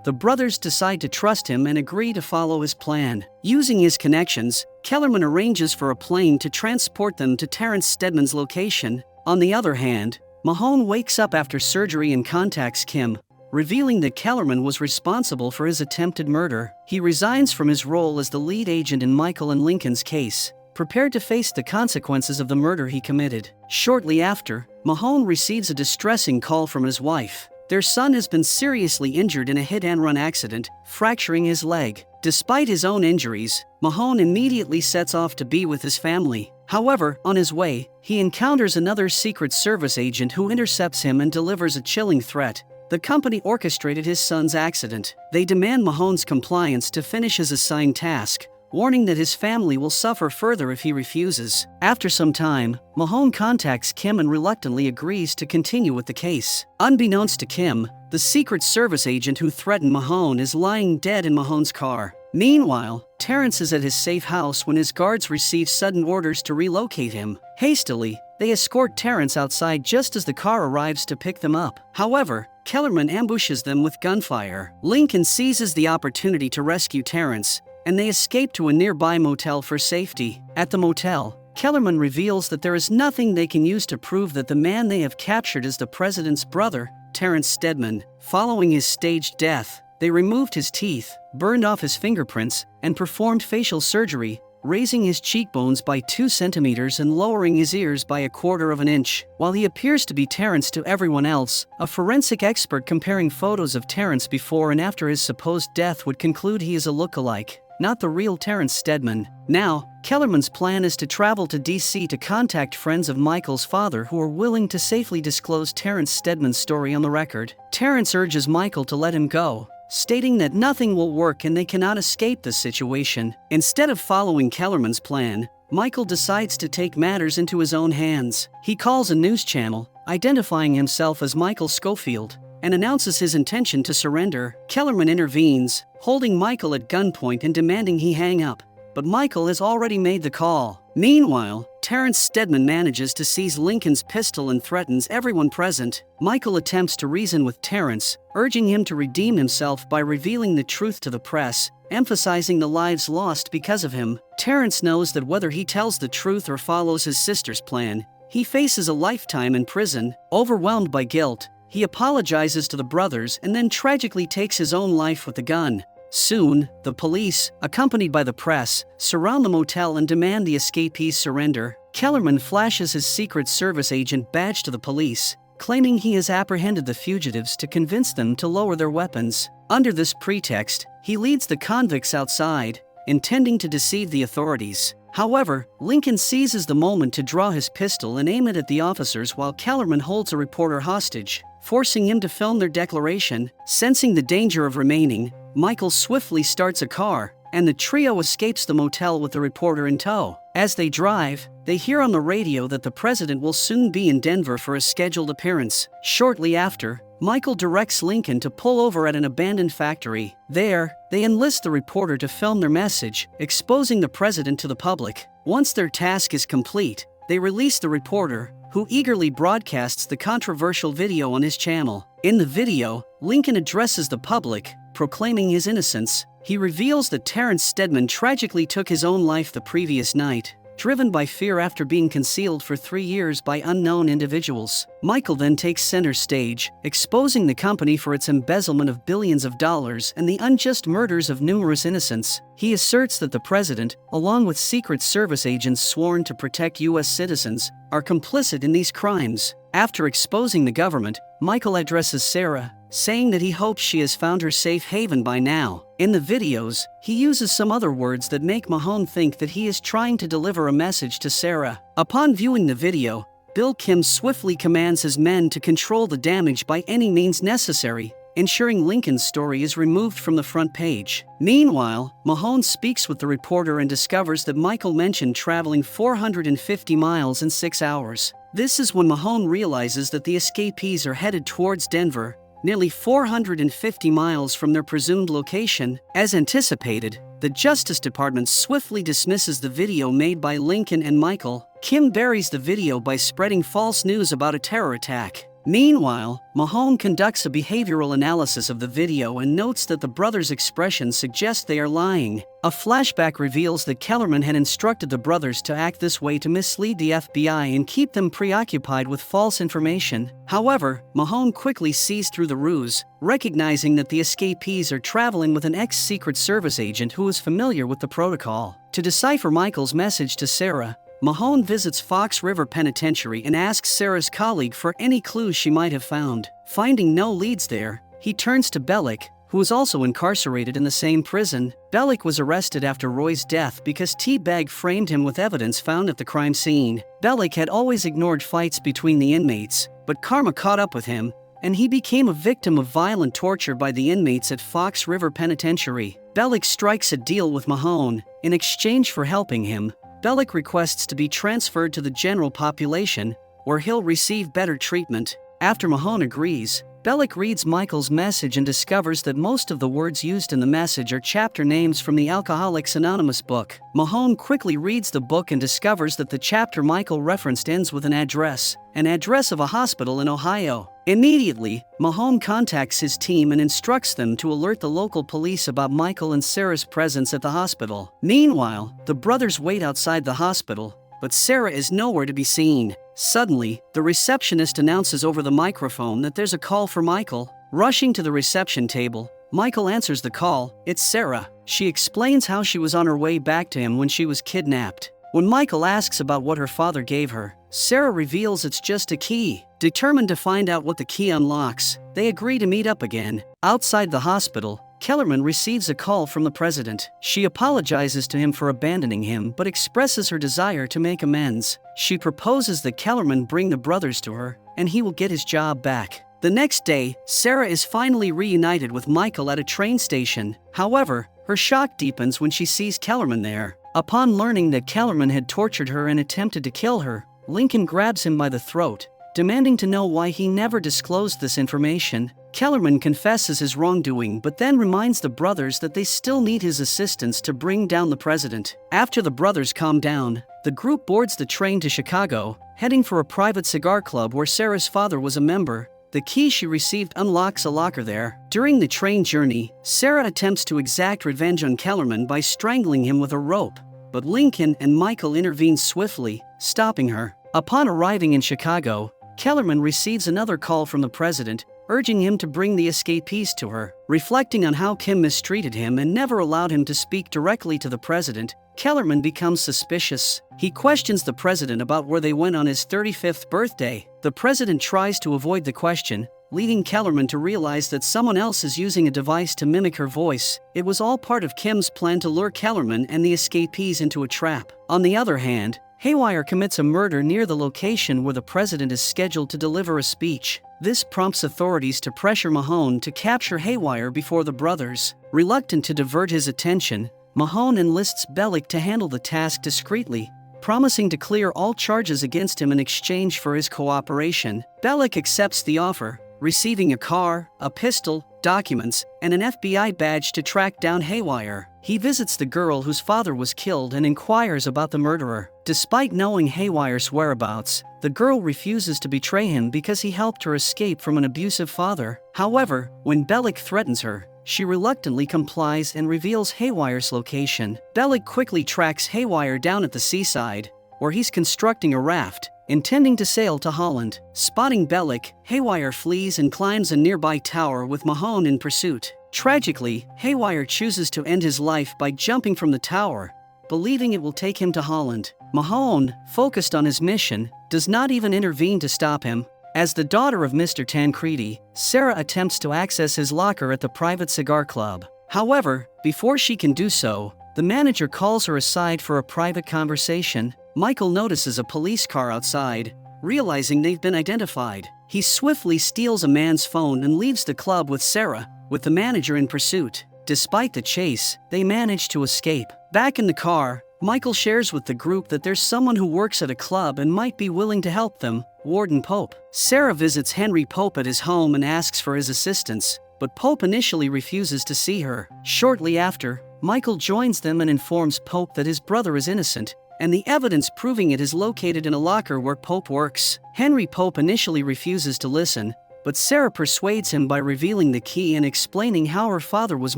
the brothers decide to trust him and agree to follow his plan. Using his connections, Kellerman arranges for a plane to transport them to Terrence Stedman's location. On the other hand, Mahone wakes up after surgery and contacts Kim, revealing that Kellerman was responsible for his attempted murder. He resigns from his role as the lead agent in Michael and Lincoln's case, prepared to face the consequences of the murder he committed. Shortly after, Mahone receives a distressing call from his wife. Their son has been seriously injured in a hit-and-run accident, fracturing his leg. Despite his own injuries, Mahone immediately sets off to be with his family. However, on his way, he encounters another Secret Service agent who intercepts him and delivers a chilling threat. The company orchestrated his son's accident. They demand Mahone's compliance to finish his assigned task, warning that his family will suffer further if he refuses. After some time, Mahone contacts Kim and reluctantly agrees to continue with the case. Unbeknownst to Kim, the Secret Service agent who threatened Mahone is lying dead in Mahone's car. Meanwhile, Terrence is at his safe house when his guards receive sudden orders to relocate him. Hastily, they escort Terrence outside just as the car arrives to pick them up. However, Kellerman ambushes them with gunfire. Lincoln seizes the opportunity to rescue Terrence, and they escape to a nearby motel for safety. At the motel, Kellerman reveals that there is nothing they can use to prove that the man they have captured is the president's brother, Terrence Steadman. Following his staged death, they removed his teeth, burned off his fingerprints, and performed facial surgery, raising his cheekbones by 2 centimeters and lowering his ears by 1/4 inch. While he appears to be Terrence to everyone else, a forensic expert comparing photos of Terrence before and after his supposed death would conclude he is a look-alike, not the real Terrence Steadman. Now, Kellerman's plan is to travel to D.C. to contact friends of Michael's father who are willing to safely disclose Terrence Steadman's story on the record. Terrence urges Michael to let him go, stating that nothing will work and they cannot escape the situation. Instead of following Kellerman's plan, Michael decides to take matters into his own hands. He calls a news channel, identifying himself as Michael Scofield, and announces his intention to surrender. Kellerman intervenes, holding Michael at gunpoint and demanding he hang up, but Michael has already made the call. Meanwhile, Terrence Steadman manages to seize Lincoln's pistol and threatens everyone present. Michael attempts to reason with Terrence, urging him to redeem himself by revealing the truth to the press, emphasizing the lives lost because of him. Terrence knows that whether he tells the truth or follows his sister's plan, he faces a lifetime in prison. Overwhelmed by guilt, he apologizes to the brothers and then tragically takes his own life with a gun. Soon, the police, accompanied by the press, surround the motel and demand the escapees surrender. Kellerman flashes his Secret Service agent badge to the police, claiming he has apprehended the fugitives to convince them to lower their weapons. Under this pretext, he leads the convicts outside, intending to deceive the authorities. However, Lincoln seizes the moment to draw his pistol and aim it at the officers while Kellerman holds a reporter hostage, forcing him to film their declaration. Sensing the danger of remaining, Michael swiftly starts a car, and the trio escapes the motel with the reporter in tow. As they drive, they hear on the radio that the president will soon be in Denver for a scheduled appearance. Shortly after, Michael directs Lincoln to pull over at an abandoned factory. There, they enlist the reporter to film their message, exposing the president to the public. Once their task is complete, they release the reporter, who eagerly broadcasts the controversial video on his channel. In the video, Lincoln addresses the public, proclaiming his innocence. He reveals that Terrence Steadman tragically took his own life the previous night, driven by fear after being concealed for 3 years by unknown individuals. Michael then takes center stage, exposing the company for its embezzlement of billions of dollars and the unjust murders of numerous innocents. He asserts that the president, along with Secret Service agents sworn to protect U.S. citizens, are complicit in these crimes. After exposing the government, Michael addresses Sarah, saying that he hopes she has found her safe haven by now. In the videos, he uses some other words that make Mahone think that he is trying to deliver a message to Sarah. Upon viewing the video, Bill Kim swiftly commands his men to control the damage by any means necessary, ensuring Lincoln's story is removed from the front page. Meanwhile, Mahone speaks with the reporter and discovers that Michael mentioned traveling 450 miles in 6 hours. This is when Mahone realizes that the escapees are headed towards Denver, nearly 450 miles from their presumed location. As anticipated, the Justice Department swiftly dismisses the video made by Lincoln and Michael. Kim buries the video by spreading false news about a terror attack. Meanwhile, Mahone conducts a behavioral analysis of the video and notes that the brothers' expressions suggest they are lying. A flashback reveals that Kellerman had instructed the brothers to act this way to mislead the FBI and keep them preoccupied with false information. However, Mahone quickly sees through the ruse, recognizing that the escapees are traveling with an ex-Secret Service agent who is familiar with the protocol. To decipher Michael's message to Sarah, Mahone visits Fox River Penitentiary and asks Sarah's colleague for any clues she might have found. Finding no leads there, he turns to Bellick, who is also incarcerated in the same prison. Bellick was arrested after Roy's death because T-Bag framed him with evidence found at the crime scene. Bellick had always ignored fights between the inmates, but karma caught up with him, and he became a victim of violent torture by the inmates at Fox River Penitentiary. Bellick strikes a deal with Mahone. In exchange for helping him, Bellick requests to be transferred to the general population, where he'll receive better treatment. After Mahone agrees, Bellick reads Michael's message and discovers that most of the words used in the message are chapter names from the Alcoholics Anonymous book. Mahone quickly reads the book and discovers that the chapter Michael referenced ends with an address of a hospital in Ohio. Immediately, Mahone contacts his team and instructs them to alert the local police about Michael and Sarah's presence at the hospital. Meanwhile, the brothers wait outside the hospital, but Sarah is nowhere to be seen. Suddenly, the receptionist announces over the microphone that there's a call for Michael. Rushing to the reception table, Michael answers the call. It's Sarah. She explains how she was on her way back to him when she was kidnapped. When Michael asks about what her father gave her, Sarah reveals it's just a key. Determined to find out what the key unlocks, they agree to meet up again. Outside the hospital, Kellerman receives a call from the president. She apologizes to him for abandoning him but expresses her desire to make amends. She proposes that Kellerman bring the brothers to her and he will get his job back. The next day, Sarah is finally reunited with Michael at a train station. However, her shock deepens when she sees Kellerman there. Upon learning that Kellerman had tortured her and attempted to kill her, Lincoln grabs him by the throat, demanding to know why he never disclosed this information. Kellerman confesses his wrongdoing but then reminds the brothers that they still need his assistance to bring down the president. After the brothers calm down, the group boards the train to Chicago, heading for a private cigar club where Sarah's father was a member. The key she received unlocks a locker there. During the train journey, Sarah attempts to exact revenge on Kellerman by strangling him with a rope, but Lincoln and Michael intervene swiftly, stopping her. Upon arriving in Chicago, Kellerman receives another call from the president, urging him to bring the escapees to her. Reflecting on how Kim mistreated him and never allowed him to speak directly to the president, Kellerman becomes suspicious. He questions the president about where they went on his 35th birthday. The president tries to avoid the question, leading Kellerman to realize that someone else is using a device to mimic her voice. It was all part of Kim's plan to lure Kellerman and the escapees into a trap. On the other hand, Haywire commits a murder near the location where the president is scheduled to deliver a speech. This prompts authorities to pressure Mahone to capture Haywire before the brothers. Reluctant to divert his attention, Mahone enlists Bellick to handle the task discreetly, promising to clear all charges against him in exchange for his cooperation. Bellick accepts the offer, receiving a car, a pistol, documents, and an FBI badge to track down Haywire. He visits the girl whose father was killed and inquires about the murderer. Despite knowing Haywire's whereabouts, the girl refuses to betray him because he helped her escape from an abusive father. However, when Bellick threatens her, she reluctantly complies and reveals Haywire's location. Bellick quickly tracks Haywire down at the seaside, where he's constructing a raft, intending to sail to Holland. Spotting Bellick, Haywire flees and climbs a nearby tower with Mahone in pursuit. Tragically, Haywire chooses to end his life by jumping from the tower, believing it will take him to Holland. Mahone, focused on his mission, does not even intervene to stop him. As the daughter of Mr. Tancredi, Sarah attempts to access his locker at the private cigar club. However, before she can do so, the manager calls her aside for a private conversation. Michael notices a police car outside, realizing they've been identified. He swiftly steals a man's phone and leaves the club with Sarah, with the manager in pursuit. Despite the chase, they manage to escape. Back in the car, Michael shares with the group that there's someone who works at a club and might be willing to help them, Warden Pope. Sarah visits Henry Pope at his home and asks for his assistance, but Pope initially refuses to see her. Shortly after, Michael joins them and informs Pope that his brother is innocent, and the evidence proving it is located in a locker where Pope works. Henry Pope initially refuses to listen, but Sarah persuades him by revealing the key and explaining how her father was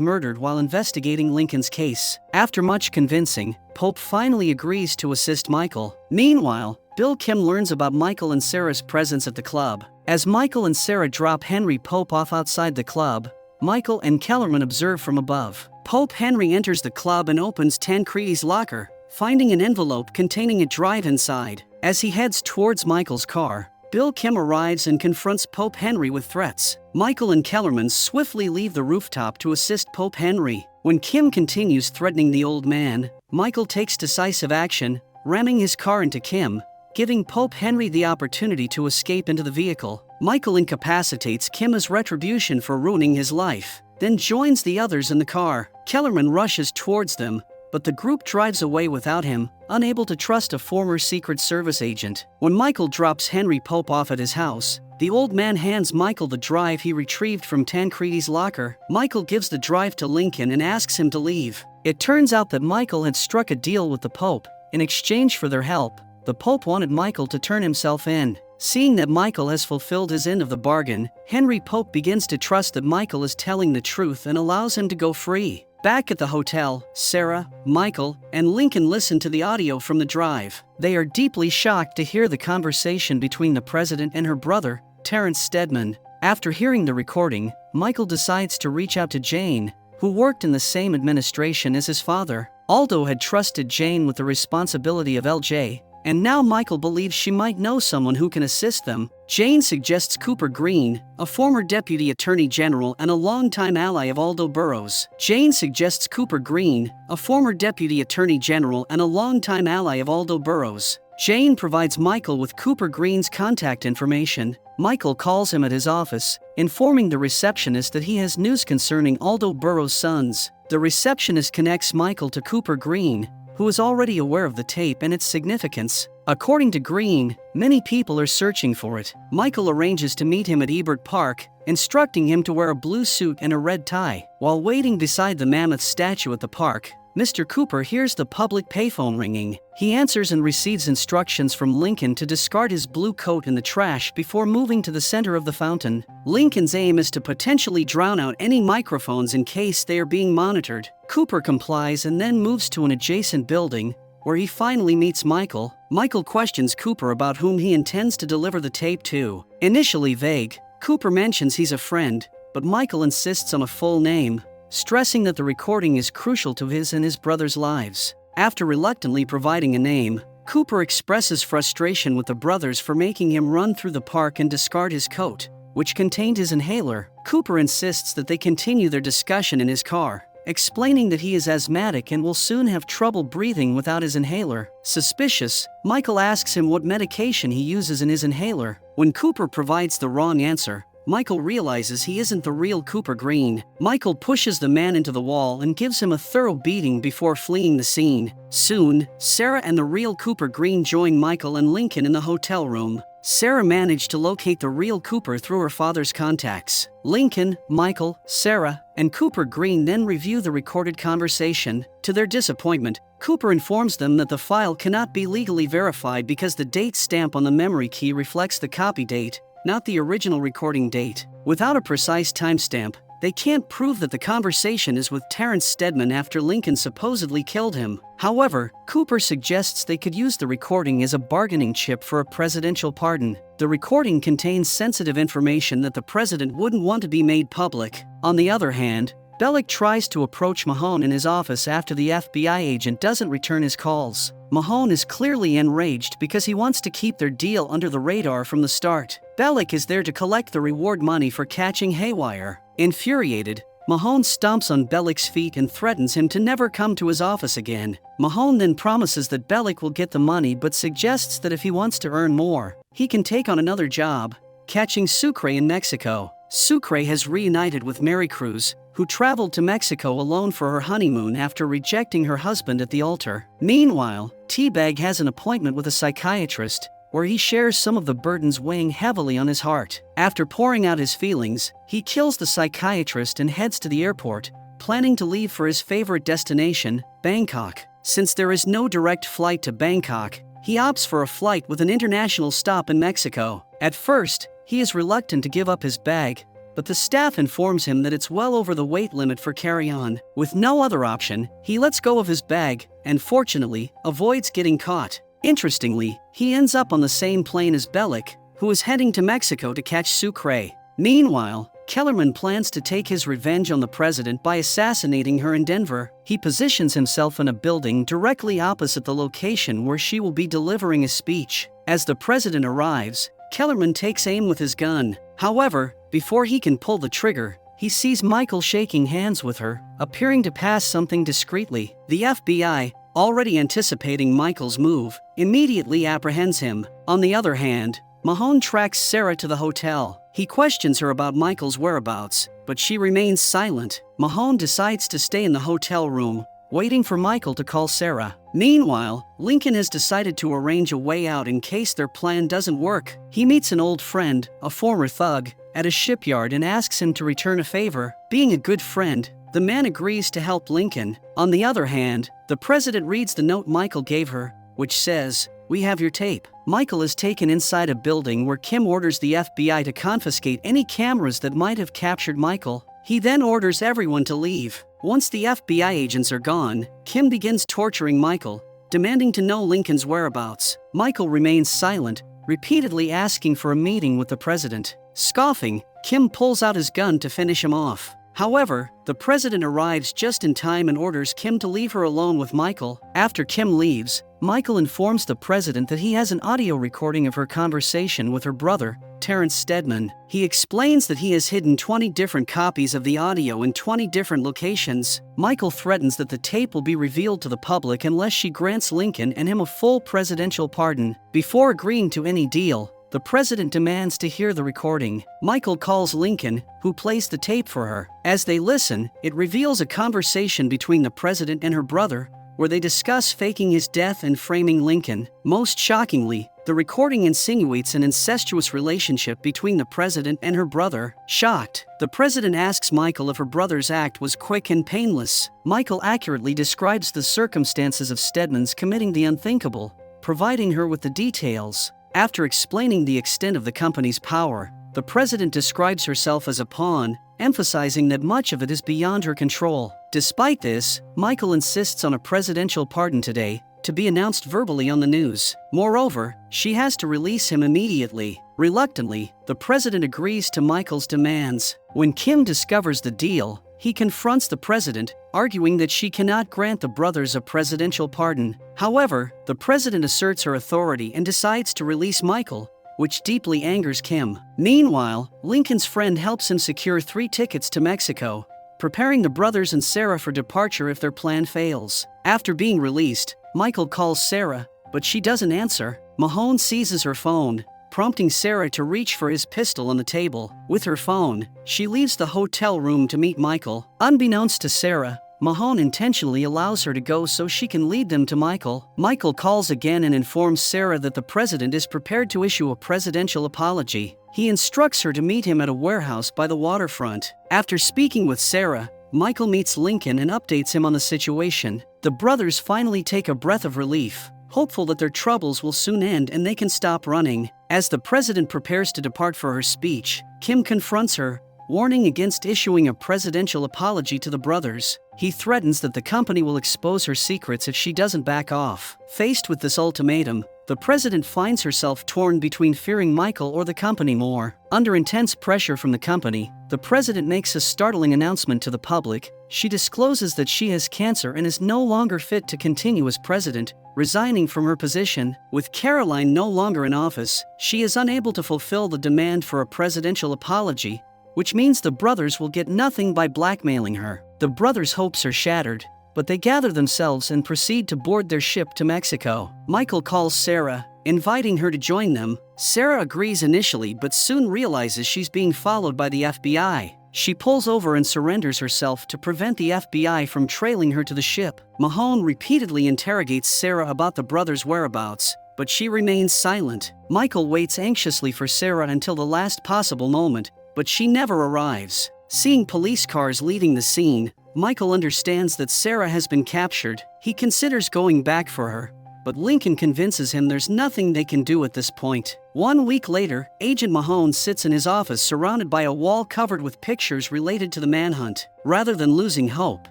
murdered while investigating Lincoln's case. After much convincing, Pope finally agrees to assist Michael. Meanwhile, Bill Kim learns about Michael and Sarah's presence at the club. As Michael and Sarah drop Henry Pope off outside the club, Michael and Kellerman observe from above. Pope Henry enters the club and opens Tancredi's locker, finding an envelope containing a drive inside. As he heads towards Michael's car, Bill Kim arrives and confronts Pope Henry with threats. Michael and Kellerman swiftly leave the rooftop to assist Pope Henry. When Kim continues threatening the old man, Michael takes decisive action, ramming his car into Kim, giving Pope Henry the opportunity to escape into the vehicle. Michael incapacitates Kim as retribution for ruining his life, then joins the others in the car. Kellerman rushes towards them, but the group drives away without him, unable to trust a former Secret Service agent. When Michael drops Henry Pope off at his house, the old man hands Michael the drive he retrieved from Tancredi's locker. Michael gives the drive to Lincoln and asks him to leave. It turns out that Michael had struck a deal with the Pope. In exchange for their help, the Pope wanted Michael to turn himself in. Seeing that Michael has fulfilled his end of the bargain, Henry Pope begins to trust that Michael is telling the truth and allows him to go free. Back at the hotel, Sarah, Michael, and Lincoln listen to the audio from the drive. They are deeply shocked to hear the conversation between the president and her brother, Terrence Steadman. After hearing the recording, Michael decides to reach out to Jane, who worked in the same administration as his father. Aldo had trusted Jane with the responsibility of LJ, and now Michael believes she might know someone who can assist them. Jane suggests Cooper Green, a former deputy attorney general and a longtime ally of Aldo Burrows. Jane suggests Cooper Green, a former deputy attorney general and a longtime ally of Aldo Burrows. Jane provides Michael with Cooper Green's contact information. Michael calls him at his office, informing the receptionist that he has news concerning Aldo Burrows' sons. The receptionist connects Michael to Cooper Green, who is already aware of the tape and its significance. According to Green, many people are searching for it. Michael arranges to meet him at Ebert Park, instructing him to wear a blue suit and a red tie. While waiting beside the mammoth statue at the park, Mr. Cooper hears the public payphone ringing. He answers and receives instructions from Lincoln to discard his blue coat in the trash before moving to the center of the fountain. Lincoln's aim is to potentially drown out any microphones in case they are being monitored. Cooper complies and then moves to an adjacent building, where he finally meets Michael. Michael questions Cooper about whom he intends to deliver the tape to. Initially vague, Cooper mentions he's a friend, but Michael insists on a full name, stressing that the recording is crucial to his and his brother's lives. After reluctantly providing a name, Cooper expresses frustration with the brothers for making him run through the park and discard his coat, which contained his inhaler. Cooper insists that they continue their discussion in his car, explaining that he is asthmatic and will soon have trouble breathing without his inhaler. Suspicious, Michael asks him what medication he uses in his inhaler. When Cooper provides the wrong answer, Michael realizes he isn't the real Cooper Green. Michael pushes the man into the wall and gives him a thorough beating before fleeing the scene. Soon, Sarah and the real Cooper Green join Michael and Lincoln in the hotel room. Sarah managed to locate the real Cooper through her father's contacts. Lincoln, Michael, Sarah, and Cooper Green then review the recorded conversation. To their disappointment, Cooper informs them that the file cannot be legally verified because the date stamp on the memory key reflects the copy date, not the original recording date. Without a precise timestamp, they can't prove that the conversation is with Terrence Steadman after Lincoln supposedly killed him. However, Cooper suggests they could use the recording as a bargaining chip for a presidential pardon. The recording contains sensitive information that the president wouldn't want to be made public. On the other hand, Bellick tries to approach Mahone in his office after the FBI agent doesn't return his calls. Mahone is clearly enraged because he wants to keep their deal under the radar from the start. Bellick is there to collect the reward money for catching Haywire. Infuriated, Mahone stomps on Bellick's feet and threatens him to never come to his office again. Mahone then promises that Bellick will get the money but suggests that if he wants to earn more, he can take on another job, catching Sucre in Mexico. Sucre has reunited with Mary Cruz, who traveled to Mexico alone for her honeymoon after rejecting her husband at the altar. Meanwhile, Teabag has an appointment with a psychiatrist, where he shares some of the burdens weighing heavily on his heart. After pouring out his feelings, he kills the psychiatrist and heads to the airport, planning to leave for his favorite destination, Bangkok. Since there is no direct flight to Bangkok, he opts for a flight with an international stop in Mexico. At first, he is reluctant to give up his bag, but the staff informs him that it's well over the weight limit for carry-on. With no other option, he lets go of his bag and, fortunately, avoids getting caught. Interestingly, he ends up on the same plane as Bellick, who is heading to Mexico to catch Sucre. Meanwhile, Kellerman plans to take his revenge on the president by assassinating her in Denver. He positions himself in a building directly opposite the location where she will be delivering a speech. As the president arrives, Kellerman takes aim with his gun. However, before he can pull the trigger, he sees Michael shaking hands with her, appearing to pass something discreetly. The FBI, already anticipating Michael's move, immediately apprehends him. On the other hand, Mahone tracks Sarah to the hotel. He questions her about Michael's whereabouts, but she remains silent. Mahone decides to stay in the hotel room, waiting for Michael to call Sarah. Meanwhile, Lincoln has decided to arrange a way out in case their plan doesn't work. He meets an old friend, a former thug, at a shipyard and asks him to return a favor. Being a good friend, the man agrees to help Lincoln. On the other hand, the president reads the note Michael gave her, which says, "We have your tape." Michael is taken inside a building where Kim orders the FBI to confiscate any cameras that might have captured Michael. He then orders everyone to leave. Once the FBI agents are gone, Kim begins torturing Michael, demanding to know Lincoln's whereabouts. Michael remains silent, repeatedly asking for a meeting with the president. Scoffing, Kim pulls out his gun to finish him off. However, the president arrives just in time and orders Kim to leave her alone with Michael. After Kim leaves, Michael informs the president that he has an audio recording of her conversation with her brother, Terrence Stedman. He explains that he has hidden 20 different copies of the audio in 20 different locations. Michael threatens that the tape will be revealed to the public unless she grants Lincoln and him a full presidential pardon. Before agreeing to any deal, the president demands to hear the recording. Michael calls Lincoln, who plays the tape for her. As they listen, it reveals a conversation between the president and her brother, where they discuss faking his death and framing Lincoln. Most shockingly, the recording insinuates an incestuous relationship between the president and her brother. Shocked, the president asks Michael if her brother's act was quick and painless. Michael accurately describes the circumstances of Stedman's committing the unthinkable, providing her with the details. After explaining the extent of the company's power, the president describes herself as a pawn, emphasizing that much of it is beyond her control. Despite this, Michael insists on a presidential pardon today, to be announced verbally on the news. Moreover, she has to release him immediately. Reluctantly, the president agrees to Michael's demands. When Kim discovers the deal, he confronts the president, arguing that she cannot grant the brothers a presidential pardon. However, the president asserts her authority and decides to release Michael, which deeply angers Kim. Meanwhile, Lincoln's friend helps him secure 3 tickets to Mexico, preparing the brothers and Sarah for departure if their plan fails. After being released, Michael calls Sarah, but she doesn't answer. Mahone seizes her phone, prompting Sarah to reach for his pistol on the table. With her phone, she leaves the hotel room to meet Michael. Unbeknownst to Sarah, Mahone intentionally allows her to go so she can lead them to Michael. Michael calls again and informs Sarah that the president is prepared to issue a presidential apology. He instructs her to meet him at a warehouse by the waterfront. After speaking with Sarah, Michael meets Lincoln and updates him on the situation. The brothers finally take a breath of relief, hopeful that their troubles will soon end and they can stop running. As the president prepares to depart for her speech, Kim confronts her, warning against issuing a presidential apology to the brothers. He threatens that the company will expose her secrets if she doesn't back off. Faced with this ultimatum, the president finds herself torn between fearing Michael or the company more. Under intense pressure from the company, the president makes a startling announcement to the public. She discloses that she has cancer and is no longer fit to continue as president, resigning from her position. With Caroline no longer in office, she is unable to fulfill the demand for a presidential apology, which means the brothers will get nothing by blackmailing her. The brothers' hopes are shattered, but they gather themselves and proceed to board their ship to Mexico. Michael calls Sarah, inviting her to join them. Sarah agrees initially but soon realizes she's being followed by the FBI. She pulls over and surrenders herself to prevent the FBI from trailing her to the ship. Mahone repeatedly interrogates Sarah about the brothers' whereabouts, but she remains silent. Michael waits anxiously for Sarah until the last possible moment, but she never arrives. Seeing police cars leaving the scene, Michael understands that Sarah has been captured. He considers going back for her, but Lincoln convinces him there's nothing they can do at this point. 1 week later, Agent Mahone sits in his office surrounded by a wall covered with pictures related to the manhunt. Rather than losing hope,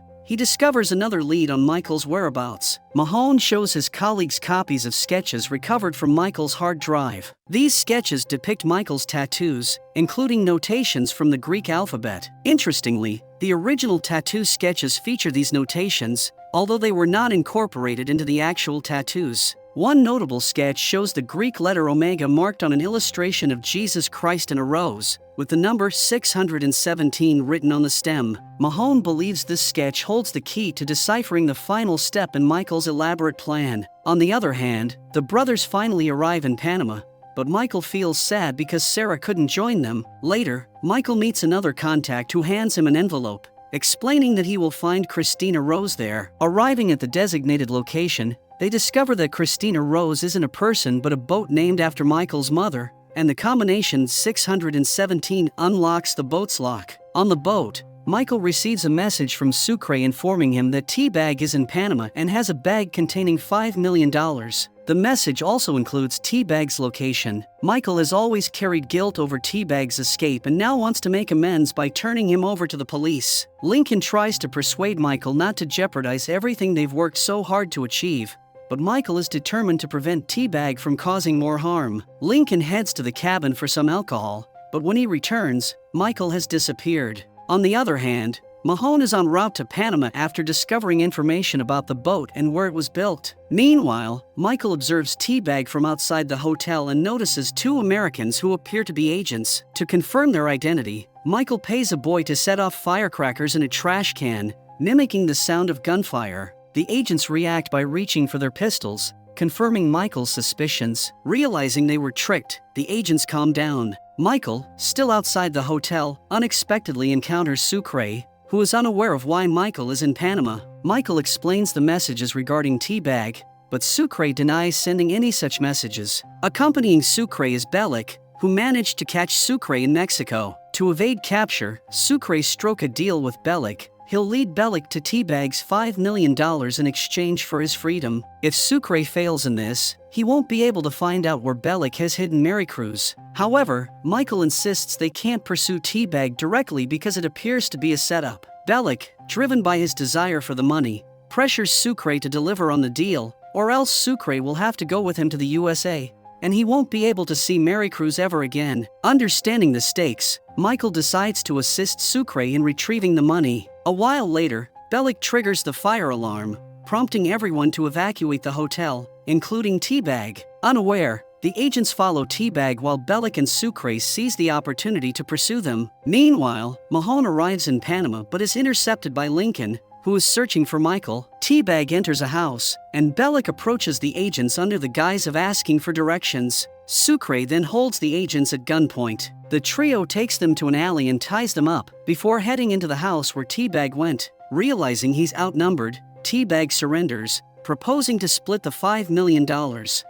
he discovers another lead on Michael's whereabouts. Mahone shows his colleagues copies of sketches recovered from Michael's hard drive. These sketches depict Michael's tattoos, including notations from the Greek alphabet. Interestingly, the original tattoo sketches feature these notations, although they were not incorporated into the actual tattoos. One notable sketch shows the Greek letter omega marked on an illustration of Jesus Christ in a rose, with the number 617 written on the stem. Mahone believes this sketch holds the key to deciphering the final step in Michael's elaborate plan. On the other hand, the brothers finally arrive in Panama, but Michael feels sad because Sarah couldn't join them. Later, Michael meets another contact who hands him an envelope, explaining that he will find Christina Rose there. Arriving at the designated location, they discover that Christina Rose isn't a person but a boat named after Michael's mother, and the combination 617 unlocks the boat's lock. On the boat, Michael receives a message from Sucre informing him that T-Bag is in Panama and has a bag containing $5 million. The message also includes T-Bag's location. Michael has always carried guilt over T-Bag's escape and now wants to make amends by turning him over to the police. Lincoln tries to persuade Michael not to jeopardize everything they've worked so hard to achieve, but Michael is determined to prevent T-Bag from causing more harm. Lincoln heads to the cabin for some alcohol, but when he returns, Michael has disappeared. On the other hand, Mahone is en route to Panama after discovering information about the boat and where it was built. Meanwhile, Michael observes T-Bag from outside the hotel and notices two Americans who appear to be agents. To confirm their identity, Michael pays a boy to set off firecrackers in a trash can, mimicking the sound of gunfire. The agents react by reaching for their pistols, confirming Michael's suspicions. Realizing they were tricked, the agents calm down. Michael, still outside the hotel, unexpectedly encounters Sucre, who is unaware of why Michael is in Panama. Michael explains the messages regarding T-Bag, but Sucre denies sending any such messages. Accompanying Sucre is Bellic, who managed to catch Sucre in Mexico. To evade capture, Sucre struck a deal with Bellic. He'll lead Bellic to T-Bag's $5 million in exchange for his freedom. If Sucre fails in this, he won't be able to find out where Bellic has hidden Maricruz. However, Michael insists they can't pursue T-Bag directly because it appears to be a setup. Bellic, driven by his desire for the money, pressures Sucre to deliver on the deal, or else Sucre will have to go with him to the USA, and he won't be able to see Maricruz ever again. Understanding the stakes, Michael decides to assist Sucre in retrieving the money. A while later, Bellic triggers the fire alarm, prompting everyone to evacuate the hotel, including T-Bag. Unaware, the agents follow T-Bag while Bellic and Sucre seize the opportunity to pursue them. Meanwhile, Mahone arrives in Panama but is intercepted by Lincoln, who is searching for Michael. T-Bag enters a house, and Bellic approaches the agents under the guise of asking for directions. Sucre then holds the agents at gunpoint. The trio takes them to an alley and ties them up, before heading into the house where T-Bag went. Realizing he's outnumbered, T-Bag surrenders, proposing to split the $5 million.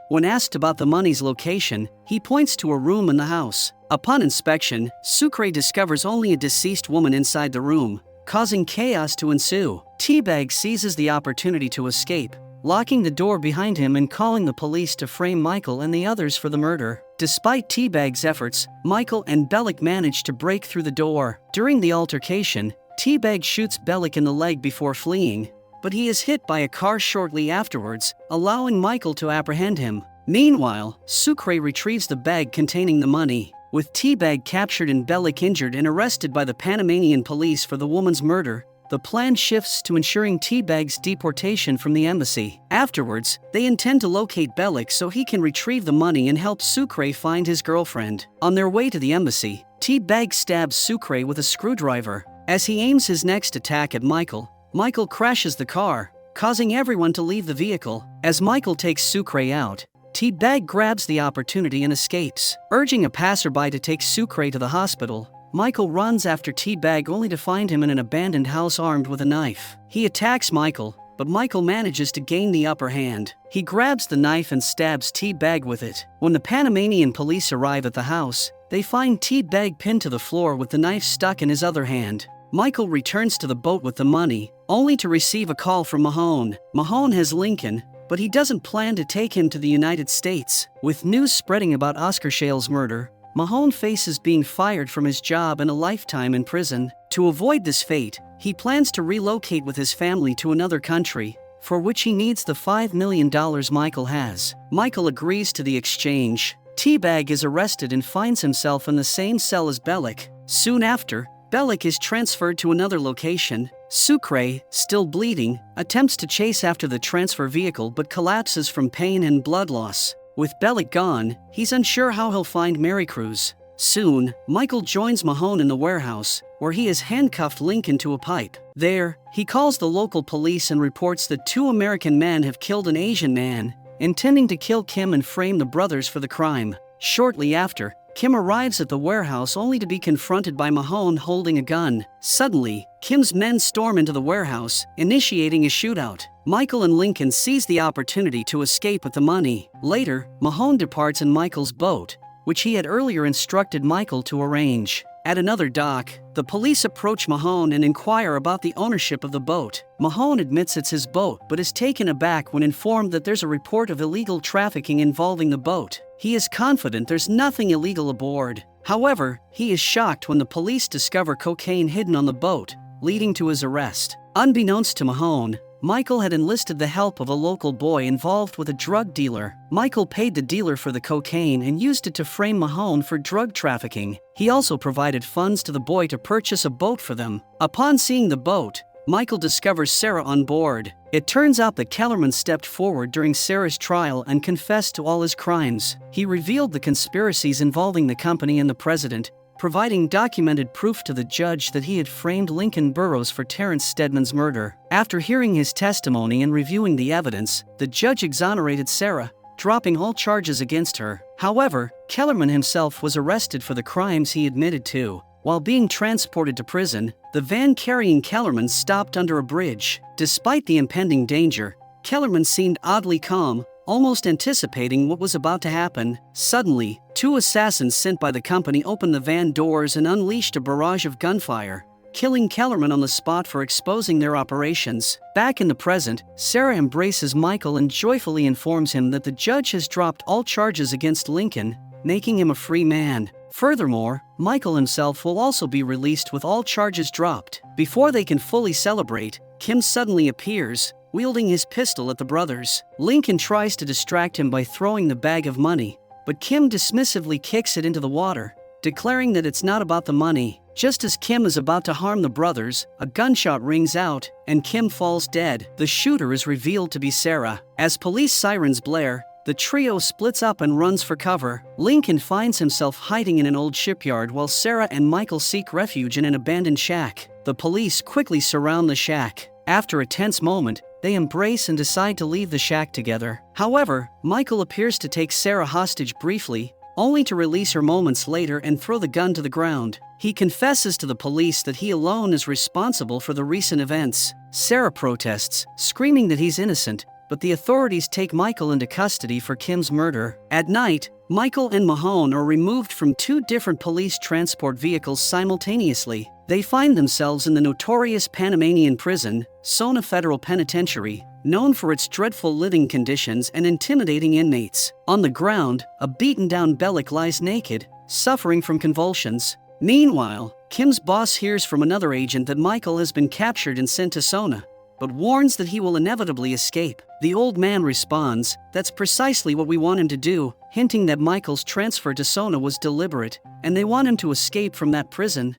When asked about the money's location, he points to a room in the house. Upon inspection, Sucre discovers only a deceased woman inside the room, causing chaos to ensue. T-Bag seizes the opportunity to escape, locking the door behind him and calling the police to frame Michael and the others for the murder. Despite T-Bag's efforts, Michael and Bellic manage to break through the door. During the altercation, T-Bag shoots Bellic in the leg before fleeing, but he is hit by a car shortly afterwards, allowing Michael to apprehend him. Meanwhile, Sucre retrieves the bag containing the money. With T-Bag captured and Bellic injured and arrested by the Panamanian police for the woman's murder, the plan shifts to ensuring T-Bag's deportation from the embassy. Afterwards, they intend to locate Bellic so he can retrieve the money and help Sucre find his girlfriend. On their way to the embassy, T-Bag stabs Sucre with a screwdriver. As he aims his next attack at Michael, Michael crashes the car, causing everyone to leave the vehicle. As Michael takes Sucre out, T-Bag grabs the opportunity and escapes. Urging a passerby to take Sucre to the hospital, Michael runs after T-Bag only to find him in an abandoned house armed with a knife. He attacks Michael, but Michael manages to gain the upper hand. He grabs the knife and stabs T-Bag with it. When the Panamanian police arrive at the house, they find T-Bag pinned to the floor with the knife stuck in his other hand. Michael returns to the boat with the money, only to receive a call from Mahone. Mahone has Lincoln, but he doesn't plan to take him to the United States. With news spreading about Oscar Shale's murder, Mahone faces being fired from his job and a lifetime in prison. To avoid this fate, he plans to relocate with his family to another country, for which he needs the $5 million Michael has. Michael agrees to the exchange. T-Bag is arrested and finds himself in the same cell as Bellic. Soon after, Bellic is transferred to another location. Sucre, still bleeding, attempts to chase after the transfer vehicle but collapses from pain and blood loss. With Bellic gone, he's unsure how he'll find Maricruz. Soon, Michael joins Mahone in the warehouse, where he has handcuffed Lincoln to a pipe. There, he calls the local police and reports that 2 American men have killed an Asian man, intending to kill Kim and frame the brothers for the crime. Shortly after, Kim arrives at the warehouse only to be confronted by Mahone holding a gun. Suddenly, Kim's men storm into the warehouse, initiating a shootout. Michael and Lincoln seize the opportunity to escape with the money. Later, Mahone departs in Michael's boat, which he had earlier instructed Michael to arrange. At another dock, the police approach Mahone and inquire about the ownership of the boat. Mahone admits it's his boat but is taken aback when informed that there's a report of illegal trafficking involving the boat. He is confident there's nothing illegal aboard. However, he is shocked when the police discover cocaine hidden on the boat, leading to his arrest. Unbeknownst to Mahone, Michael had enlisted the help of a local boy involved with a drug dealer. Michael paid the dealer for the cocaine and used it to frame Mahone for drug trafficking. He also provided funds to the boy to purchase a boat for them. Upon seeing the boat, Michael discovers Sarah on board. It turns out that Kellerman stepped forward during Sarah's trial and confessed to all his crimes. He revealed the conspiracies involving the company and the president, providing documented proof to the judge that he had framed Lincoln Burrows for Terrence Stedman's murder. After hearing his testimony and reviewing the evidence, the judge exonerated Sarah, dropping all charges against her. However, Kellerman himself was arrested for the crimes he admitted to. While being transported to prison, the van carrying Kellerman stopped under a bridge. Despite the impending danger, Kellerman seemed oddly calm, almost anticipating what was about to happen. Suddenly, two assassins sent by the company opened the van doors and unleashed a barrage of gunfire, killing Kellerman on the spot for exposing their operations. Back in the present, Sarah embraces Michael and joyfully informs him that the judge has dropped all charges against Lincoln, making him a free man. Furthermore, Michael himself will also be released with all charges dropped. Before they can fully celebrate, Kim suddenly appears, wielding his pistol at the brothers. Lincoln tries to distract him by throwing the bag of money, but Kim dismissively kicks it into the water, declaring that it's not about the money. Just as Kim is about to harm the brothers, a gunshot rings out, and Kim falls dead. The shooter is revealed to be Sarah. As police sirens blare, the trio splits up and runs for cover. Lincoln finds himself hiding in an old shipyard while Sarah and Michael seek refuge in an abandoned shack. The police quickly surround the shack. After a tense moment, they embrace and decide to leave the shack together. However, Michael appears to take Sarah hostage briefly, only to release her moments later and throw the gun to the ground. He confesses to the police that he alone is responsible for the recent events. Sarah protests, screaming that he's innocent, but the authorities take Michael into custody for Kim's murder. At night, Michael and Mahone are removed from two different police transport vehicles simultaneously. They find themselves in the notorious Panamanian prison, Sona Federal Penitentiary, known for its dreadful living conditions and intimidating inmates. On the ground, a beaten-down Bellick lies naked, suffering from convulsions. Meanwhile, Kim's boss hears from another agent that Michael has been captured and sent to Sona, but warns that he will inevitably escape. The old man responds, "That's precisely what we want him to do," hinting that Michael's transfer to Sona was deliberate, and they want him to escape from that prison.